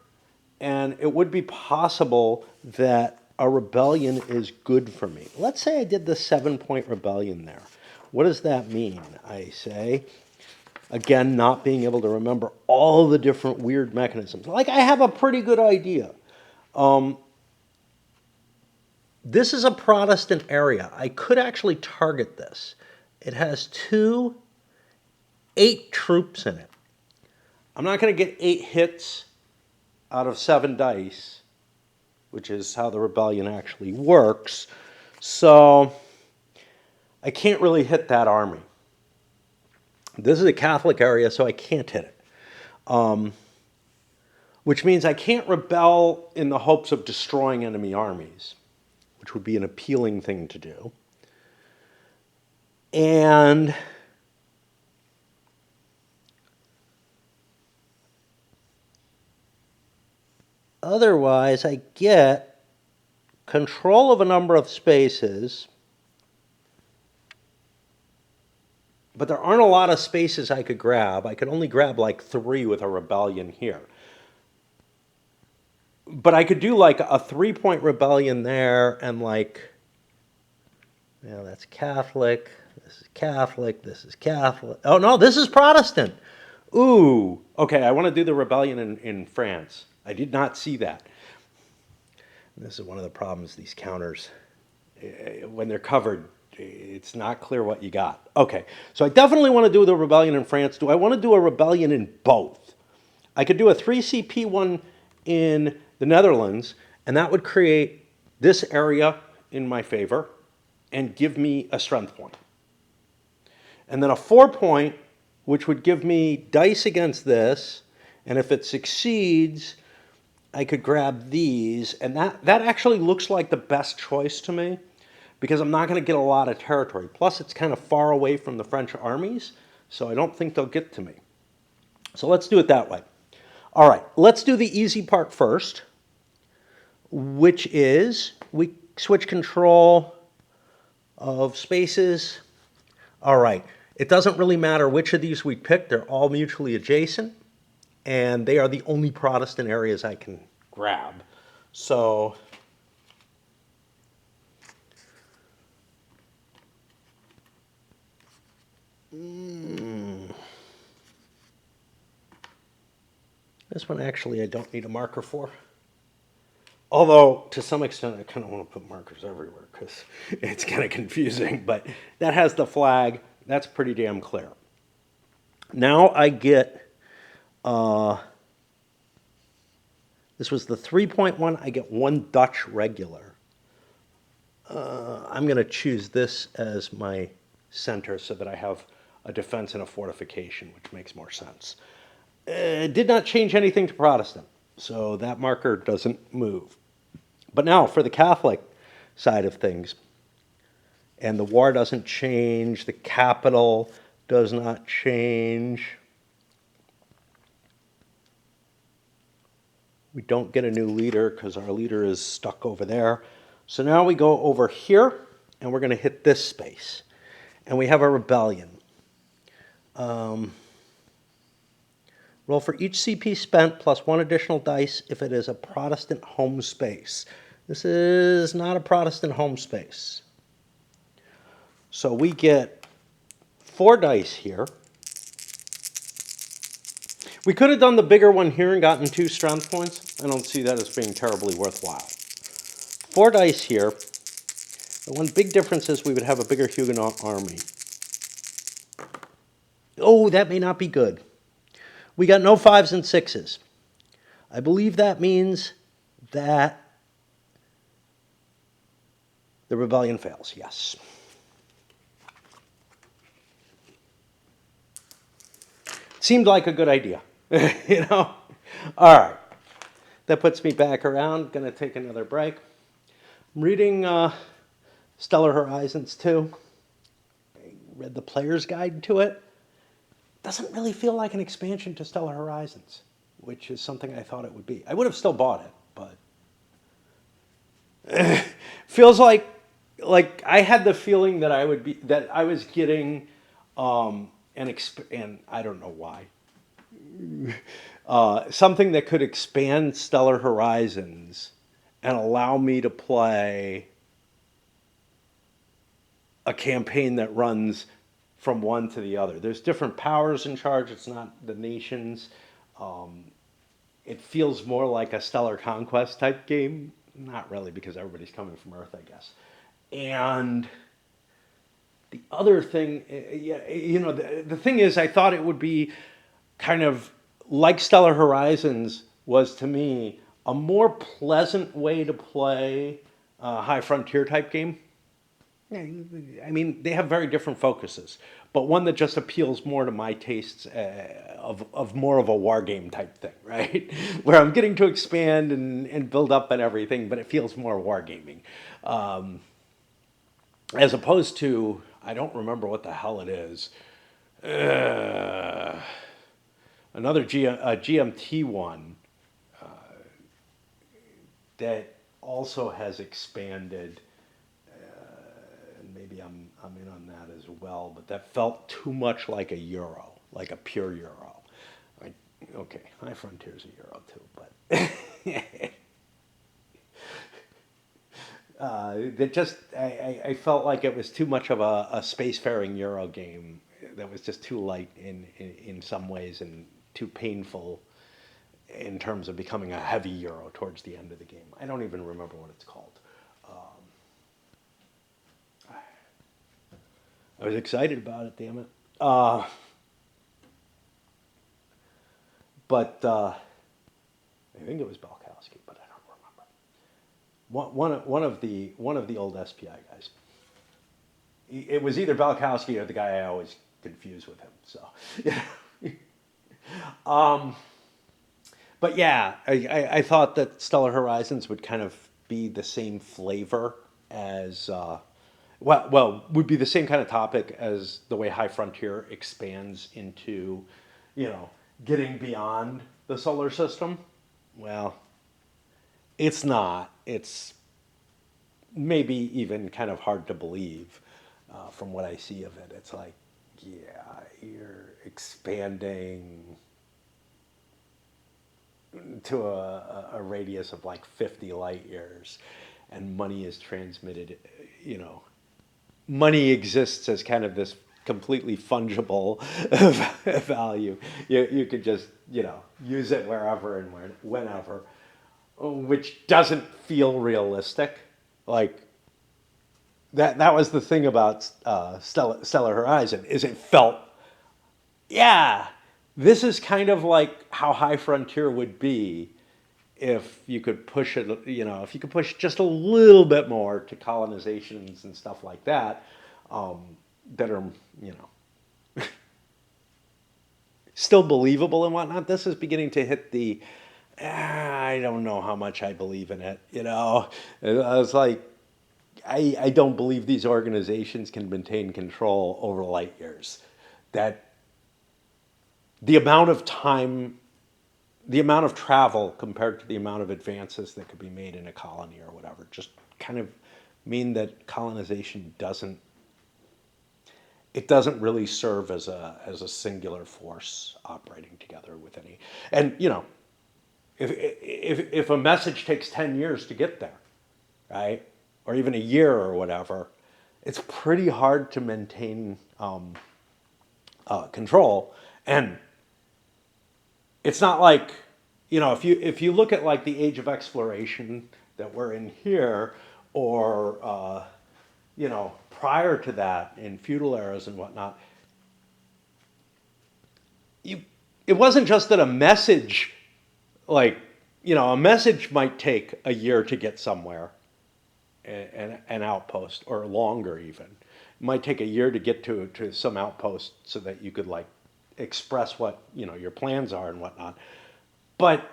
and it would be possible that a rebellion is good for me. Let's say I did the 7-point rebellion there. What does that mean? I say, again, not being able to remember all the different weird mechanisms. Like, I have a pretty good idea. This is a Protestant area. I could actually target this. It has 8 troops in it. I'm not going to get 8 hits out of 7 dice, which is how the rebellion actually works. So I can't really hit that army. This is a Catholic area, so I can't hit it. Which means I can't rebel in the hopes of destroying enemy armies, which would be an appealing thing to do. And otherwise, I get control of a number of spaces, but there aren't a lot of spaces I could grab. I could only grab like 3 with a rebellion here. But I could do like a 3-point rebellion there, and like, you know, that's Catholic, this is Catholic, this is Catholic. Oh no, this is Protestant. Ooh, okay, I want to do the rebellion in France. I did not see that. This is one of the problems, these counters. When they're covered, it's not clear what you got. Okay, so I definitely want to do the rebellion in France. Do I want to do a rebellion in both? I could do a 3 CP one in the Netherlands, and that would create this area in my favor and give me a strength point. And then a 4-point, which would give me dice against this, and if it succeeds, I could grab these, and that actually looks like the best choice to me because I'm not going to get a lot of territory. Plus, it's kind of far away from the French armies, so I don't think they'll get to me. So let's do it that way. All right, let's do the easy part first, which is we switch control of spaces. All right, it doesn't really matter which of these we pick. They're all mutually adjacent, and they are the only Protestant areas I can grab. So this one actually I don't need a marker for. Although, to some extent, I kind of want to put markers everywhere because it's kind of confusing. But that has the flag. That's pretty damn clear. Now I get, this was the 3.1. I get one Dutch regular. I'm going to choose this as my center so that I have a defense and a fortification, which makes more sense. It did not change anything to Protestant, so that marker doesn't move. But now for the Catholic side of things, and the war doesn't change, the capital does not change. We don't get a new leader because our leader is stuck over there. So now we go over here, and we're going to hit this space. And we have a rebellion. Roll for each CP spent plus one additional dice if it is a Protestant home space. This is not a Protestant home space. So we get 4 dice here. We could have done the bigger one here and gotten 2 strength points. I don't see that as being terribly worthwhile. 4 dice here. The one big difference is we would have a bigger Huguenot army. Oh, that may not be good. We got no 5s and 6s. I believe that means that the rebellion fails, yes. Seemed like a good idea, you know? All right, that puts me back around. Gonna take another break. I'm reading Stellar Horizons 2. I read the player's guide to it. Doesn't really feel like an expansion to Stellar Horizons, which is something I thought it would be. I would have still bought it, but feels like I had the feeling that I was getting and I don't know why something that could expand Stellar Horizons and allow me to play a campaign that runs from one to the other. There's different powers in charge. It's not the nations. It feels more like a Stellar Conquest type game. Not really, because everybody's coming from Earth, I guess. And the other thing, the thing is, I thought it would be kind of like Stellar Horizons was to me a more pleasant way to play a High Frontier type game. I mean, they have very different focuses, but one that just appeals more to my tastes of more of a war game type thing, right? Where I'm getting to expand and build up and everything, but it feels more wargaming. As opposed to, I don't remember what the hell it is. Another GMT one that also has expanded. Maybe I'm in on that as well, but that felt too much like a Euro, like a pure Euro. Okay, High Frontier's a Euro too, but I felt like it was too much of a spacefaring Euro game that was just too light in some ways and too painful in terms of becoming a heavy Euro towards the end of the game. I don't even remember what it's called. I was excited about it, damn it. But I think it was Balkowski, but I don't remember. One of the old SPI guys. It was either Balkowski or the guy I always confuse with him. So, yeah. But But yeah, I thought that Stellar Horizons would kind of be the same flavor as would be the same kind of topic as the way High Frontier expands into, you know, getting beyond the solar system. Well, it's not. It's maybe even kind of hard to believe from what I see of it. It's like, yeah, you're expanding to a radius of like 50 light years, and money is transmitted, you know, money exists as kind of this completely fungible value. You could just, you know, use it wherever and whenever, which doesn't feel realistic. Like that was the thing about Stellar Horizon is it felt, yeah, this is kind of like how High Frontier would be if you could push it, you know, if you could push just a little bit more to colonizations and stuff like that, that are, you know, still believable and whatnot. This is beginning to hit the, I don't know how much I believe in it. You know, I was like, I don't believe these organizations can maintain control over light years. That the amount of time, the amount of travel compared to the amount of advances that could be made in a colony or whatever, just kind of mean that colonization doesn't, it doesn't really serve as a singular force operating together with any. And you know, if a message takes 10 years to get there, right, or even a year or whatever, it's pretty hard to maintain control. And it's not like, you know, if you look at like the age of exploration that we're in here, or you know, prior to that in feudal eras and whatnot, you, it wasn't just that a message, like, you know, a message might take a year to get somewhere, an outpost, or longer even. It might take a year to get to some outpost so that you could like express what, you know, your plans are and whatnot. But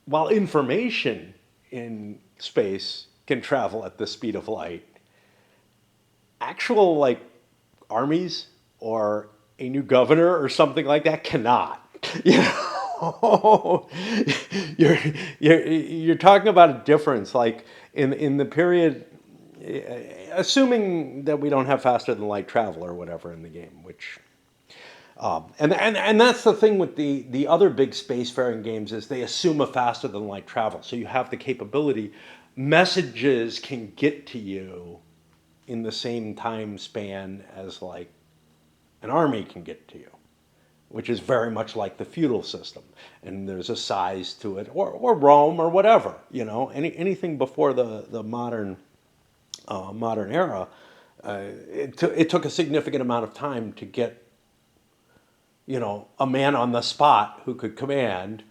while information in space can travel at the speed of light, actual like armies or a new governor or something like that cannot. You know, you're you're talking about a difference. Like in the period, assuming that we don't have faster than light travel or whatever in the game, which and that's the thing with the other big spacefaring games is they assume a faster than light travel. So you have the capability, messages can get to you in the same time span as like an army can get to you, which is very much like the feudal system. And there's a size to it, or Rome or whatever, you know, anything before the modern era. It took a significant amount of time to get, you know, a man on the spot who could command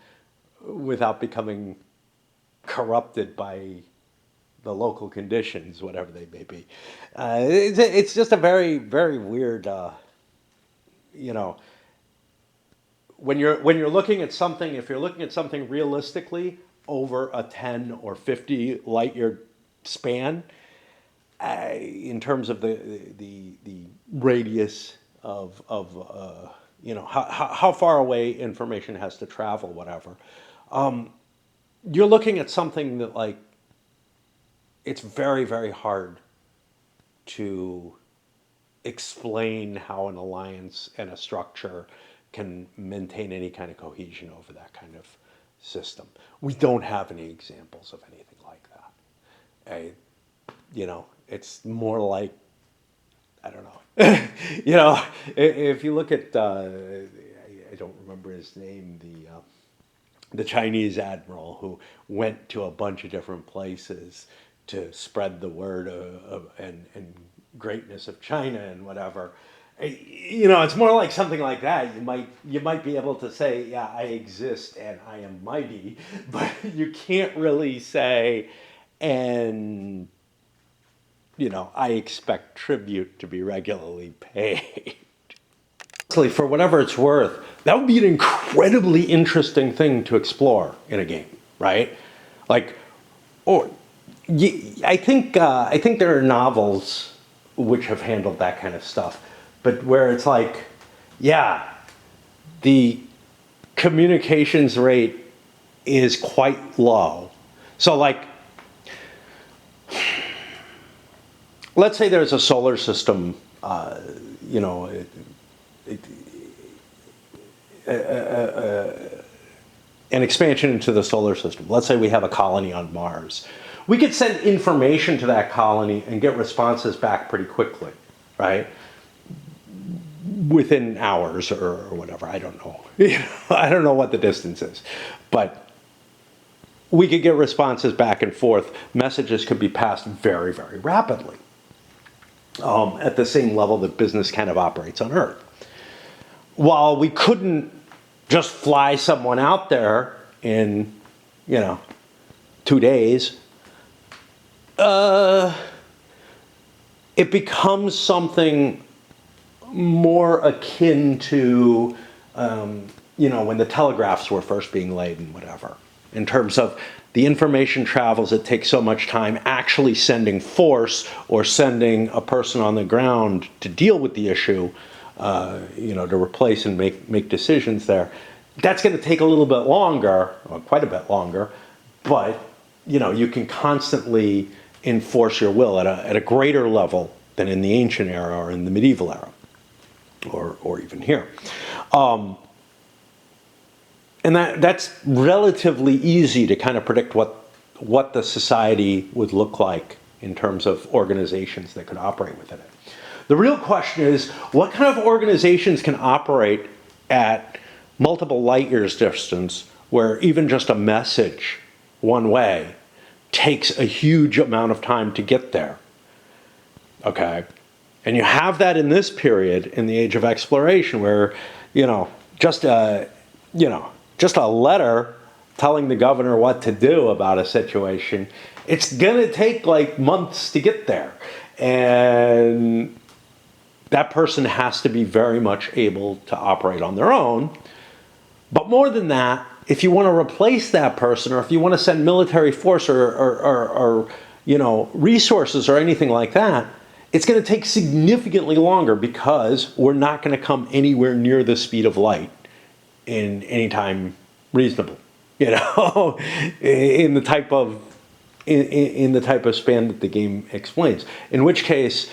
without becoming corrupted by the local conditions, whatever they may be. It's just a very, very weird, you know, when you're looking at something, if you're looking at something realistically over a 10 or 50 light year span, in terms of the radius of you know, how far away information has to travel, whatever. You're looking at something that like it's very, very hard to explain how an alliance and a structure can maintain any kind of cohesion over that kind of system. We don't have any examples of anything like that. You know, it's more like, I don't know. You know, if you look at, I don't remember his name, the Chinese admiral who went to a bunch of different places to spread the word and greatness of China and whatever. You know, it's more like something like that. You might be able to say, yeah, I exist and I am mighty, but you can't really say, and you know, I expect tribute to be regularly paid. For whatever it's worth, that would be an incredibly interesting thing to explore in a game, right? Like, or I think there are novels which have handled that kind of stuff, but where it's like, yeah, the communications rate is quite low. So like, let's say there's a solar system, you know, an expansion into the solar system. Let's say we have a colony on Mars. We could send information to that colony and get responses back pretty quickly, right? Within hours or whatever, I don't know. I don't know what the distance is, but we could get responses back and forth. Messages could be passed very, very rapidly at the same level that business kind of operates on Earth. While we couldn't just fly someone out there in, 2 days, it becomes something more akin to, when the telegraphs were first being laid and whatever, in terms of the information travels, it takes so much time actually sending force or sending a person on the ground to deal with the issue, to replace and make decisions there. That's going to take a little bit longer, or quite a bit longer, but you can constantly enforce your will at a greater level than in the ancient era or in the medieval era, or even here. And that's relatively easy to kind of predict what the society would look like in terms of organizations that could operate within it. The real question is, what kind of organizations can operate at multiple light years distance where even just a message one way takes a huge amount of time to get there? Okay? And you have that in this period, in the age of exploration, where, just a letter telling the governor what to do about a situation, it's gonna take like months to get there. And that person has to be very much able to operate on their own. But more than that, if you want to replace that person, or if you want to send military force or resources or anything like that, it's going to take significantly longer, because we're not going to come anywhere near the speed of light in any time reasonable, in the type of span that the game explains. In which case,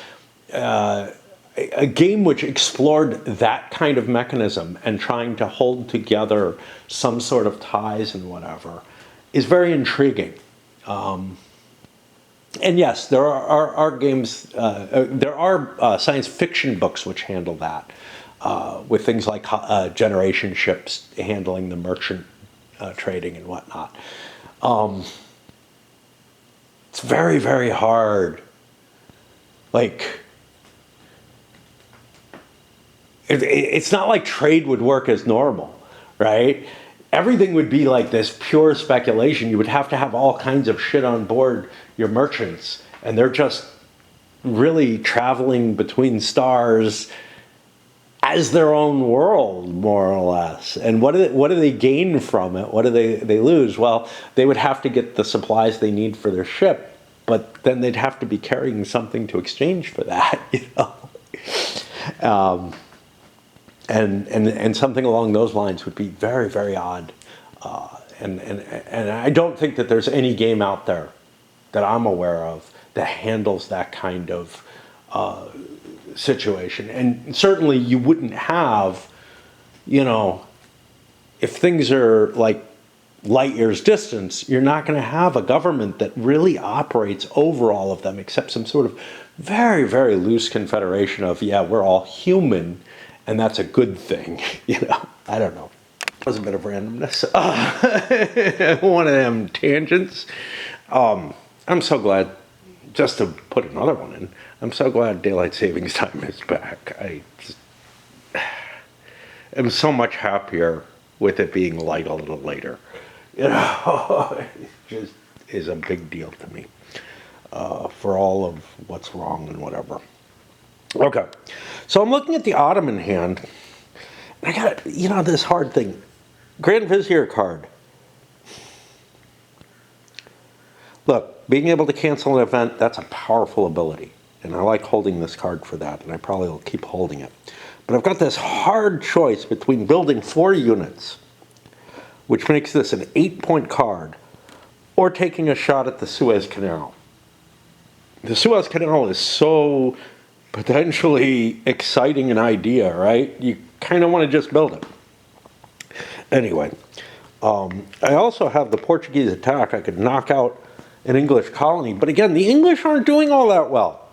a game which explored that kind of mechanism and trying to hold together some sort of ties and whatever is very intriguing. And yes, there are games, there are science fiction books which handle that, with things like generation ships handling the merchant trading and whatnot. It's very, very hard. It's not like trade would work as normal, right? Everything would be like this pure speculation. You would have to have all kinds of shit on board your merchants, and they're just really traveling between stars as their own world, more or less. And what do they gain from it? What do they lose? Well, they would have to get the supplies they need for their ship, but then they'd have to be carrying something to exchange for that, And something along those lines would be very, very odd. And I don't think that there's any game out there that I'm aware of that handles that kind of situation. And certainly you wouldn't have, if things are like light years distance, you're not going to have a government that really operates over all of them, except some sort of very, very loose confederation of, yeah, we're all human, and that's a good thing, I don't know. It was a bit of randomness. One of them tangents. I'm so glad, just to put another one in, I'm so glad daylight savings time is back. I'm so much happier with it being light a little later. It just is a big deal to me, for all of what's wrong and whatever. Okay, so I'm looking at the Ottoman hand, I got, you know, this hard thing. Grand Vizier card. Look, being able to cancel an event, that's a powerful ability. And I like holding this card for that, and I probably will keep holding it. But I've got this hard choice between building 4 units, which makes this an 8-point card, or taking a shot at the Suez Canal. The Suez Canal is so potentially exciting an idea, right? You kind of want to just build it. Anyway, I also have the Portuguese attack. I could knock out an English colony, but again, the English aren't doing all that well.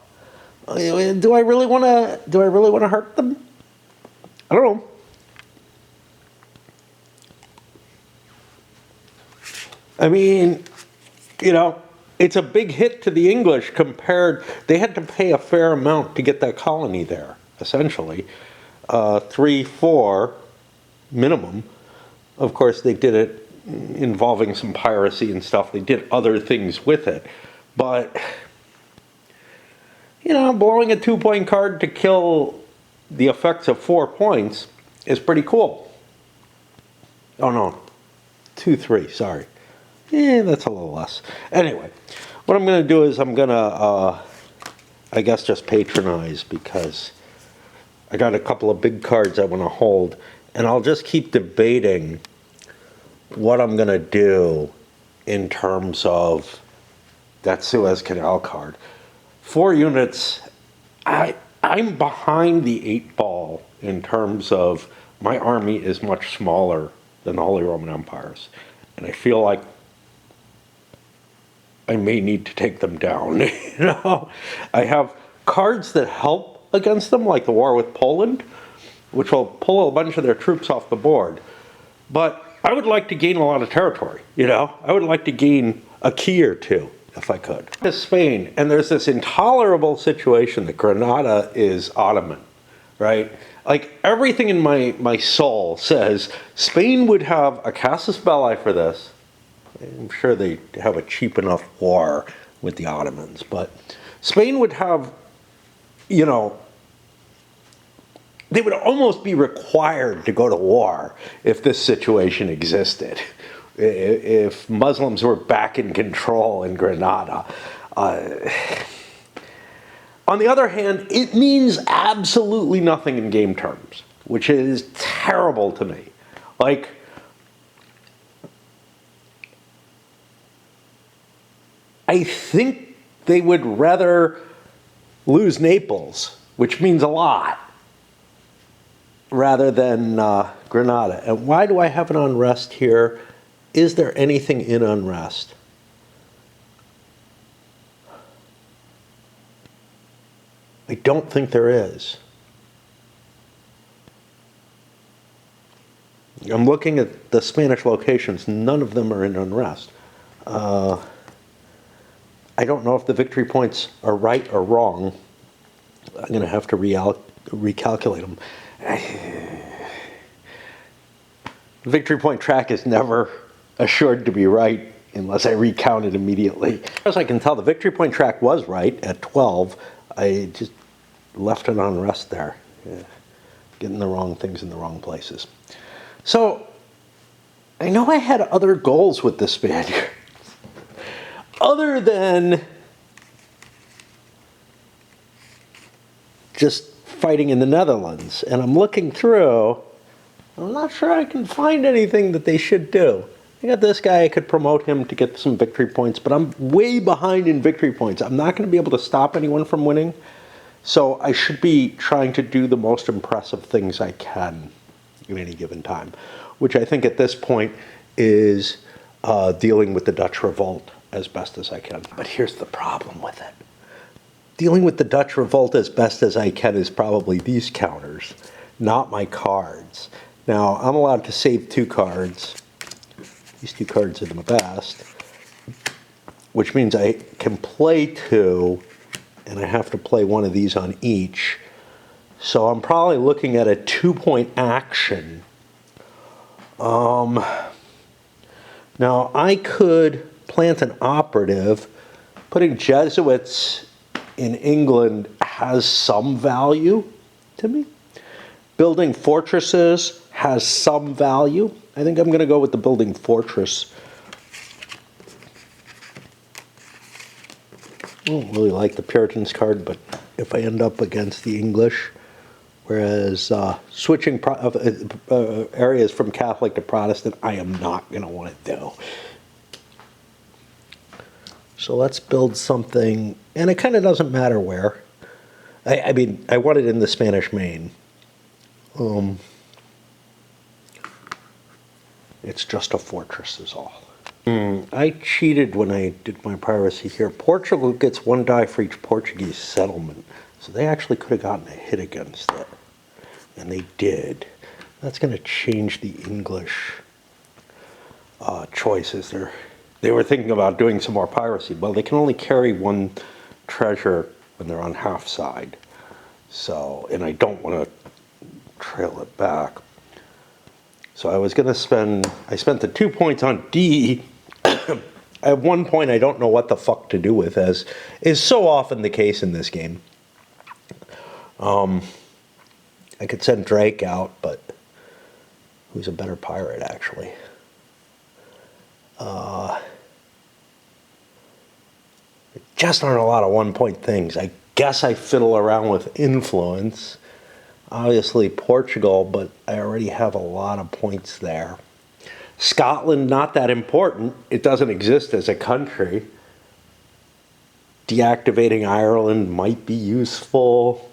Do I really want to hurt them? I don't know. I mean, you know, it's a big hit to the English compared. They had to pay a fair amount to get that colony there, essentially. 3, 4 minimum. Of course, they did it involving some piracy and stuff. They did other things with it. But, you know, blowing a 2-point card to kill the effects of 4 points is pretty cool. Oh no, 2, 3, sorry. That's a little less. Anyway, what I'm going to do is I'm going to, I guess, just patronize, because I got a couple of big cards I want to hold, and I'll just keep debating what I'm going to do in terms of that Suez Canal card. 4 units, I'm behind the 8 ball in terms of my army is much smaller than the Holy Roman Empire's, and I feel like I may need to take them down. You know, I have cards that help against them, like the war with Poland, which will pull a bunch of their troops off the board. But I would like to gain a lot of territory, you know? I would like to gain a key or 2, if I could. It's Spain, and there's this intolerable situation that Granada is Ottoman, right? Like, everything in my soul says Spain would have a casus belli for this. I'm sure they have a cheap enough war with the Ottomans, but Spain would have, you know, they would almost be required to go to war if this situation existed, if Muslims were back in control in Granada. On the other hand, it means absolutely nothing in game terms, which is terrible to me. Like, I think they would rather lose Naples, which means a lot, rather than Granada. And why do I have an unrest here? Is there anything in unrest? I don't think there is. I'm looking at the Spanish locations. None of them are in unrest. I don't know if the victory points are right or wrong. I'm going to have to recalculate them. The victory point track is never assured to be right unless I recount it immediately. As I can tell, the victory point track was right at 12. I just left an unrest there. Getting the wrong things in the wrong places. So, I know I had other goals with the Spaniards. Other than just fighting in the Netherlands. And I'm looking through, I'm not sure I can find anything that they should do. I got this guy, I could promote him to get some victory points, but I'm way behind in victory points. I'm not going to be able to stop anyone from winning. So I should be trying to do the most impressive things I can at any given time, which I think at this point is dealing with the Dutch revolt as best as I can. But here's the problem with it. Dealing with the Dutch revolt as best as I can is probably these counters, not my cards. Now, I'm allowed to save 2 cards. These 2 cards are the best, which means I can play 2, and I have to play 1 of these on each. So I'm probably looking at a 2-point action. Now, I could plant an operative. Putting Jesuits in England has some value to me. building fortresses has some value. I think I'm going to go with the building fortress. I don't really like the Puritans card, but if I end up against the English, whereas switching areas from Catholic to Protestant, I am not going to want to do. So let's build something, and it kind of doesn't matter where. I mean, I want it in the Spanish Main. It's just a fortress is all. I cheated when I did my piracy here. Portugal gets 1 die for each Portuguese settlement. So they actually could have gotten a hit against it. And they did. That's going to change the English choices. They were thinking about doing some more piracy. Well, they can only carry 1 treasure when they're on half side. So, and I don't want to trail it back. So I was going to I spent the 2 points on D. At 1 point, I don't know what the fuck to do with, as is so often the case in this game. I could send Drake out, but who's a better pirate, actually? There just aren't a lot of 1 point things. I guess I fiddle around with influence. Obviously Portugal, but I already have a lot of points there. Scotland, not that important. It doesn't exist as a country. Deactivating Ireland might be useful.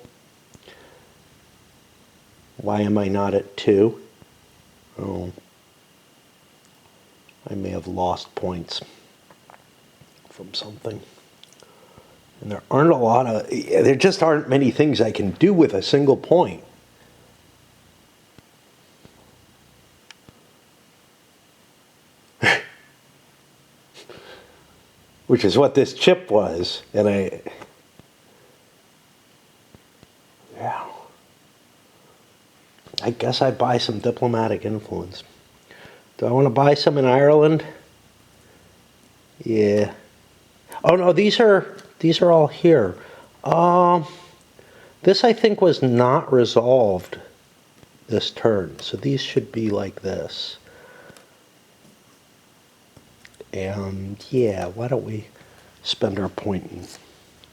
Why am I not at 2? Oh, I may have lost points from something. And there just aren't many things I can do with a single point. Which is what this chip was. And I guess I buy some diplomatic influence. Do I want to buy some in Ireland? Yeah. Oh no, these are all here. This I think was not resolved this turn, so these should be like this. And yeah, why don't we spend our point?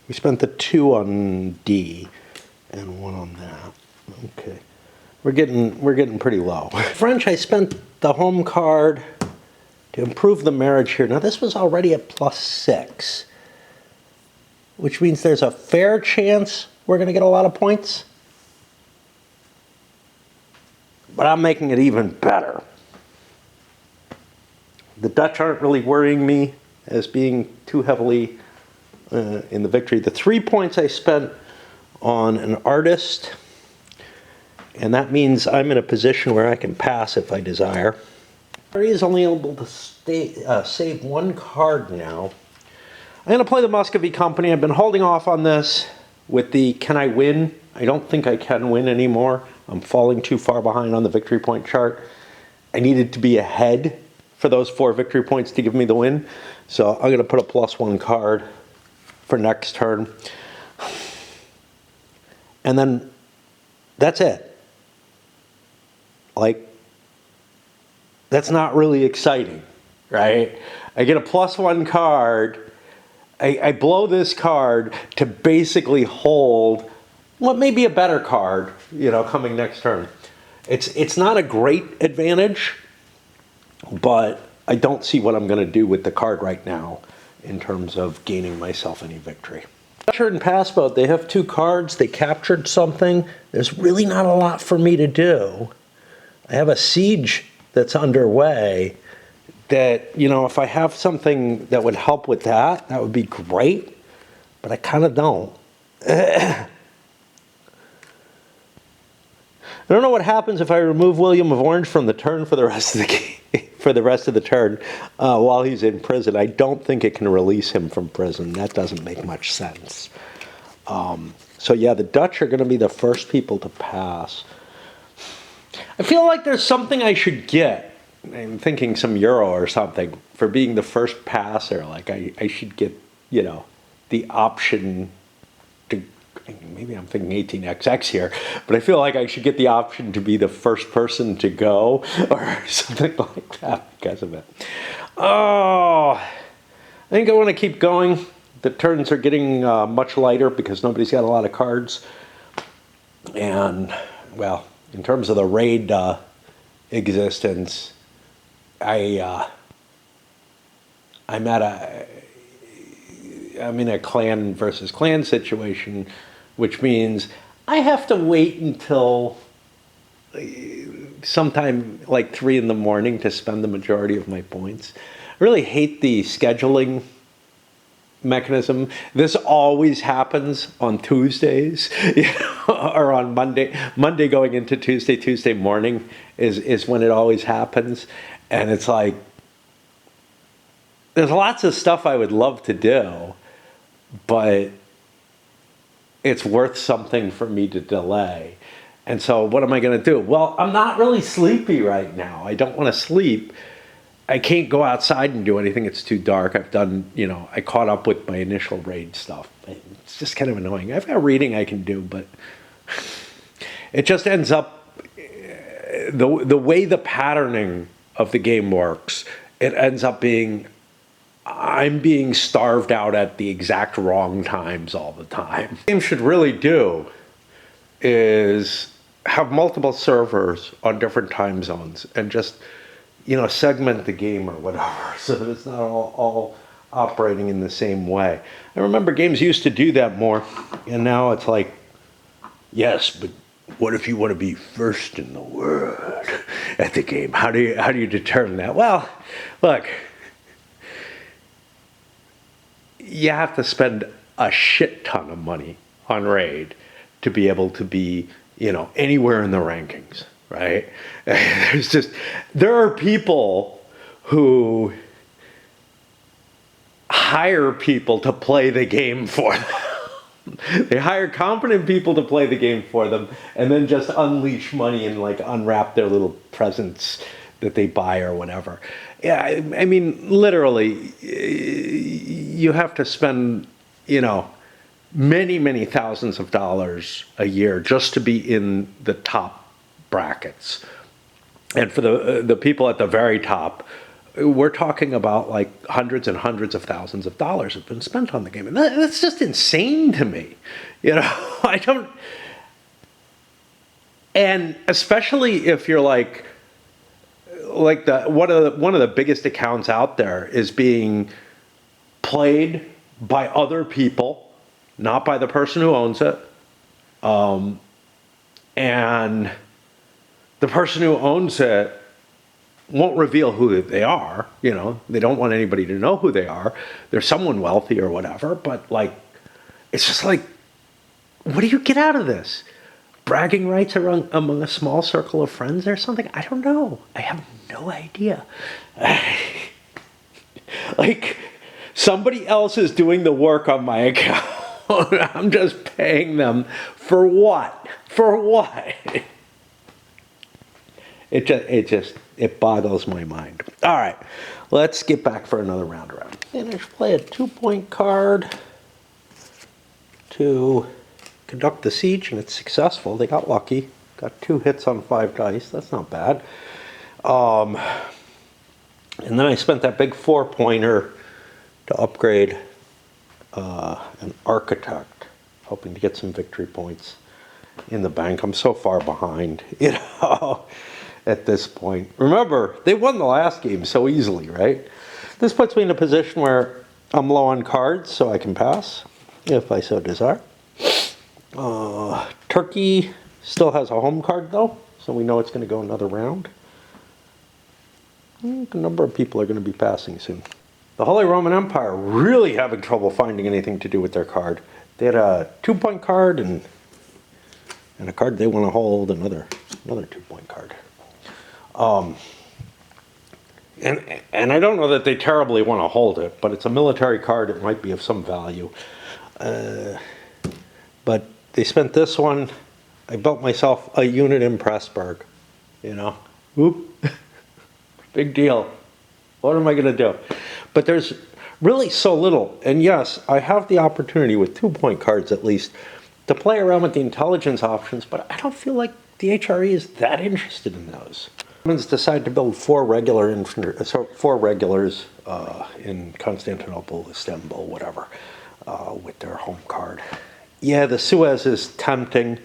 We spent the 2 on D and 1 on that. Okay, we're getting pretty low. French, I spent the home card to improve the marriage here. Now this was already at +6, which means there's a fair chance we're going to get a lot of points. But I'm making it even better. The Dutch aren't really worrying me as being too heavily in the victory. The 3 points I spent on an artist, and that means I'm in a position where I can pass if I desire. He is only able to save 1 card now. I'm going to play the Muscovy Company. I've been holding off on this with the can I win? I don't think I can win anymore. I'm falling too far behind on the victory point chart. I needed to be ahead for those 4 victory points to give me the win. So I'm going to put a +1 card for next turn. And then that's it. Like, that's not really exciting, right? I get a +1 card. I blow this card to basically hold what may be a better card, coming next turn. It's not a great advantage, but I don't see what I'm going to do with the card right now in terms of gaining myself any victory. Captured and Passboat, they have 2 cards. They captured something. There's really not a lot for me to do. I have a siege that's underway that, if I have something that would help with that, that would be great. But I kind of don't. I don't know what happens if I remove William of Orange from the turn for the rest of the game. For the rest of the turn while he's in prison. I don't think it can release him from prison. That doesn't make much sense. So yeah, the Dutch are going to be the first people to pass. I feel like there's something I should get. I'm thinking some euro or something for being the first passer. Like I should get, the option to maybe I'm thinking 18XX here, but I feel like I should get the option to be the first person to go or something like that because of it. Oh, I think I want to keep going. The turns are getting much lighter because nobody's got a lot of cards. And, well, in terms of the raid existence, I'm in a clan versus clan situation, which means I have to wait until sometime like 3 in the morning to spend the majority of my points. I really hate the scheduling mechanism. This always happens on Tuesdays, or on Monday. Monday going into Tuesday, Tuesday morning is when it always happens. And it's like, there's lots of stuff I would love to do, but it's worth something for me to delay. And so what am I going to do? Well, I'm not really sleepy right now. I don't want to sleep. I can't go outside and do anything. It's too dark. I've done, I caught up with my initial raid stuff. It's just kind of annoying. I've got reading I can do, but it just ends up, the way the patterning of the game works, it ends up being, I'm being starved out at the exact wrong times all the time. What the game should really do is have multiple servers on different time zones and just, segment the game or whatever so that it's not all operating in the same way. I remember games used to do that more, and now it's like, yes, but what if you want to be first in the world at the game? How do you determine that? Well, look, you have to spend a shit ton of money on raid to be able to be, anywhere in the rankings, right? There are people who hire people to play the game for them. They hire competent people to play the game for them and then just unleash money and unwrap their little presents that they buy or whatever. Yeah, I mean, literally, you have to spend, many, many thousands of dollars a year just to be in the top brackets. And for the people at the very top, we're talking about hundreds and hundreds of thousands of dollars have been spent on the game. And that's just insane to me. I don't, and especially if you're one of the biggest accounts out there is being played by other people, not by the person who owns it. And the person who owns it won't reveal who they are. They don't want anybody to know who they are. They're someone wealthy or whatever, but it's just what do you get out of this? Bragging rights among a small circle of friends or something? I don't know. I have no idea. Somebody else is doing the work on my account. I'm just paying them for what? For what? It boggles my mind. All right, let's get back for another round around. Finish, play a 2-point card to conduct the siege, and it's successful. They got lucky. Got 2 hits on 5 dice. That's not bad. And then I spent that big 4-pointer to upgrade an architect, hoping to get some victory points in the bank. I'm so far behind, at this point. Remember, they won the last game so easily, right? This puts me in a position where I'm low on cards, so I can pass, if I so desire. Turkey still has a home card, though, so we know it's going to go another round. A number of people are going to be passing soon. The Holy Roman Empire really having trouble finding anything to do with their card. They had a 2-point card and a card they want to hold, another 2-point card. And I don't know that they terribly want to hold it, but it's a military card. It might be of some value. But they spent this one. I built myself a unit in Pressburg. Whoop. Big deal. What am I going to do? But there's really so little. And yes, I have the opportunity with 2-point cards at least to play around with the intelligence options, but I don't feel like the HRE is that interested in those. Romans decided to build four regulars in Constantinople, Istanbul, whatever, with their home card. Yeah, the Suez is tempting,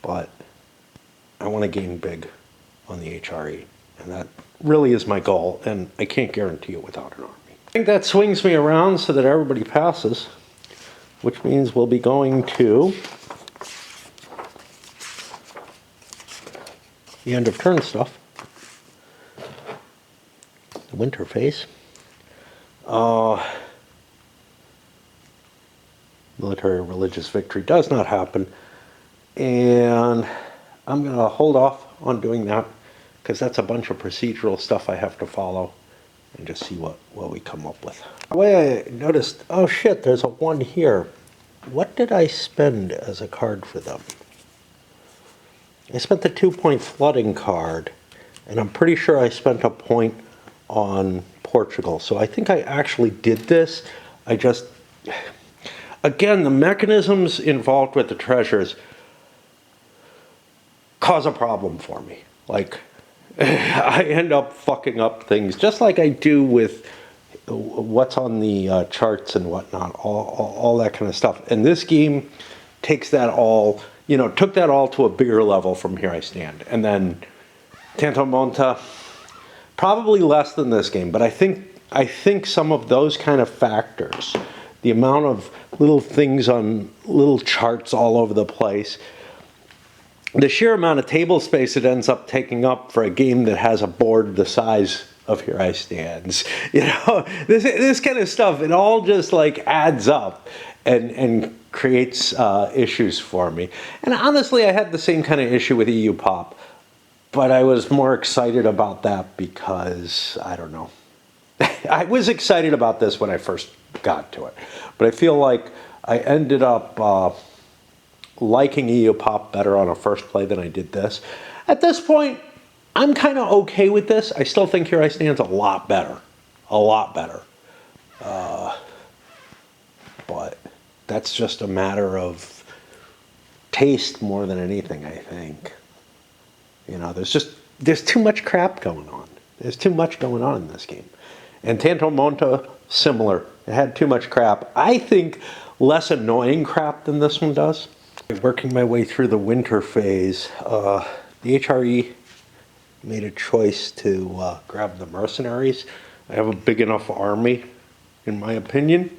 but I want to gain big on the HRE, and that really is my goal, and I can't guarantee it without an army. I think that swings me around so that everybody passes, which means we'll be going to the end of turn stuff. The winter phase. Military religious victory does not happen. And I'm going to hold off on doing that because that's a bunch of procedural stuff I have to follow and just see what we come up with. The way I noticed, oh shit, there's a 1 here. What did I spend as a card for them? I spent the 2-point flooding card, and I'm pretty sure I spent a point on Portugal. So I think I actually did this. I just, again, the mechanisms involved with the treasures cause a problem for me. Like, I end up fucking up things, just like I do with what's on the charts and whatnot, all that kind of stuff. And this game takes that all, took that all to a bigger level from Here I Stand. And then Tanto Monta, probably less than this game, but I think some of those kind of factors, the amount of little things on little charts all over the place, the sheer amount of table space it ends up taking up for a game that has a board the size of Here I Stands. This kind of stuff, it all just like adds up and creates issues for me. And honestly, I had the same kind of issue with EU Pop, but I was more excited about that because, I don't know. I was excited about this when I first got to it, but I feel like I ended up liking EU Pop better on a first play than I did this. At this point, I'm kind of okay with this. I still think Here I Stand's a lot better. A lot better. But that's just a matter of taste more than anything, I think. There's too much crap going on. There's too much going on in this game. And Tanto Monta, similar. It had too much crap. I think less annoying crap than this one does. Working my way through the winter phase, the HRE made a choice to grab the mercenaries. I have a big enough army, in my opinion.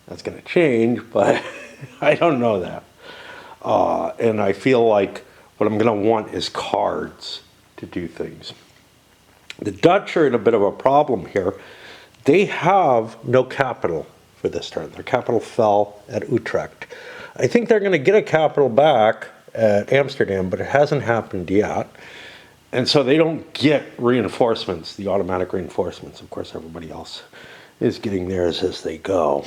That's going to change, but I don't know that. And I feel like what I'm going to want is cards to do things. The Dutch are in a bit of a problem here. They have no capital for this turn. Their capital fell at Utrecht. I think they're going to get a capital back at Amsterdam, but it hasn't happened yet. And so they don't get reinforcements, the automatic reinforcements. Of course, everybody else is getting theirs as they go.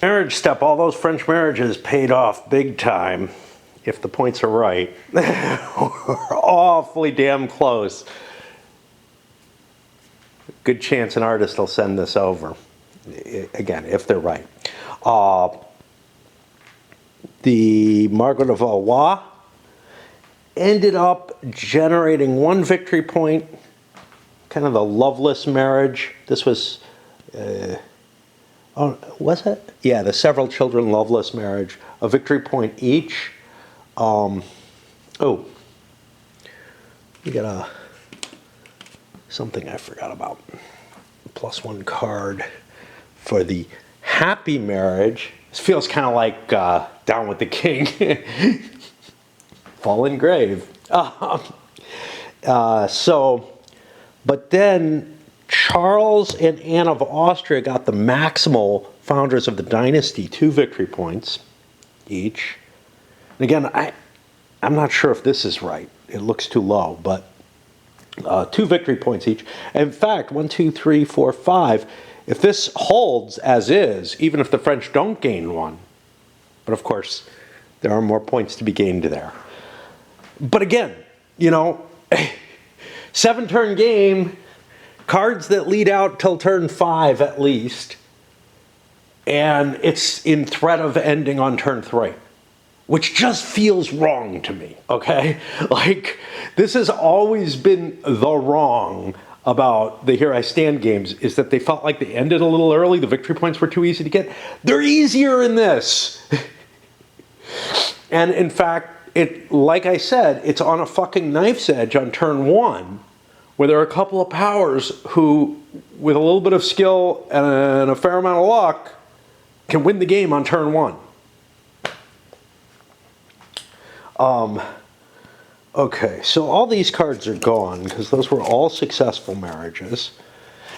Marriage step, all those French marriages paid off big time, if the points are right. We're awfully damn close. Good chance an artist will send this over. Again, if they're right. The Margaret of Valois ended up generating 1 victory point, kind of the loveless marriage. This was, was it? Yeah, the several children loveless marriage, a victory point each. We got something I forgot about. +1 card for the happy marriage. This feels kind of like Down with the King. Fallen grave. But then Charles and Anne of Austria got the maximal founders of the dynasty 2 victory points each. And again, I'm not sure if this is right. It looks too low, but 2 victory points each. In fact, 1, 2, 3, 4, 5. If this holds as is, even if the French don't gain 1, but of course, there are more points to be gained there. But again, 7-turn game, cards that lead out till turn 5 at least. and it's in threat of ending on turn 3. Which just feels wrong to me, okay? Like, this has always been the wrong about the Here I Stand games, is that they felt like they ended a little early, the victory points were too easy to get. They're easier in this. And in fact, like I said, it's on a fucking knife's edge on turn 1, where there are a couple of powers who, with a little bit of skill and a fair amount of luck, can win the game on turn 1. Okay, so all these cards are gone because those were all successful marriages.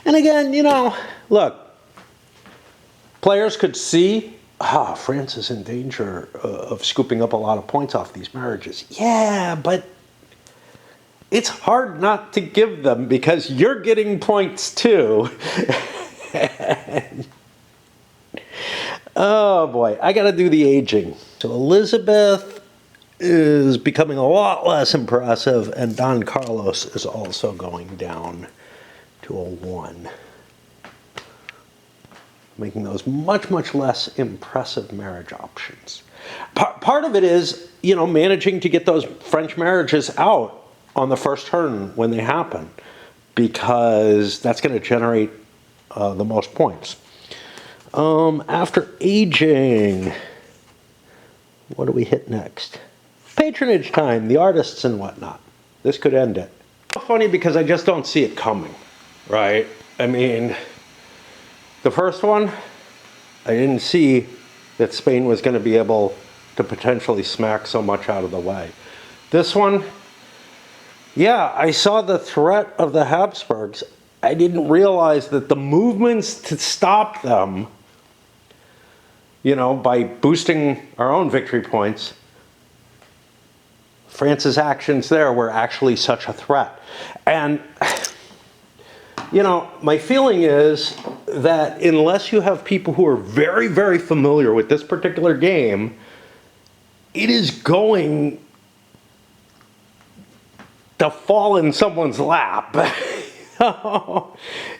And again, you know, look, players could see, France is in danger of scooping up a lot of points off these marriages. Yeah, but it's hard not to give them because you're getting points too. Oh boy, I gotta do the aging. So Elizabeth is becoming a lot less impressive, and Don Carlos is also going down to a 1. Making those much, much less impressive marriage options. Part of it is, you know, managing to get those French marriages out on the first turn when they happen, because that's going to generate the most points. After aging, what do we hit next? Patronage time, the artists and whatnot. This could end it. It's funny because I just don't see it coming, right? I mean, the first one, I didn't see that Spain was going to be able to potentially smack so much out of the way. This one, yeah, I saw the threat of the Habsburgs. I didn't realize that the movements to stop them, you know, by boosting our own victory points, France's actions there were actually such a threat. And, you know, my feeling is that unless you have people who are very, very familiar with this particular game, it is going to fall in someone's lap.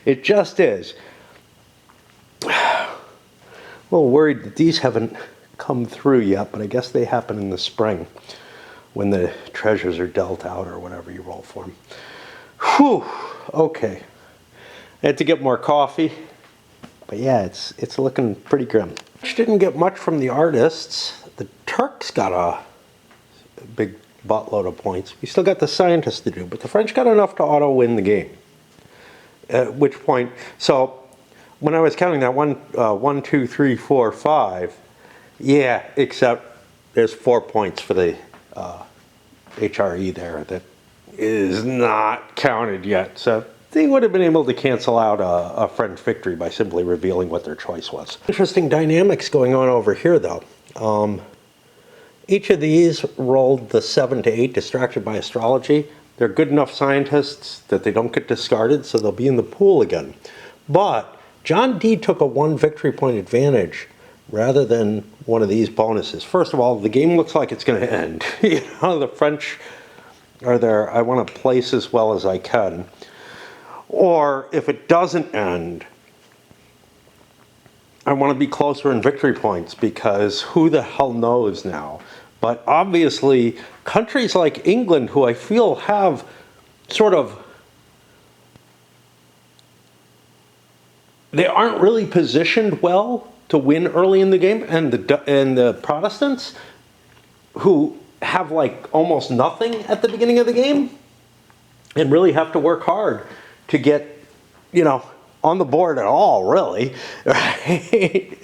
It just is. A little worried that these haven't come through yet, but I guess they happen in the spring when the treasures are dealt out or whatever you roll for them. Whew, okay. I had to get more coffee, but yeah, it's looking pretty grim. Didn't get much from the artists. The Turks got a big buttload of points. We still got the scientists to do, but the French got enough to auto-win the game. At which point, so when I was counting that 1, 2, 3, 4, 5, yeah, except there's 4 points for the HRE there that is not counted yet. So they would have been able to cancel out a French victory by simply revealing what their choice was. Interesting dynamics going on over here, though. Each of these rolled the 7 to 8 distracted by astrology. They're good enough scientists that they don't get discarded, so they'll be in the pool again. But John D took a 1 victory point advantage rather than one of these bonuses. First of all, the game looks like it's going to end. You know, the French are there, I want to place as well as I can. Or if it doesn't end, I want to be closer in victory points, because who the hell knows now. But obviously, countries like England, who I feel have sort of, they aren't really positioned well to win early in the game, and the Protestants, who have like almost nothing at the beginning of the game, and really have to work hard to get, you know, on the board at all, really, right?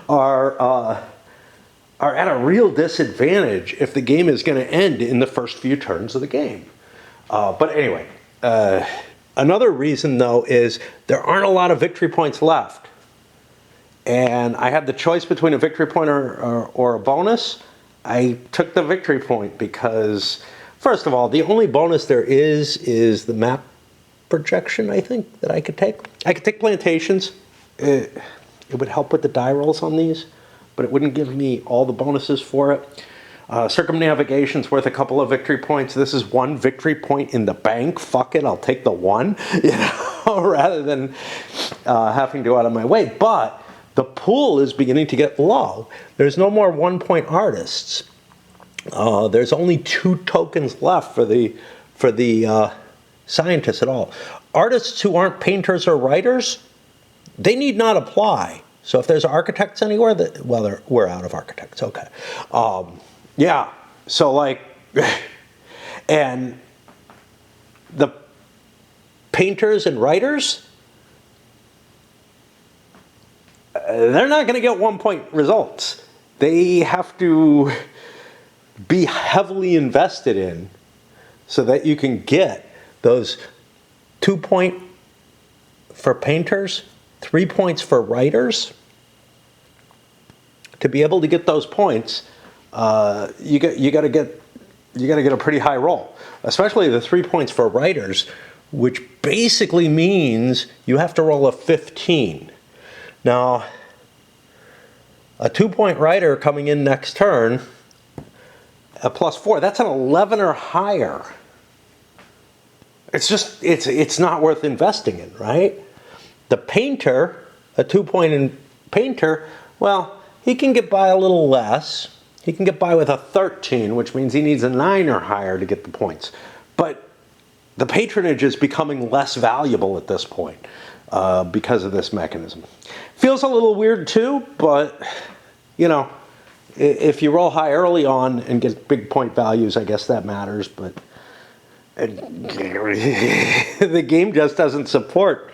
are at a real disadvantage if the game is going to end in the first few turns of the game. But anyway, another reason, though, is there aren't a lot of victory points left. And I had the choice between a victory point or a bonus. I took the victory point because, first of all, the only bonus there is the map projection, I think, that I could take. I could take plantations. It would help with the die rolls on these, but it wouldn't give me all the bonuses for it. Circumnavigation's worth a couple of victory points. This is 1 victory point in the bank. Fuck it, I'll take the 1, you know, rather than having to go out of my way. But the pool is beginning to get low. There's no more 1-point artists. There's only 2 tokens left for the scientists at all. Artists who aren't painters or writers, they need not apply. So if there's architects anywhere, we're out of architects. Okay. Yeah. So like, and the painters and writers, they're not going to get 1-point results. They have to be heavily invested in so that you can get those 2-point for painters, 3 points for writers. To be able to get those points, you got to get a pretty high roll, especially the 3 points for writers, which basically means you have to roll a 15. Now, a 2-point writer coming in next turn, a +4, that's an 11 or higher. It's just, it's not worth investing in, right? The painter, a 2-point in painter, well, he can get by a little less. He can get by with a 13, which means he needs a 9 or higher to get the points. But the patronage is becoming less valuable at this point because of this mechanism. Feels a little weird too, but you know, if you roll high early on and get big point values, I guess that matters, but the game just doesn't support,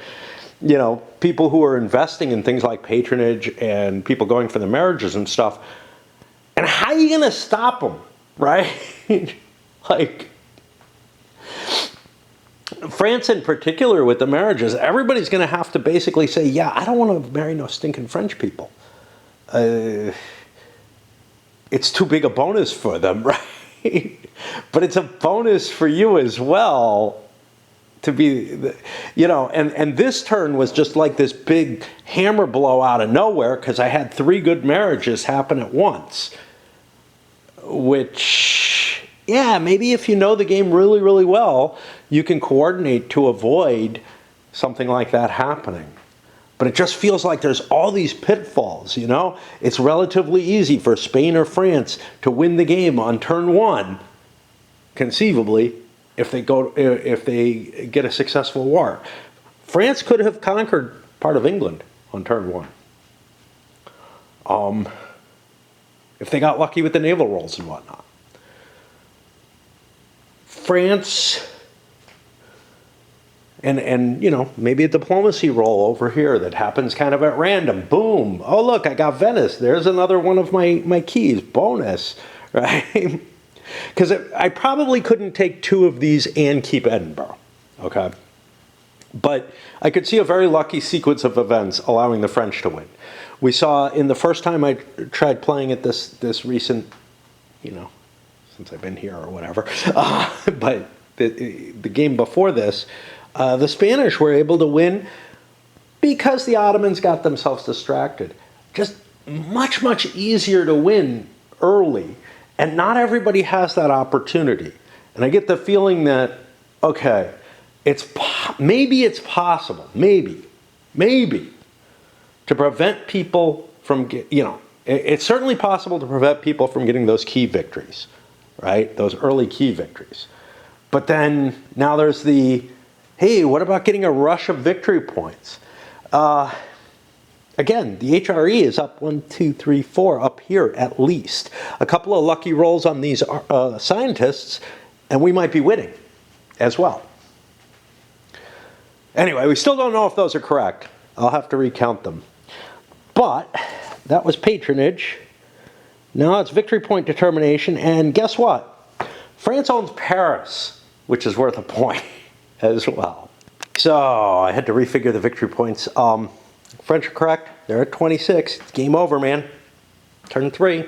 you know, people who are investing in things like patronage and people going for the marriages and stuff. And how are you going to stop them, right? Like, France in particular with the marriages, everybody's going to have to basically say, yeah, I don't want to marry no stinking French people. It's too big a bonus for them, right? But it's a bonus for you as well to be, you know, and this turn was just like this big hammer blow out of nowhere because I had 3 good marriages happen at once. Which, yeah, maybe if you know the game really, really well, you can coordinate to avoid something like that happening. But it just feels like there's all these pitfalls, you know? It's relatively easy for Spain or France to win the game on turn 1, conceivably, if they get a successful war. France could have conquered part of England on turn 1. If they got lucky with the naval rolls and whatnot. France, and you know, maybe a diplomacy roll over here that happens kind of at random. Boom. Oh, look, I got Venice. There's another one of my keys. Bonus, right? Because I probably couldn't take 2 of these and keep Edinburgh, okay? But I could see a very lucky sequence of events allowing the French to win. We saw in the first time I tried playing it this recent, you know, since I've been here or whatever, but the game before this, the Spanish were able to win because the Ottomans got themselves distracted. Just much, much easier to win early, and not everybody has that opportunity. And I get the feeling that, okay, maybe it's possible, maybe, to prevent people from, you know, it's certainly possible to prevent people from getting those key victories, right? Those early key victories. But then now there's the, hey, what about getting a rush of victory points? Again, the HRE is up 1, 2, 3, 4 up here at least. A couple of lucky rolls on these scientists, and we might be winning as well. Anyway, we still don't know if those are correct. I'll have to recount them. But that was patronage. Now it's victory point determination. And guess what? France owns Paris, which is worth a point as well. So I had to refigure the victory points. French are correct. They're at 26. It's game over, man. Turn 3.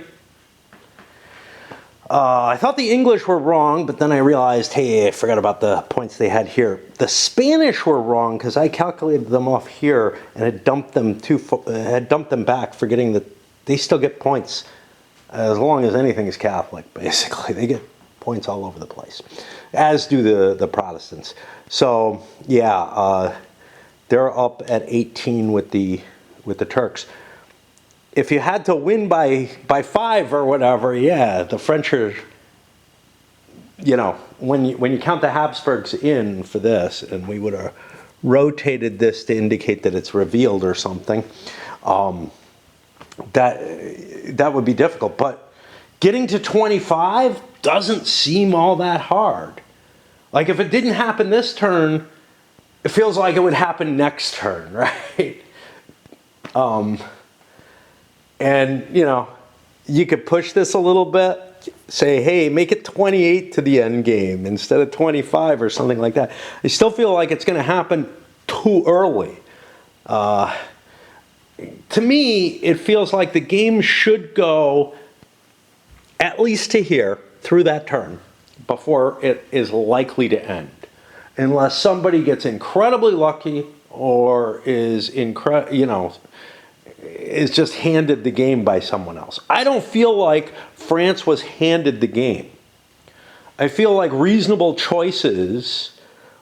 I thought the English were wrong, but then I realized, hey, I forgot about the points they had here. The Spanish were wrong because I calculated them off here and had dumped them back, forgetting that they still get points as long as anything is Catholic, basically. They get points all over the place, as do the Protestants. So, yeah, they're up at 18 with the Turks. if you had to win by 5 or whatever, yeah, the French are, you know, when you count the Habsburgs in for this, and we would have rotated this to indicate that it's revealed or something, that would be difficult. But getting to 25 doesn't seem all that hard. Like, if it didn't happen this turn, it feels like it would happen next turn, right? And, you know, you could push this a little bit, say, hey, make it 28 to the end game instead of 25 or something like that. I still feel like it's going to happen too early. To me, it feels like the game should go at least to here, through that turn, before it is likely to end. Unless somebody gets incredibly lucky or is is just handed the game by someone else. I don't feel like France was handed the game. I feel like reasonable choices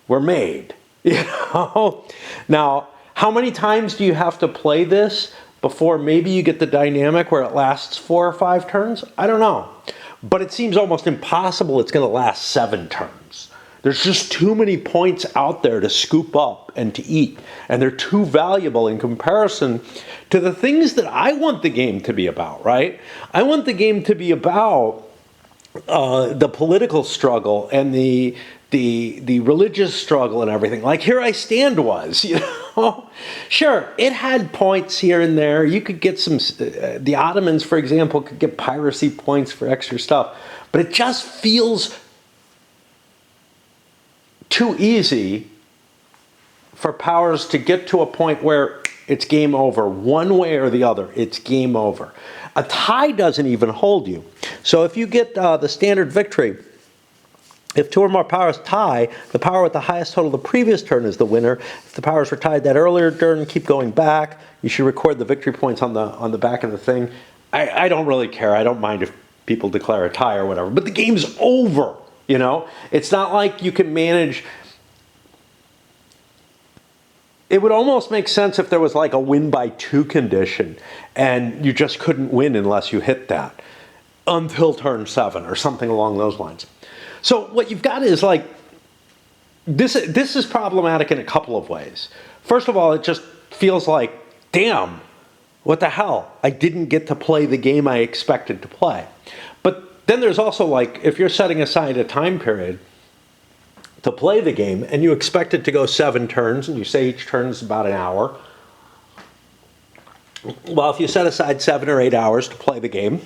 were made. You know? Now, how many times do you have to play this before maybe you get the dynamic where it lasts 4 or 5 turns? I don't know. But it seems almost impossible it's going to last 7 turns. There's just too many points out there to scoop up and to eat. And they're too valuable in comparison to the things that I want the game to be about, right? I want the game to be about the political struggle and the religious struggle and everything. Like Here I Stand was, you know? Sure, it had points here and there. You could get some, the Ottomans, for example, could get piracy points for extra stuff. But it just feels too easy for powers to get to a point where it's game over. One way or the other, it's game over. A tie doesn't even hold you. So if you get the standard victory, if 2 or more powers tie, the power with the highest total the previous turn is the winner. If the powers were tied that earlier turn, keep going back. You should record the victory points on the back of the thing. I don't really care. I don't mind if people declare a tie or whatever. But the game's over, you know? It's not like you can manage. It would almost make sense if there was like a win by 2 condition and you just couldn't win unless you hit that until turn 7 or something along those lines. So what you've got is like, this is problematic in a couple of ways. First of all, it just feels like, damn, what the hell? I didn't get to play the game I expected to play. But then there's also like, if you're setting aside a time period to play the game and you expect it to go 7 turns and you say each turn is about an hour. Well, if you set aside 7 or 8 hours to play the game,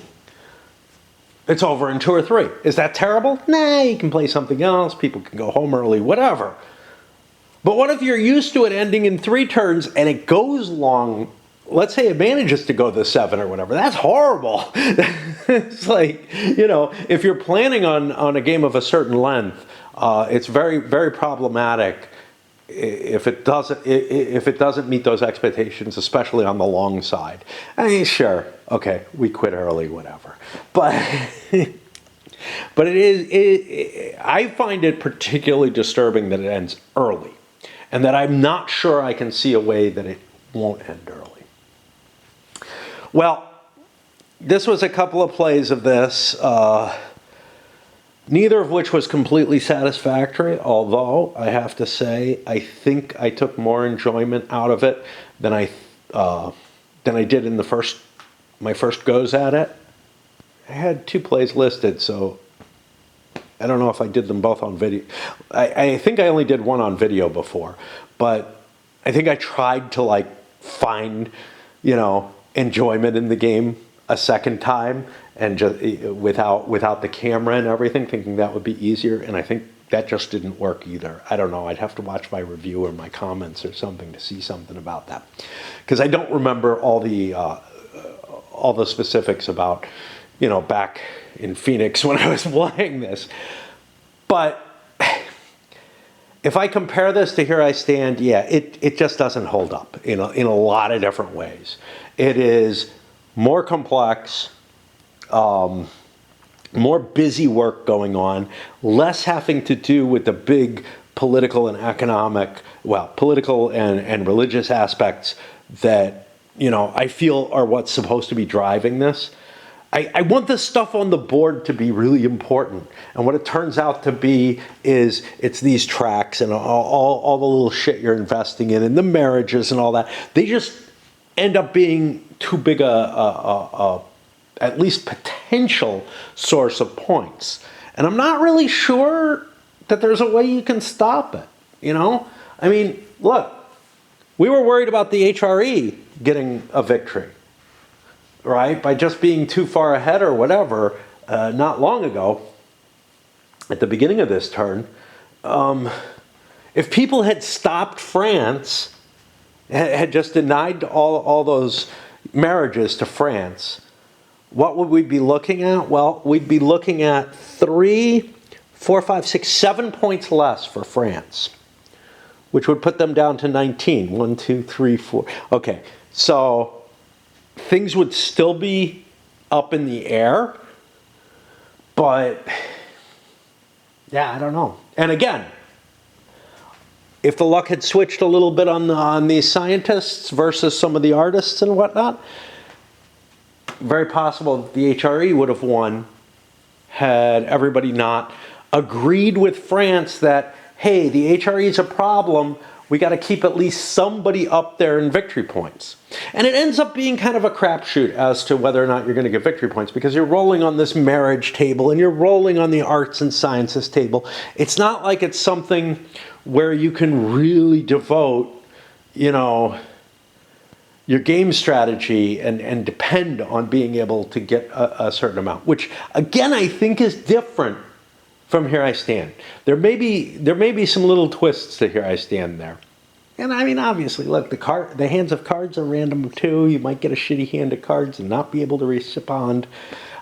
it's over in 2 or 3. Is that terrible? Nah, you can play something else. People can go home early, whatever. But what if you're used to it ending in 3 turns and it goes long? Let's say it manages to go to 7 or whatever. That's horrible. It's like, you know, if you're planning on a game of a certain length, it's very, very problematic if it doesn't meet those expectations, especially on the long side. I mean, sure, okay, we quit early, whatever. But I find it particularly disturbing that it ends early, and that I'm not sure I can see a way that it won't end early. Well, this was a couple of plays of this. Neither of which was completely satisfactory, although I have to say I think I took more enjoyment out of it than I did in my first goes at it. I had 2 plays listed, so I don't know if I did them both on video. I think I only did one on video before, but I think I tried to like find, you know, enjoyment in the game a second time, and just without the camera and everything, thinking that would be easier, and I think that just didn't work either. I don't know, I'd have to watch my review or my comments or something to see something about that, because I don't remember all the specifics about, you know, back in Phoenix when I was playing this. But if I compare this to Here I Stand, yeah, it just doesn't hold up in a lot of different ways. It is more complex, more busy work going on, less having to do with the big political and economic, well, political and religious aspects that I feel are what's supposed to be driving this. I want this stuff on the board to be really important. And what it turns out to be is it's these tracks and all the little shit you're investing in and the marriages and all that. They just end up being too big a at least potential source of points. And I'm not really sure that there's a way you can stop it, I mean, look, we were worried about the HRE getting a victory, right? By just being too far ahead or whatever, not long ago, at the beginning of this turn. If people had stopped France, had just denied all those marriages to France, what would we be looking at? Well, we'd be looking at 3, 4, 5, 6, 7 points less for France, which would put them down to 19. 1, 2, 3, 4. Okay, so things would still be up in the air, but yeah, I don't know. And again, if the luck had switched a little bit on these scientists versus some of the artists and whatnot, very possible that the HRE would have won had everybody not agreed with France that, hey, the HRE is a problem, we got to keep at least somebody up there in victory points. And it ends up being kind of a crapshoot as to whether or not you're going to get victory points, because you're rolling on this marriage table and you're rolling on the arts and sciences table. It's not like it's something where you can really devote, your game strategy and depend on being able to get a certain amount, which again I think is different from Here I Stand. There may be some little twists to Here I Stand there. And I mean, obviously, look, the hands of cards are random too. You might get a shitty hand of cards and not be able to respond.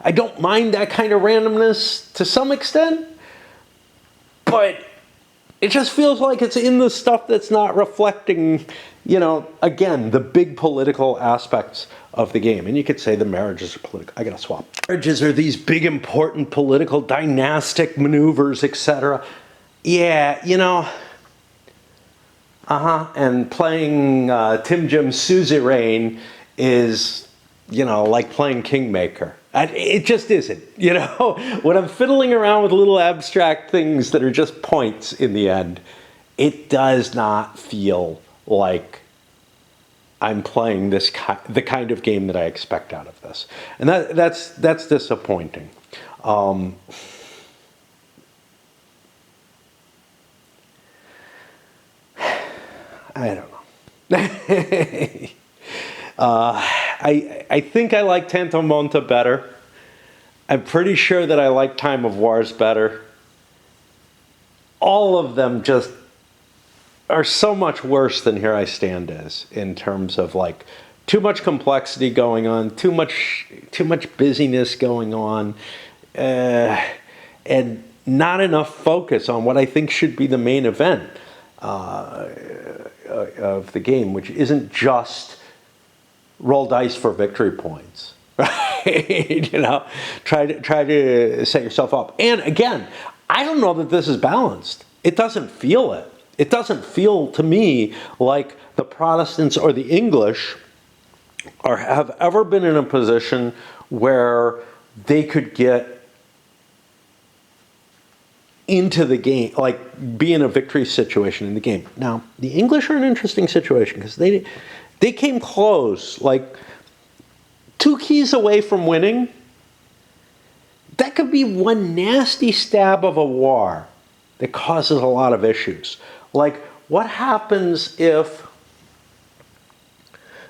I don't mind that kind of randomness to some extent, but it just feels like it's in the stuff that's not reflecting, again, the big political aspects of the game. And you could say the marriages are political. I gotta swap. Marriages are these big, important political dynastic maneuvers, etc. Yeah, and playing Tim Jim Suzerain is, like playing Kingmaker. It just isn't, When I'm fiddling around with little abstract things that are just points in the end, it does not feel like I'm playing the kind of game that I expect out of this. And that's disappointing. I don't know. I think I like Tanto Monta better. I'm pretty sure that I like Time of Wars better. All of them just are so much worse than Here I Stand is, in terms of like too much complexity going on, too much busyness going on, and not enough focus on what I think should be the main event of the game, which isn't just roll dice for victory points, right? Try to set yourself up. And again, I don't know that this is balanced. It doesn't feel it. It doesn't feel to me like the Protestants or the English have ever been in a position where they could get into the game, like be in a victory situation in the game. Now, the English are an interesting situation because they came close, like 2 keys away from winning. That could be one nasty stab of a war that causes a lot of issues. Like, what happens if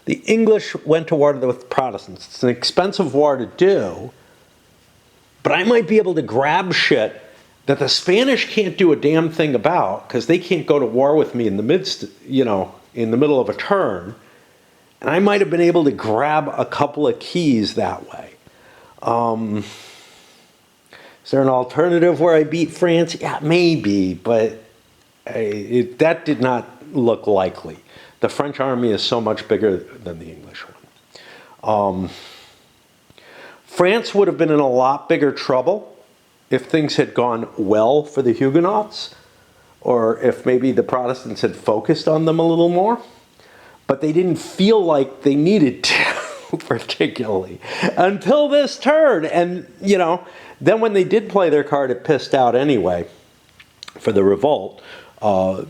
the English went to war with Protestants? It's an expensive war to do, but I might be able to grab shit that the Spanish can't do a damn thing about because they can't go to war with me in the midst, in the middle of a turn. And I might have been able to grab a couple of keys that way. Is there an alternative where I beat France? Yeah, maybe, but that did not look likely. The French army is so much bigger than the English one. France would have been in a lot bigger trouble if things had gone well for the Huguenots, or if maybe the Protestants had focused on them a little more. but they didn't feel like they needed to particularly until this turn. And, you know, then when they did play their card, it pissed out anyway for the revolt.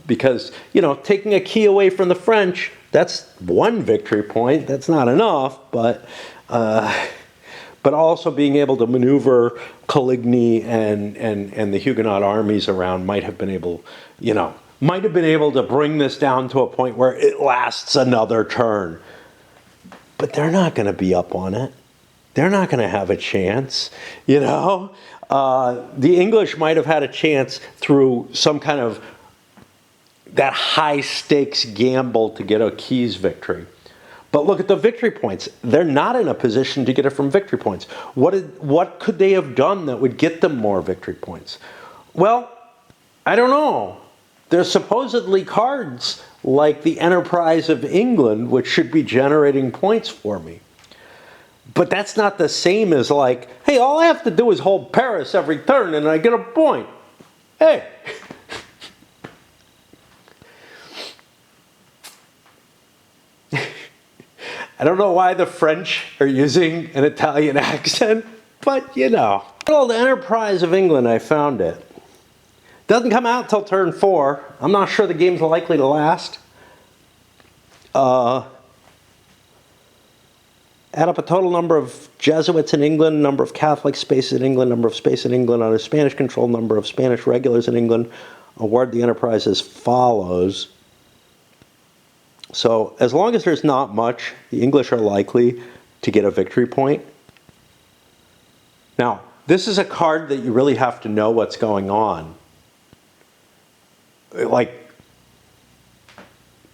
Because, you know, taking a key away from the French, that's one victory point. That's not enough, but also being able to maneuver Coligny and the Huguenot armies around might have been able, you know, might have been able to bring this down to a point where it lasts another turn. But they're not going to be up on it. They're not going to have a chance, you know. The English might have had a chance through some kind of that high-stakes gamble to get a keys victory. But look at the victory points. They're not in a position to get it from victory points. What could they have done that would get them more victory points? Well, I don't know. There's supposedly cards like the Enterprise of England, which should be generating points for me. But that's not the same as like, hey, all I have to do is hold Paris every turn and I get a point. Hey. I don't know why the French are using an Italian accent, but you know. Well, the Enterprise of England, I found it. Doesn't come out till turn 4. I'm not sure the game's likely to last. Add up a total number of Jesuits in England, number of Catholic spaces in England, number of space in England under Spanish control, number of Spanish regulars in England. Award the Enterprise as follows. So as long as there's not much, the English are likely to get a victory point. Now, this is a card that you really have to know what's going on. Like,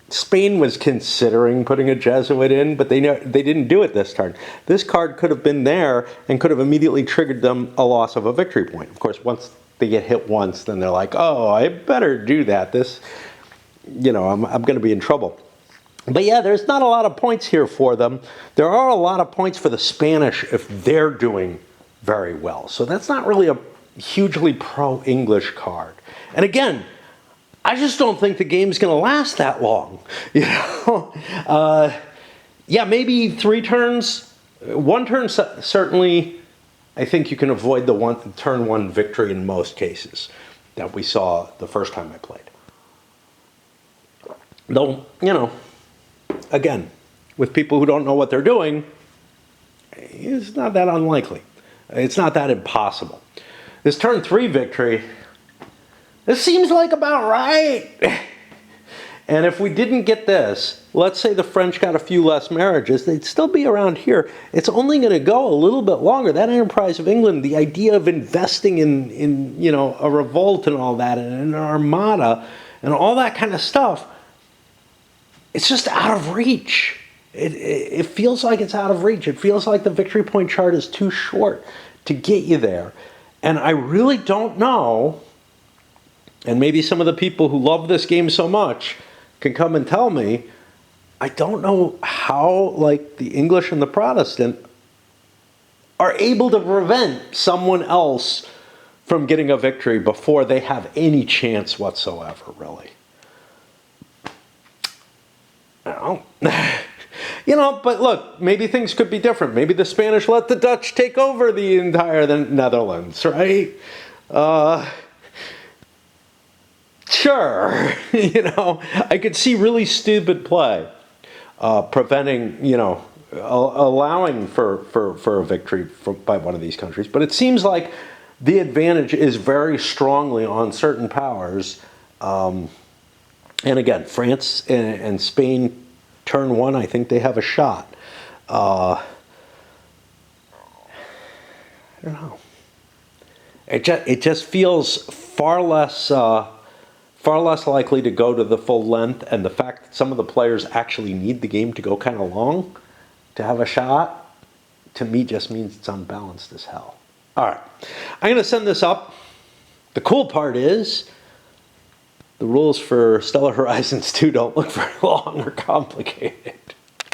Spain was considering putting a Jesuit in, but they didn't do it this turn. This card could have been there and could have immediately triggered them a loss of a victory point. Of course, once they get hit once, then they're like, oh, I better do that. This, you know, I'm going to be in trouble. But yeah, there's not a lot of points here for them. There are a lot of points for the Spanish if they're doing very well. So that's not really a hugely pro-English card. And again, I just don't think the game's going to last that long. You know, yeah, maybe 3 turns. 1 turn certainly. I think you can avoid the turn 1 victory in most cases that we saw the first time I played. Though, you know, again, with people who don't know what they're doing, it's not that unlikely. It's not that impossible. This turn 3 victory. This seems like about right. And if we didn't get this, let's say the French got a few less marriages, they'd still be around here. It's only going to go a little bit longer. That Enterprise of England, the idea of investing in you know, a revolt and all that, and an armada, and all that kind of stuff, it's just out of reach. It feels like it's out of reach. It feels like the victory point chart is too short to get you there. And I really don't know. And maybe some of the people who love this game so much can come and tell me, I don't know how, like, the English and the Protestant are able to prevent someone else from getting a victory before they have any chance whatsoever, really. I don't know. You know, but look, maybe things could be different. Maybe the Spanish let the Dutch take over the entire Netherlands, right? Sure, you know, I could see really stupid play preventing, you know, allowing for a victory by one of these countries. But it seems like the advantage is very strongly on certain powers. And again, France and Spain, turn 1, I think they have a shot. I don't know. It just feels far less likely to go to the full length, and the fact that some of the players actually need the game to go kind of long to have a shot, to me just means it's unbalanced as hell. All right, I'm going to send this up. The cool part is the rules for Stellar Horizons 2 don't look very long or complicated.